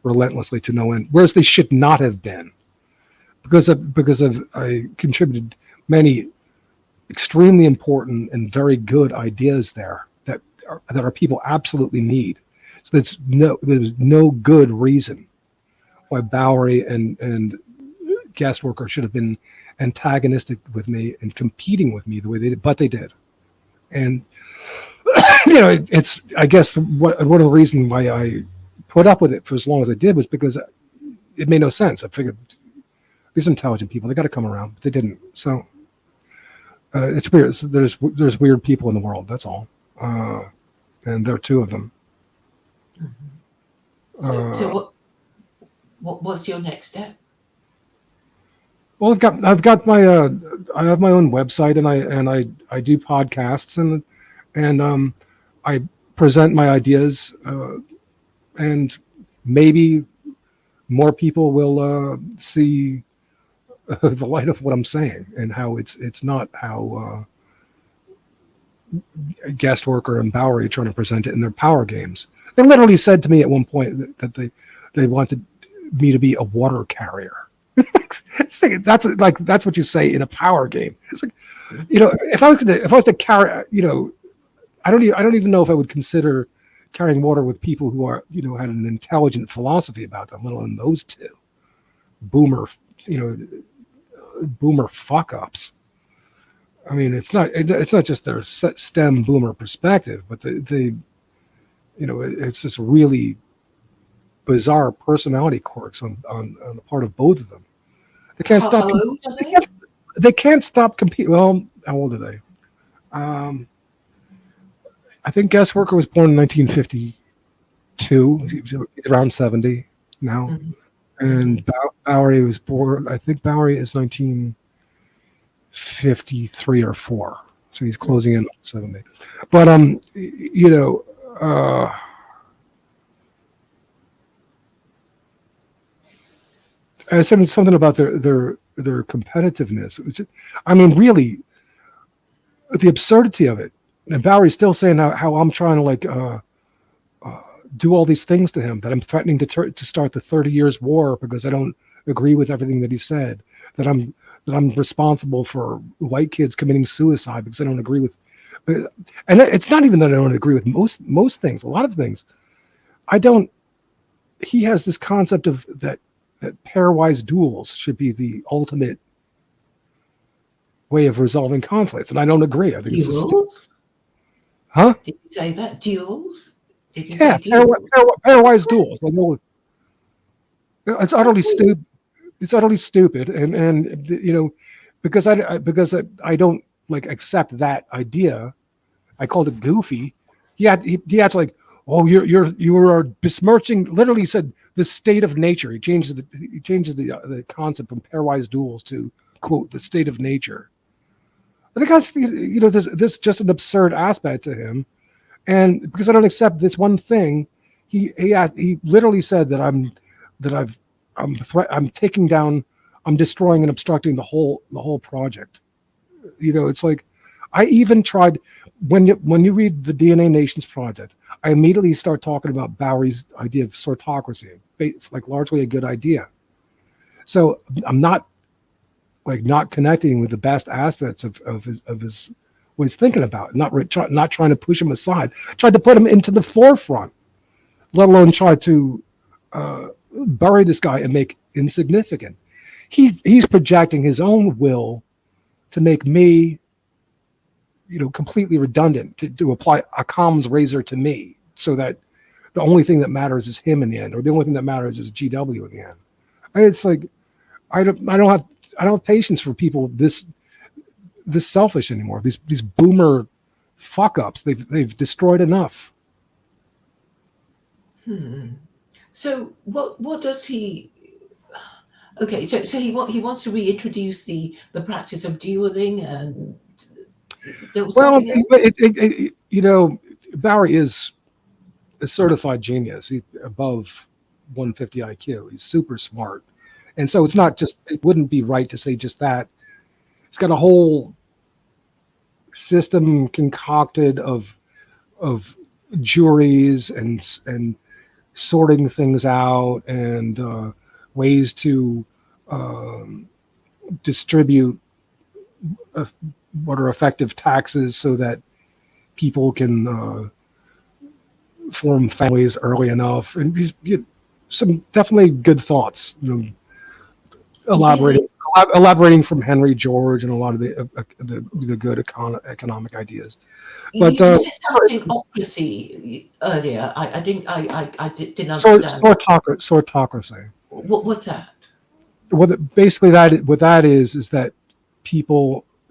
relentlessly to no end, whereas they should not have been, because I contributed many extremely important and very good ideas there that our people absolutely need. So there's no good reason why Bowery and Guest Worker should have been antagonistic with me and competing with me the way they did, but they did. And it's, I guess, one of the reasons why I put up with it for as long as I did was because it made no sense. I figured these intelligent people, they got to come around, but they didn't. So it's weird. There's weird people in the world. That's all. And there are two of them. Mm-hmm. So what's your next step? Well, I've got my I have my own website, and I do podcasts, and I present my ideas, and maybe more people will see the light of what I'm saying and how it's not how Guest Worker and Bowery are trying to present it in their power games. They literally said to me at one point that they wanted me to be a water carrier. That's what you say in a power game. It's like, if I was to carry, I don't even know if I would consider carrying water with people who are, had an intelligent philosophy about them, let alone those two boomer fuck ups. I mean, it's not just their STEM boomer perspective, but it's just really bizarre personality quirks on the part of both of them. They can't stop. They can't stop competing. Well, how old are they? I think Guest Worker was born in 1952. He's around 70 now. Mm-hmm. And Bowery was born, I think Bowery is 1953 or 4. So he's closing in on 70. But, I said something about their competitiveness. I mean, really, the absurdity of it. And Bowery's still saying how I'm trying to do all these things to him, that I'm threatening to start the 30 Years' War because I don't agree with everything that he said, that I'm responsible for white kids committing suicide because I don't agree with, and it's not even that I don't agree with most things, a lot of things. He has this concept of that pairwise duels should be the ultimate way of resolving conflicts, and I don't agree. I think duels? Huh? Did you say that? Duels? Did you say duels? Pairwise duels. It's utterly stupid. It's utterly stupid, and because I don't accept that idea. I called it goofy. He had to oh, you are besmirching. Literally said the state of nature. He changes the concept from pairwise duels to, quote, the state of nature. I think there's just an absurd aspect to him, and because I don't accept this one thing, he literally said that I'm taking down, I'm destroying and obstructing the whole project. It's like I even tried when you read the DNA Nations project, I immediately start talking about Bowery's idea of sortocracy. It's like largely a good idea. So I'm not connecting with the best aspects of his what he's thinking about. Not trying to push him aside. Tried to put him into the forefront, let alone try to bury this guy and make insignificant. He's projecting his own will to make me, completely redundant, to apply a comms razor to me, so that the only thing that matters is him in the end, or the only thing that matters is GW in the end. It's like I don't have patience for people this selfish anymore. These boomer fuck ups. They've destroyed enough. So what does he? Okay, so he wants to reintroduce the practice of dueling, and there was something else? Bowery is a certified genius. He's above 150 IQ. He's super smart, and so it wouldn't be right to say just that. He's got a whole system concocted of juries and sorting things out, and ways to distribute what are effective taxes so that people can form families early enough. And some definitely good thoughts, elaborating from Henry George and a lot of the good economic ideas. But you said something ocracy earlier. I didn't understand. Sortocracy. What's that? Basically what that is that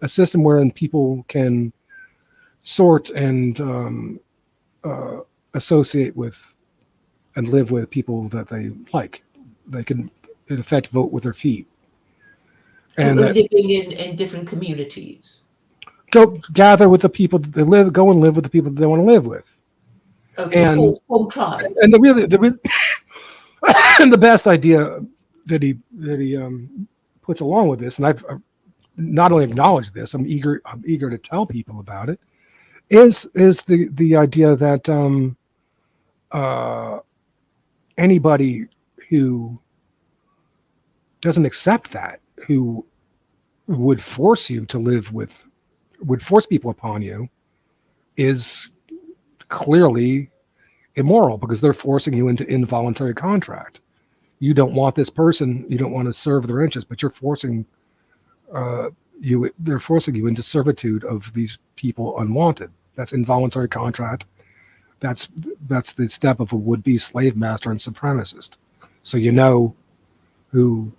a system wherein people can sort and associate with and live with people that they like. They can, in effect, vote with their feet. And living in different communities. Gather with the people that they go and live with the people that they want to live with. Okay, and form tribes. And and the best idea that he puts along with this, and I've not only acknowledged this, I'm eager to tell people about it, is the idea that anybody who doesn't accept that, who would force people upon you, is clearly immoral, because they're forcing you into involuntary contract. You don't want this person, you don't want to serve their interests, but they're forcing you into servitude of these people unwanted. That's involuntary contract. That's the step of a would-be slave master and supremacist. So you know who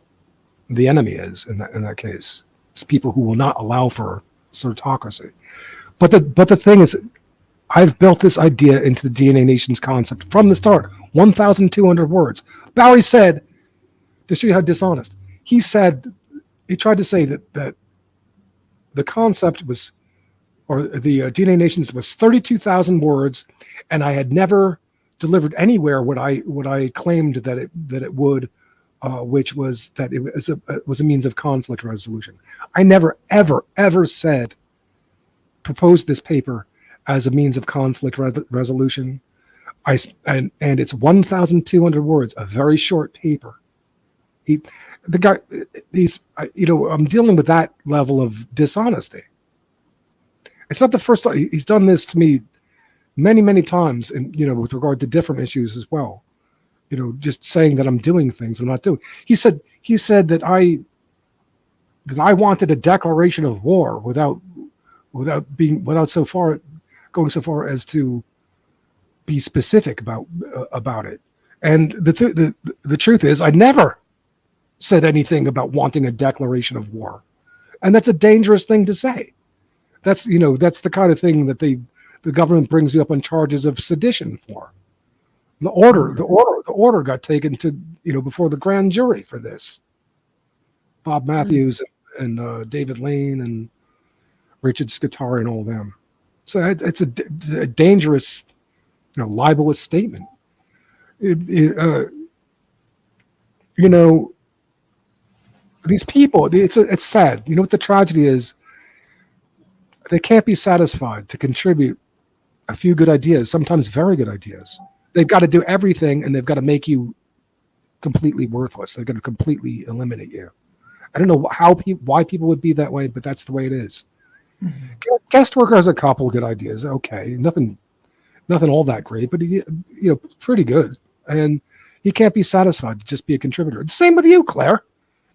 the enemy is in that case. It's people who will not allow for sortocracy. But the thing is, I've built this idea into the DNA Nations concept from the start. 1,200 words. Bowery said, to show you how dishonest, he tried to say that the concept was, or the DNA Nations was 32,000 words, and I had never delivered anywhere what I claimed that it would, which was that it was a means of conflict resolution. I never ever proposed this paper as a means of conflict resolution. And it's 1,200 words, a very short paper. I'm dealing with that level of dishonesty. It's not the first time he's done this to me many times, and with regard to different issues as well. Just saying that I'm doing things I'm not doing. He said that I wanted a declaration of war without going so far as to be specific about it. And the truth is, I never said anything about wanting a declaration of war, and that's a dangerous thing to say. That's the kind of thing that the government brings you up on charges of sedition for. The order got taken to before the grand jury for this. Bob Matthews and David Lane and Richard Scutari and all them. So it's a dangerous, libelous statement. These people, it's sad. You know what the tragedy is? They can't be satisfied to contribute a few good ideas, sometimes very good ideas. They've got to do everything, and they've got to make you completely worthless. They're going to completely eliminate you. I don't know why people would be that way, but that's the way it is. Mm-hmm. Guest worker has a couple good ideas. Okay, nothing all that great, but pretty good. And he can't be satisfied to just be a contributor. The same with you, Claire.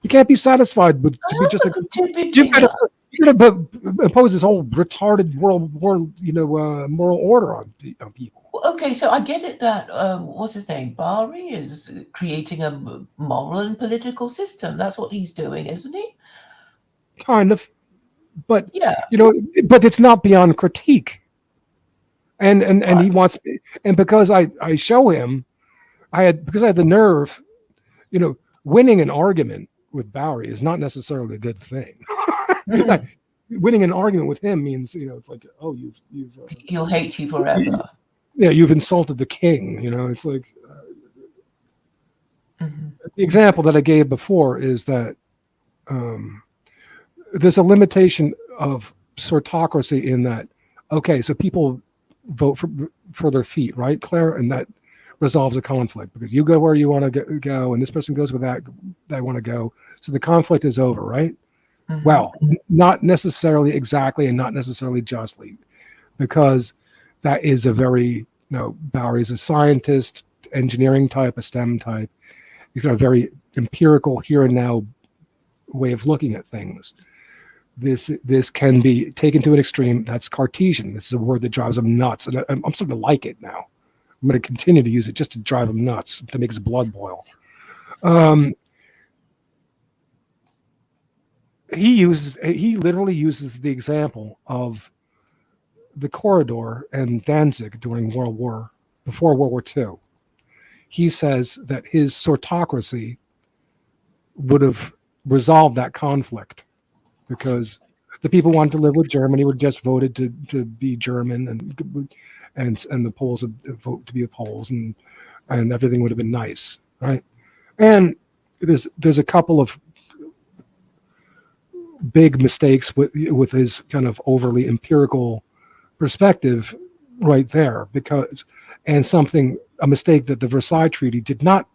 You can't be satisfied with to be just a contributor. You're going to impose this whole retarded moral order on people. Okay, so I get it that what's his name, Bari, is creating a moral and political system. That's what he's doing, isn't he? Kind of, but yeah, but it's not beyond critique. And he wants, and because I show him, because I had the nerve, winning an argument with Bowery is not necessarily a good thing. Winning an argument with him means, it's like, oh, you've he'll hate you forever. Yeah, you've insulted the king. It's like the example that I gave before is that there's a limitation of sortocracy in that. Okay, so people vote for their feet, right, Claire, and that resolves a conflict because you go where you want to go, and this person goes where that they want to go. So the conflict is over, right? Mm-hmm. Well, not necessarily exactly, and not necessarily justly, because that is a very, Bowery's a scientist, engineering type, a STEM type. He's got a very empirical here and now way of looking at things. This can be taken to an extreme. That's Cartesian. This is a word that drives him nuts, and I'm starting to like it now. I'm going to continue to use it just to drive him nuts, to make his blood boil. He literally uses the example of the corridor and Danzig during before World War II. He says that his sortocracy would have resolved that conflict because the people wanted to live with Germany would just voted to be German, and the Poles would vote to be the Poles, and everything would have been nice, right? And there's a couple of big mistakes with his kind of overly empirical perspective right there, a mistake that the Versailles Treaty did not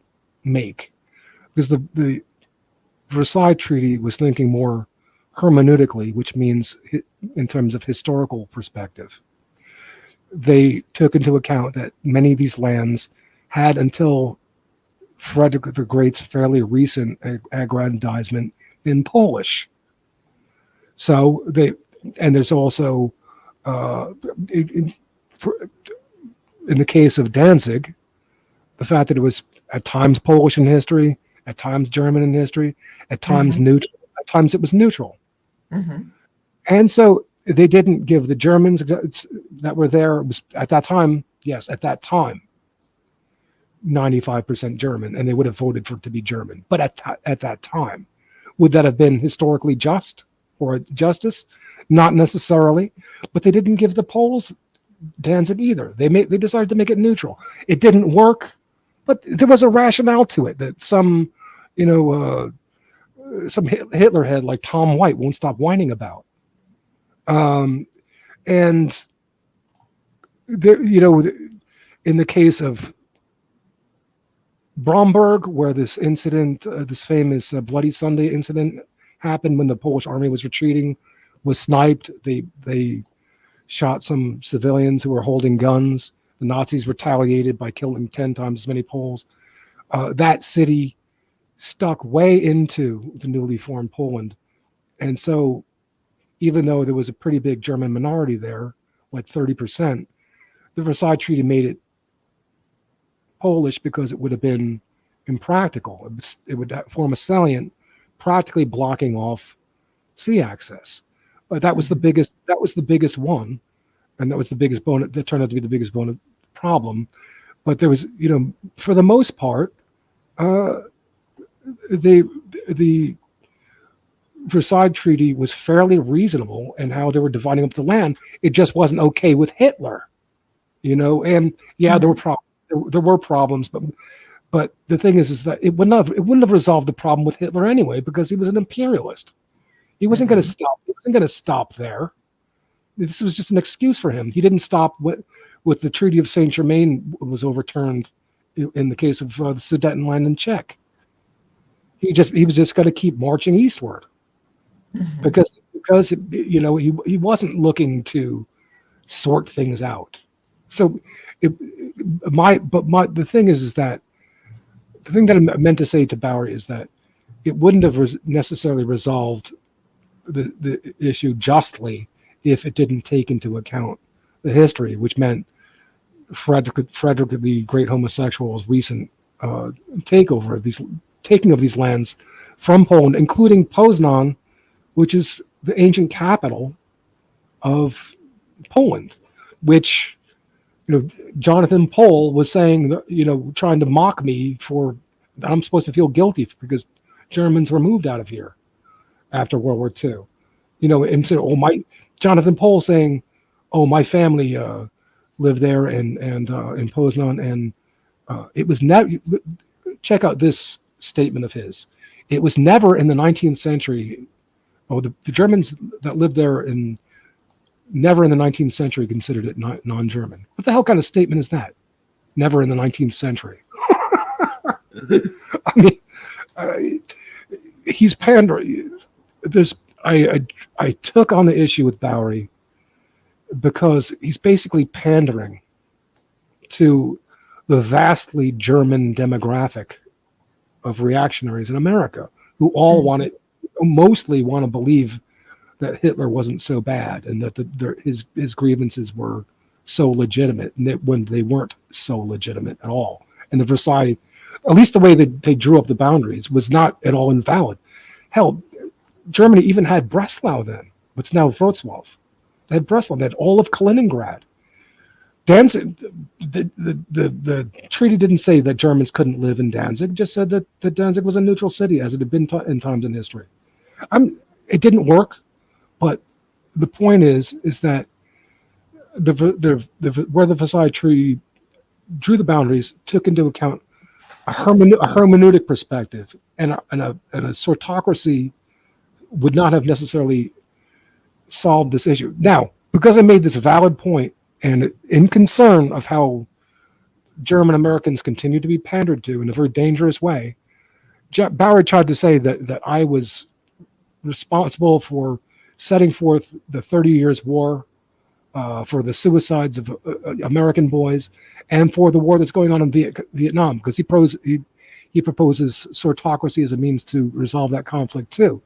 make, because the Versailles Treaty was thinking more hermeneutically, which means in terms of historical perspective. They took into account that many of these lands had, until Frederick the Great's fairly recent aggrandizement, been Polish. So there's also in the case of Danzig, the fact that it was at times Polish in history, at times German in history, at times neutral, at times it was neutral. And so they didn't give the Germans that were there, it was at that time, 95% German, and they would have voted for it to be German. But at that time, would that have been historically just or justice? Not necessarily, but they didn't give the Poles Danzig either. They decided to make it neutral. It didn't work, but there was a rationale to it that some Hitler head like Tom White won't stop whining about. And there, in the case of Bromberg, where this incident, this famous Bloody Sunday incident happened when the Polish army was retreating, was sniped. They shot some civilians who were holding guns. The Nazis retaliated by killing 10 times as many Poles. That city stuck way into the newly formed Poland. And so even though there was a pretty big German minority there, like 30%, the Versailles Treaty made it Polish because it would have been impractical. It would form a salient, practically blocking off sea access. But that was the biggest one, and that was the biggest bonus. That turned out to be the biggest bonus problem. But there was, for the most part, the Versailles Treaty was fairly reasonable in how they were dividing up the land. It just wasn't okay with Hitler, And yeah, there were problems. There were problems, but the thing is that it wouldn't have resolved the problem with Hitler anyway, because he was an imperialist. He wasn't going to stop. He wasn't going to stop there. This was just an excuse for him. He didn't stop with the Treaty of Saint Germain was overturned in the case of the Sudetenland in Czech. He was just going to keep marching eastward, because he wasn't looking to sort things out. So the thing is that the thing that I meant to say to Bowery is that it wouldn't have necessarily resolved the issue justly if it didn't take into account the history, which meant Frederick the Great Homosexual's recent taking of these lands from Poland, including Poznan, which is the ancient capital of Poland, which Jonathan Pohl was saying, trying to mock me for that I'm supposed to feel guilty because Germans were moved out of here after World War II. And so Jonathan Pohl saying, my family lived there and in Poznan, and it was never. Check out this statement of his. It was never in the 19th century. The Germans that lived there never in the 19th century considered it non-German. What the hell kind of statement is that? Never in the 19th century. I mean, he's pandering. I took on the issue with Bowery because he's basically pandering to the vastly German demographic of reactionaries in America, who mostly want to believe that Hitler wasn't so bad and that his grievances were so legitimate, and that when they weren't so legitimate at all. And the Versailles, at least the way that they drew up the boundaries, was not at all invalid. Hell, Germany even had Breslau then, what's now Wrocław. They had Breslau. They had all of Kaliningrad. Danzig, the treaty didn't say that Germans couldn't live in Danzig. It just said that Danzig was a neutral city, as it had been in times in history. It didn't work, but the point is that where the Versailles Treaty drew the boundaries took into account a hermeneutic perspective, and a sortocracy would not have necessarily solved this issue. Now, because I made this valid point, and in concern of how German Americans continue to be pandered to in a very dangerous way, Bowery tried to say that I was responsible for setting forth the 30 Years' War, for the suicides of American boys, and for the war that's going on in Vietnam, because he proposes sortocracy as a means to resolve that conflict too.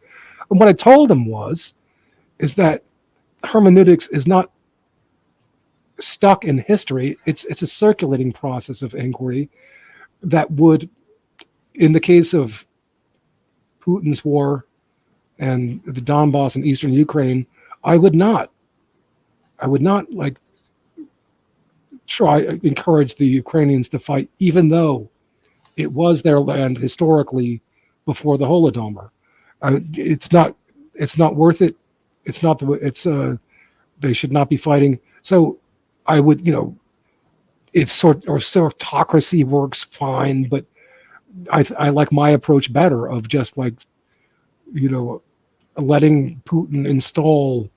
And what I told him is that hermeneutics is not stuck in history. It's a circulating process of inquiry that would, in the case of Putin's war and the Donbass and eastern Ukraine, I would not encourage the Ukrainians to fight, even though it was their land historically before the Holodomor. It's not worth it. They should not be fighting. So I would, if sortocracy works, fine, but I like my approach better of just letting Putin install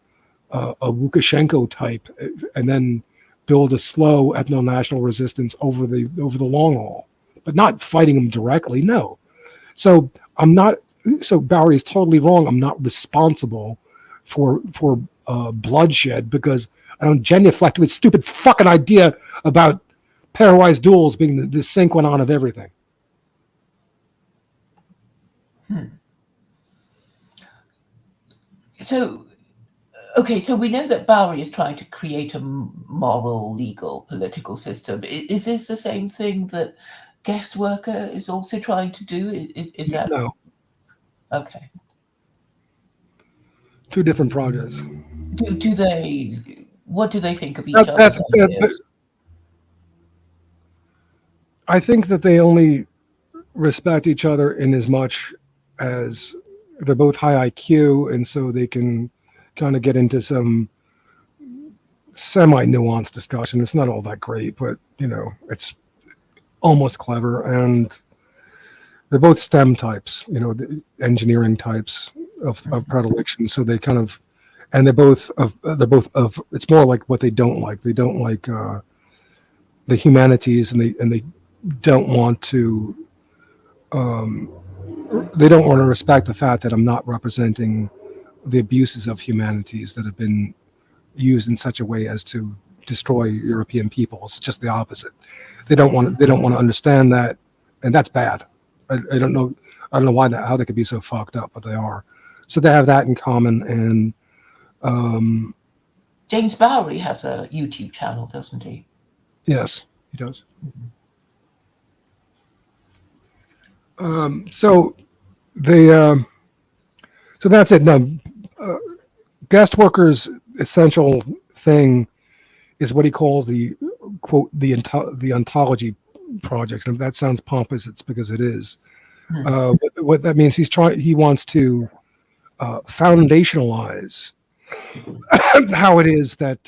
a Lukashenko type, and then build a slow ethno-national resistance over the long haul, but not fighting them directly. No. So Bowery is totally wrong. I'm not responsible for bloodshed, because I don't genuflect to his stupid fucking idea about pairwise duels being the sine qua non of everything. So we know that Bowery is trying to create a moral, legal, political system. Is this the same thing that Guest Worker is also trying to do? Is that no? Okay. Two different projects. Do they? What do they think of each other's ideas? I think that they only respect each other in as much as they're both high IQ, and so they can kind of get into some semi-nuanced discussion. It's not all that great, but it's almost clever. And they're both STEM types, the engineering types of predilection. So they kind of, and they're both of. It's more like what they don't like. They don't like the humanities, and they don't want to. They don't want to respect the fact that I'm not representing the abuses of humanities that have been used in such a way as to destroy European peoples. It's just the opposite. They don't want to understand that, and that's bad. I don't know how they could be so fucked up, but they are. So they have that in common. And James Bowery has a YouTube channel, doesn't he? yes, he does. So that's it. Now, guest workers' essential thing is what he calls the quote the ontology project. And if that sounds pompous, it's because it is. What that means, he wants to foundationalize how it is that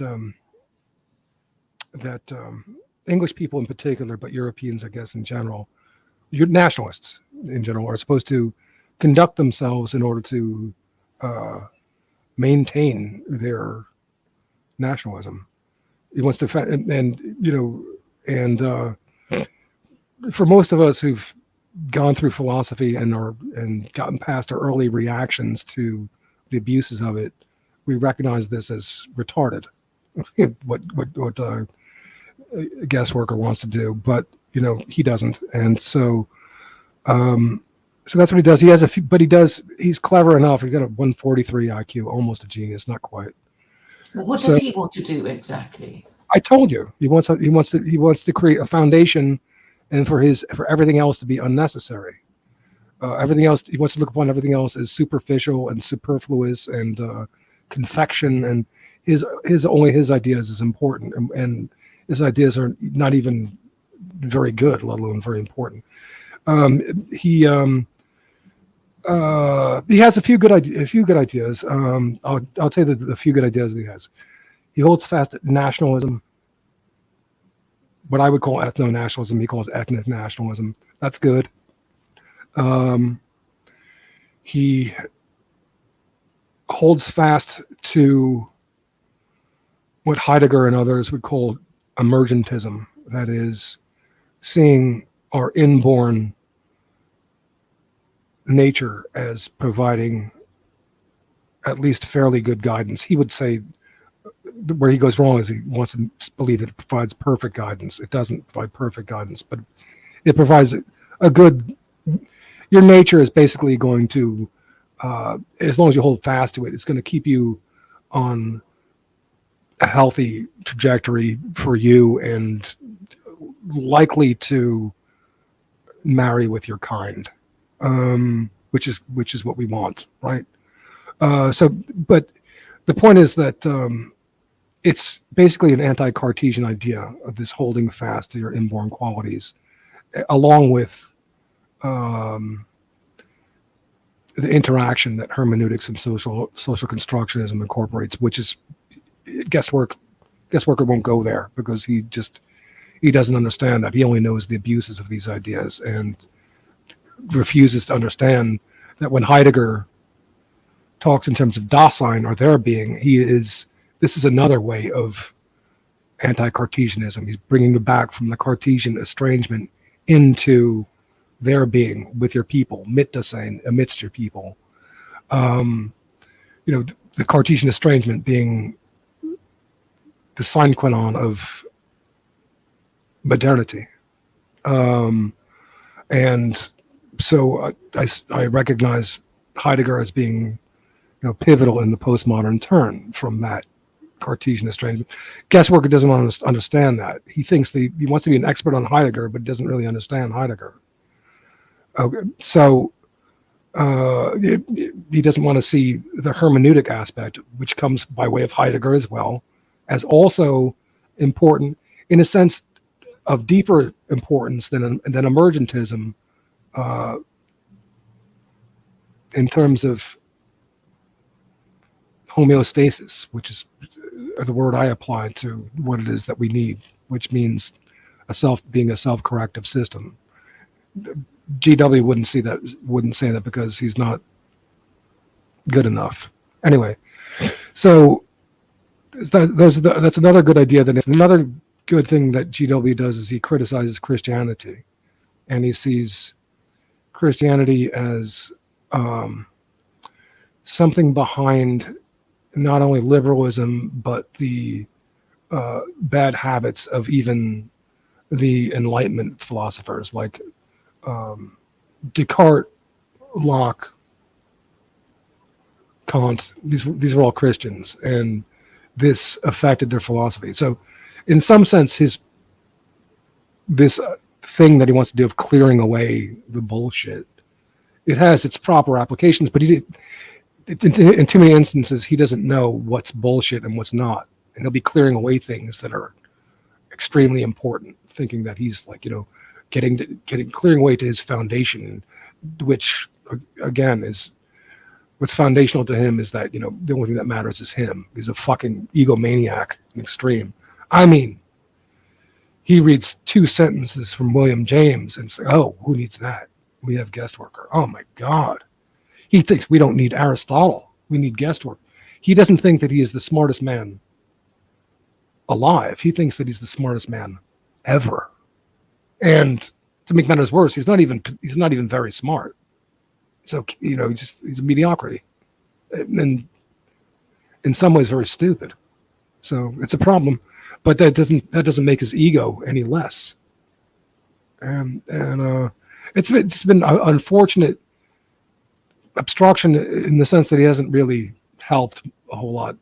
English people in particular, but Europeans, I guess, in general, nationalists in general, are supposed to conduct themselves in order to maintain their nationalism. He wants to, and for most of us who've gone through philosophy and gotten past our early reactions to the abuses of it, we recognize this as retarded. what a guest worker wants to do, but he doesn't, and so that's what he does. He has he's clever enough. He's got a 143 IQ, almost a genius, not quite. Well, what does he want to do exactly? I told you he wants to create a foundation, and for everything else to be unnecessary. Everything else, he wants to look upon everything else as superficial and superfluous and confection, and his ideas is important, and his ideas are not even very good, let alone very important. He has a few good ideas. I'll tell you the few good ideas that he has. He holds fast at nationalism, what I would call ethno-nationalism. He calls ethnic nationalism. That's good. He holds fast to what Heidegger and others would call emergentism. That is, seeing our inborn nature as providing at least fairly good guidance. He would say where he goes wrong is he wants to believe that it provides perfect guidance. It doesn't provide perfect guidance, but it provides a good. Your nature is basically going to, as long as you hold fast to it, it's going to keep you on a healthy trajectory for you and likely to marry with your kind, which is what we want, right? But the point is that it's basically an anti-Cartesian idea of this holding fast to your inborn qualities, along with the interaction that hermeneutics and social constructionism incorporates, which is guest worker won't go there because he doesn't understand that. He only knows the abuses of these ideas and refuses to understand that when Heidegger talks in terms of Dasein or their being, this is another way of anti-Cartesianism. He's bringing it back from the Cartesian estrangement into their being with your people, Mitdasein, amidst your people. The Cartesian estrangement being the sine qua non of modernity. And so I recognize Heidegger as being pivotal in the postmodern turn from that Cartesian estrangement. Guest worker doesn't want to understand that. He thinks he wants to be an expert on Heidegger, but doesn't really understand Heidegger. Okay, so he doesn't want to see the hermeneutic aspect, which comes by way of Heidegger as well, as also important in a sense of deeper importance than emergentism. in terms of homeostasis, which is the word I apply to what it is that we need, which means being a self-corrective system. GW wouldn't say that because he's not good enough. Anyway, so that's another good idea. Then another good thing that GW does is he criticizes Christianity, and he sees Christianity as something behind not only liberalism but the bad habits of even the Enlightenment philosophers like Descartes, Locke, Kant. These were all Christians, and this affected their philosophy. So, in some sense, this thing that he wants to do of clearing away the bullshit, it has its proper applications, but in too many instances, he doesn't know what's bullshit and what's not, and he'll be clearing away things that are extremely important, thinking that he's like, clearing away to his foundation, which again is what's foundational to him is that, the only thing that matters is him. He's a fucking egomaniac in extreme. I mean, he reads 2 sentences from William James and it's like, oh, who needs that? We have guest worker. Oh my God. He thinks we don't need Aristotle. We need guest work. He doesn't think that he is the smartest man alive. He thinks that he's the smartest man ever. And to make matters worse, he's not even very smart. So, he's a mediocrity. And in some ways very stupid. So it's a problem. But that doesn't make his ego any less. And it's been an unfortunate obstruction in the sense that he hasn't really helped a whole lot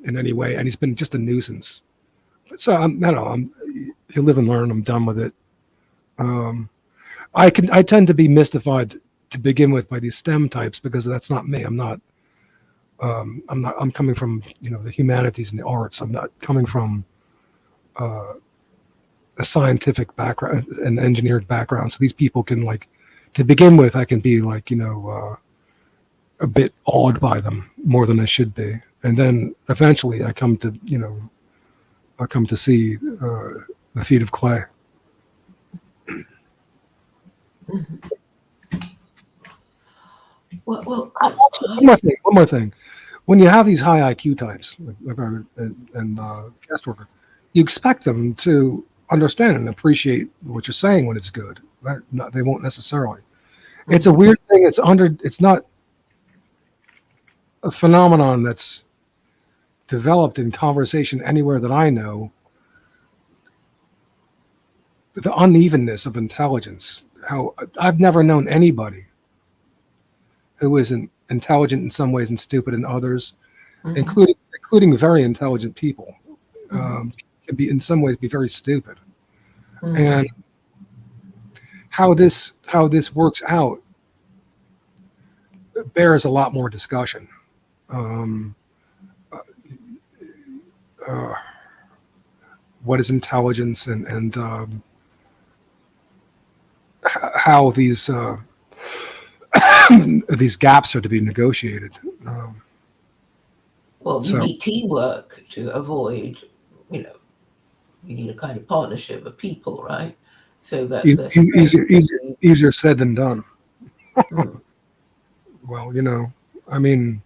in any way, and he's been just a nuisance. So you live and learn. I'm done with it. I tend to be mystified to begin with by these STEM types because that's not me. I'm coming from the humanities and the arts. I'm not coming from a scientific background and engineered background. So these people can to begin with, I can be a bit awed by them more than I should be, and then eventually I come to see the feet of clay. Well, one more thing. When you have these high IQ types and guest workers, you expect them to understand and appreciate what you're saying when it's good. They won't necessarily. It's a weird thing. It's not a phenomenon that's developed in conversation anywhere that I know. The unevenness of intelligence. How I've never known anybody who isn't intelligent in some ways and stupid in others, including very intelligent people, can be in some ways be very stupid. And how this works out bears a lot more discussion. What is intelligence and how these these gaps are to be negotiated. Well, you need teamwork to avoid, you need a kind of partnership of people, right? So that easier said than done. Well, I mean,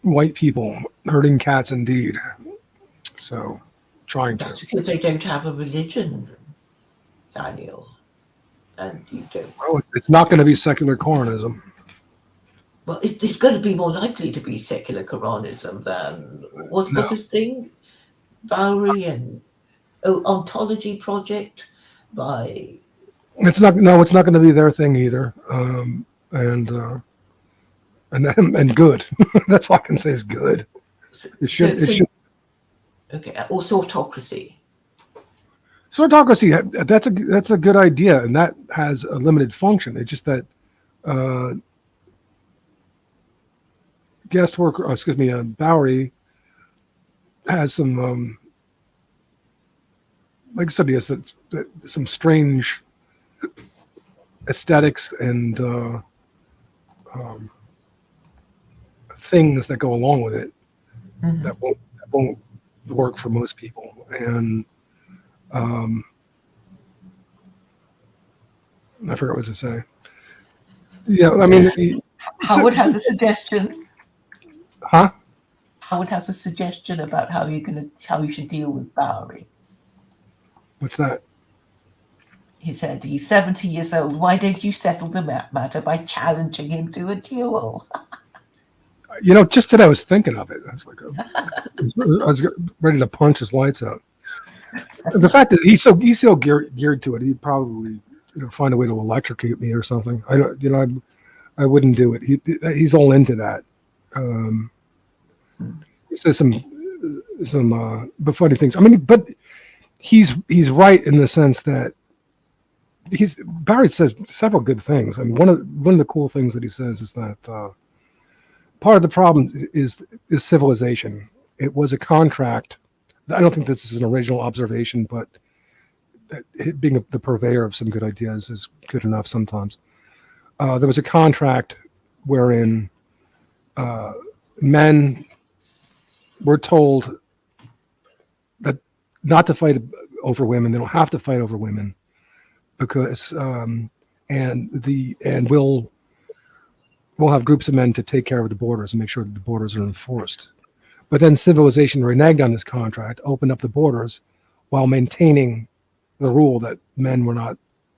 white people herding cats indeed. So That's because they don't have a religion, Daniel. And you don't. Well, it's not going to be secular Coranism. Well, it's going to be more likely to be secular Coranism than what's this thing? Bowery and Ontology Project by. It's not going to be their thing either. And good. That's all I can say is good. It should. Okay, or sortocracy. Sortocracy. That's a good idea, and that has a limited function. It's just that Bowery has some, like I said, he has some strange aesthetics and things that go along with it Mhm. that won't work for most people. And I forgot what to say. Yeah, I mean, Howard has a suggestion. huh? Howard has a suggestion about how you should deal with Bowery. What's that? He said, he's 70 years old. Why don't you settle the matter by challenging him to a duel? Just today I was thinking of it. I was like, I was ready to punch his lights out. The fact that he's so geared to it, he'd probably find a way to electrocute me or something. I don't, I wouldn't do it. He's all into that. He says some but funny things. I mean, but he's right in the sense that Barry says several good things. I mean, one of the cool things that he says is that part of the problem is civilization. It was a contract. I don't think this is an original observation, but being the purveyor of some good ideas is good enough sometimes. There was a contract wherein men were told that not to fight over women. They don't have to fight over women because we'll have groups of men to take care of the borders and make sure that the borders are enforced. But then civilization reneged on this contract, opened up the borders while maintaining the rule that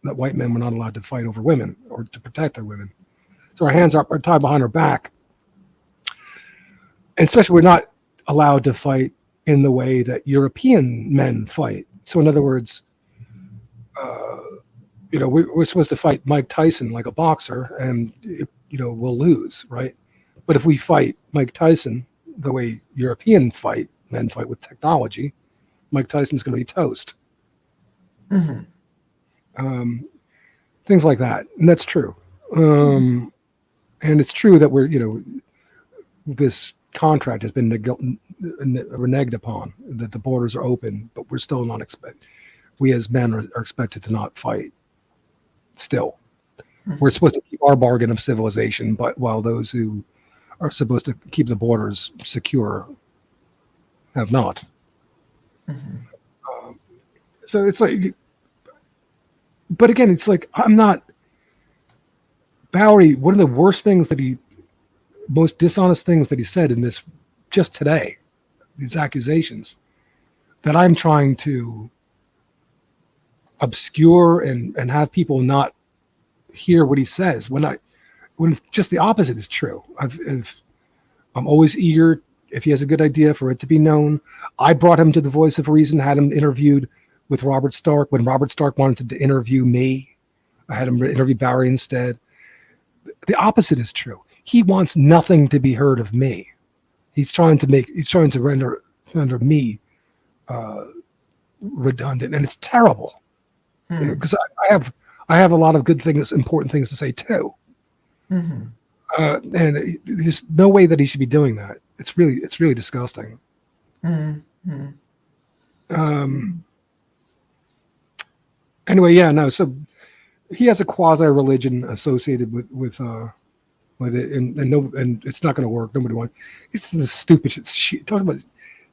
white men were not allowed to fight over women or to protect their women. So our hands are tied behind our back. And especially we're not allowed to fight in the way that European men fight. So in other words, we're supposed to fight Mike Tyson like a boxer and, we'll lose, right? But if we fight Mike Tyson the way European men fight with technology, Mike Tyson's going to be toast. Mm-hmm. Things like that. And that's true. And it's true that this contract has been reneged upon, that the borders are open, but we're still not we as men are expected to not fight still. We're supposed to keep our bargain of civilization, but while those who are supposed to keep the borders secure have not. So it's like, but again, it's like, I'm not Bowery. One of the most dishonest things that he said in this just today, these accusations that I'm trying to obscure and have people not hear what he says when just the opposite is true. I'm always eager if he has a good idea for it to be known. I brought him to the Voice of Reason, had him interviewed with Robert Stark when Robert Stark wanted to interview me. I had him interview Bowery instead. The opposite is true. He wants nothing to be heard of me. He's trying to render me redundant, and it's terrible because I have a lot of good things, important things to say too. And there's no way that he should be doing that. It's really disgusting. Anyway, yeah, no. So he has a quasi religion associated with it, and it's not going to work. Nobody wants. It's the stupid shit. Talking about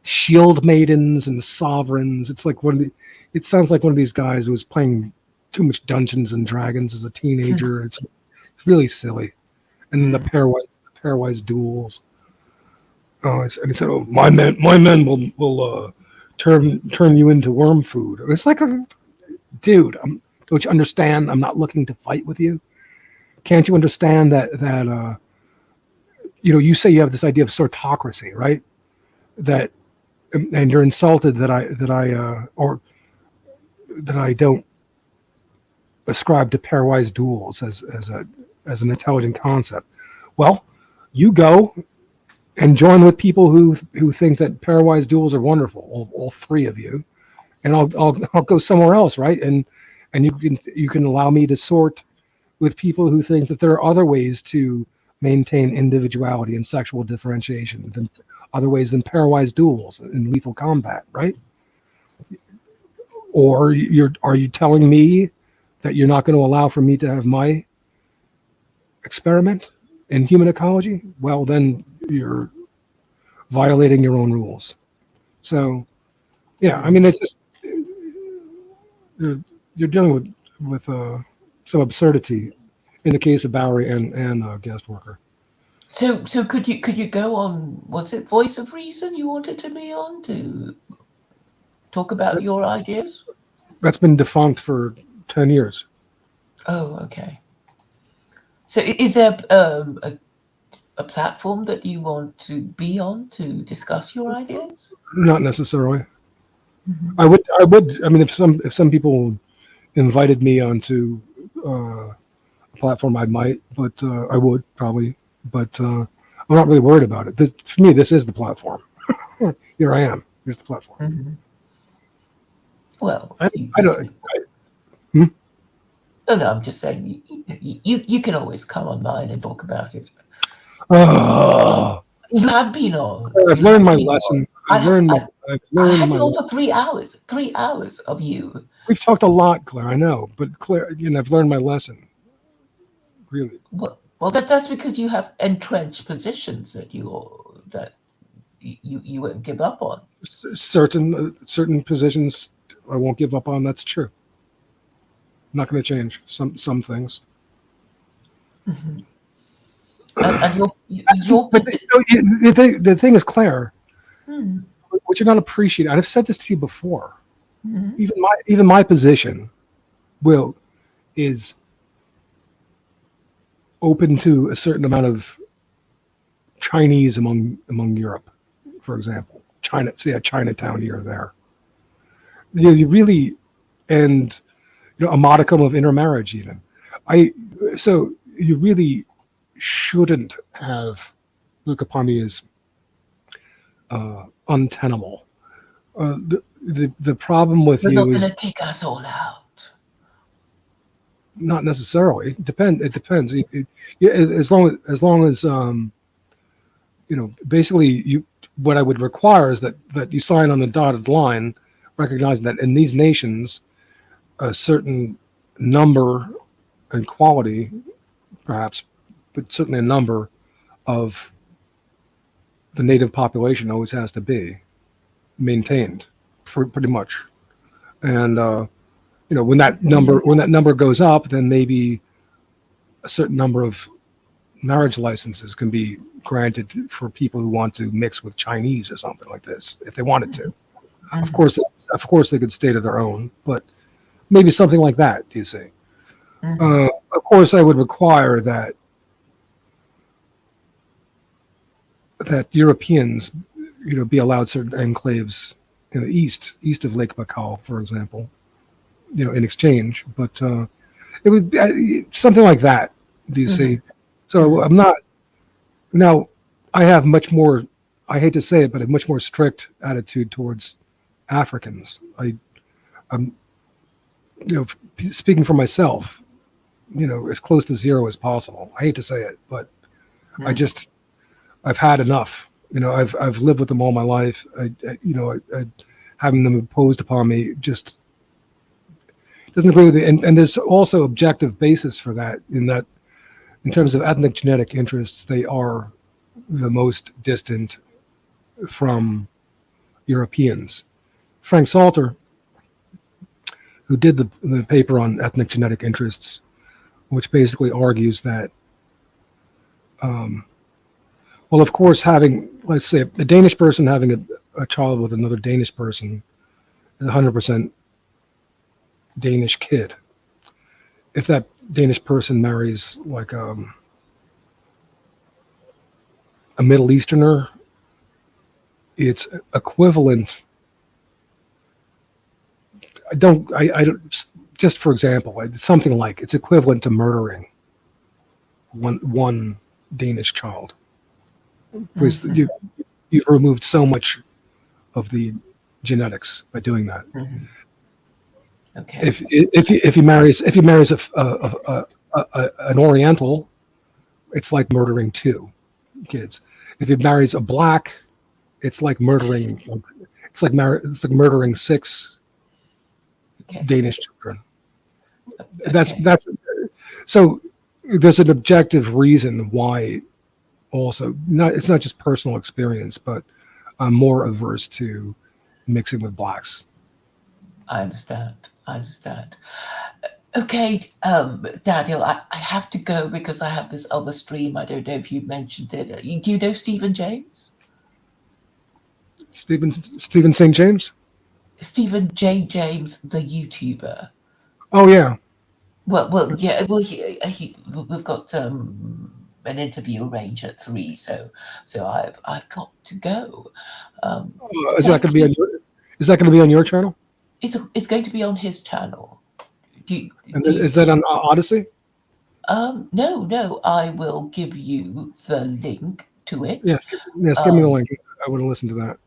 shield maidens and sovereigns. It's like it sounds like one of these guys who was playing too much Dungeons and Dragons as a teenager. It's really silly. And then the pairwise duels. And he said, "Oh, my men will turn you into worm food." It's like, dude, don't you understand? I'm not looking to fight with you. Can't you understand that you say you have this idea of sortocracy, right? And you're insulted that I don't ascribe to pairwise duels as an intelligent concept. Well, you go and join with people who think that pairwise duels are wonderful, all three of you, and I'll go somewhere else, right? And you can allow me to sort with people who think that there are other ways to maintain individuality and sexual differentiation than other ways than pairwise duels and lethal combat, right? Or are you telling me that you're not going to allow for me to have my experiment? in human ecology, well, then you're violating your own rules. So, yeah, I mean, it's just you're dealing with some absurdity in the case of Bowery and guest worker. So could you go on? What's it? Voice of Reason? You wanted to be on to talk about your ideas? That's been defunct for 10 years. Oh, okay. So is there a platform that you want to be on to discuss your ideas? Not necessarily. I would. I mean, if some people invited me onto a platform, I might, but I would probably. But I'm not really worried about it. For me, this is the platform. Here I am. Here's the platform. Mm-hmm. Well, I don't. No, I'm just saying you can always come on mine and talk about it. You have been on. I've learned my lesson. I've learned I had my you on for 3 hours. 3 hours of you. We've talked a lot, Claire. I know, but Claire, I've learned my lesson. Really. Well, that's because you have entrenched positions that you won't give up on. Certain positions I won't give up on. That's true. I'm not going to change some things. Mm-hmm. And your the thing is, Claire, what you're not appreciating. I've said this to you before. Mm-hmm. Even my position, is open to a certain amount of Chinese among Europe, for example. China, say a Chinatown here or there. You really, and a modicum of intermarriage even. So you really shouldn't look upon me as untenable. The problem with you is you're not going to kick us all out. Not necessarily. It depends. As long as basically what I would require is that you sign on the dotted line, recognizing that in these nations, a certain number and quality, perhaps, but certainly a number of the native population always has to be maintained, for pretty much. And when that number goes up, then maybe a certain number of marriage licenses can be granted for people who want to mix with Chinese or something like this, if they wanted to. Mm-hmm. Of course, they could stay to their own, but maybe something like that. Do you see? Mm-hmm. Of course, I would require that Europeans, be allowed certain enclaves in the east of Lake Baikal, for example, in exchange. But it would be something like that. Do you see? So I'm not. Now, I have much more. I hate to say it, but a much more strict attitude towards Africans. I'm, speaking for myself, as close to zero as possible. I hate to say it, but I've had enough. I've lived with them all my life. Having them imposed upon me just doesn't agree with it. And there's also objective basis for that, in terms of ethnic genetic interests, they are the most distant from Europeans. Frank Salter, who did the paper on ethnic genetic interests, which basically argues that, of course, let's say, a Danish person having a child with another Danish person is 100% Danish kid. If that Danish person marries like a Middle Easterner, it's equivalent. I don't. Just for example, something like it's equivalent to murdering one Danish child. Because you've removed so much of the genetics by doing that. Mm-hmm. Okay. If he marries an Oriental, it's like murdering 2 kids. If he marries a black, it's like murdering. It's like murdering 6 Danish children. Okay. That's so. there's an objective reason why. Also, it's not just personal experience, but I'm more averse to mixing with blacks. I understand. I understand. Okay, Daniel, I have to go because I have this other stream. I don't know if you mentioned it. Do you know Stephen James? Stephen St. James? Stephen J. James, the YouTuber. Oh yeah. Well, yeah. Well, we've got an interview arranged at 3, so I've got to go. Is that going to be on your? Is that going to be on your channel? It's going to be on his channel. Is that on Odyssey? No. I will give you the link to it. Yes. Give me the link. I want to listen to that.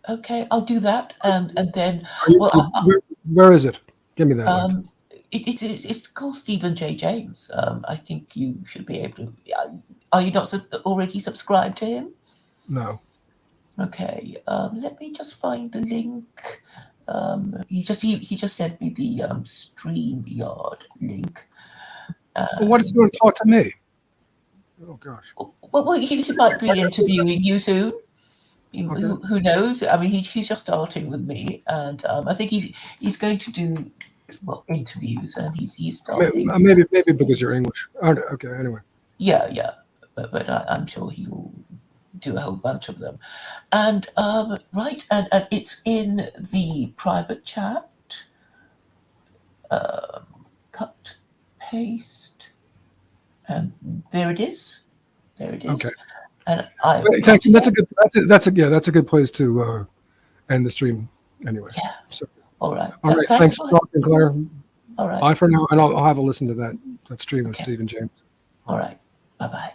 Okay, I'll do that, and then. Where is it? Give me that link. It's called Stephen J. James. I think you should be able to. Are you not already subscribed to him? No. Okay. Let me just find the link. He just sent me the StreamYard link. Why does he want to talk to me? Oh gosh. Well, he might be interviewing you soon. Okay. Who knows? I mean, he's just starting with me, and I think he's going to do interviews, and he's starting. Maybe because you're English. Okay. Anyway. Yeah, but I'm sure he'll do a whole bunch of them, and right, and it's in the private chat. Cut, paste, and there it is. Okay. And thank you. That's a good place to end the stream. Anyway. Yeah. So, all right. All right. Thanks for talking, Claire. All right. Bye for now, and I'll have a listen to that stream with Stephen James. All right. Bye-bye.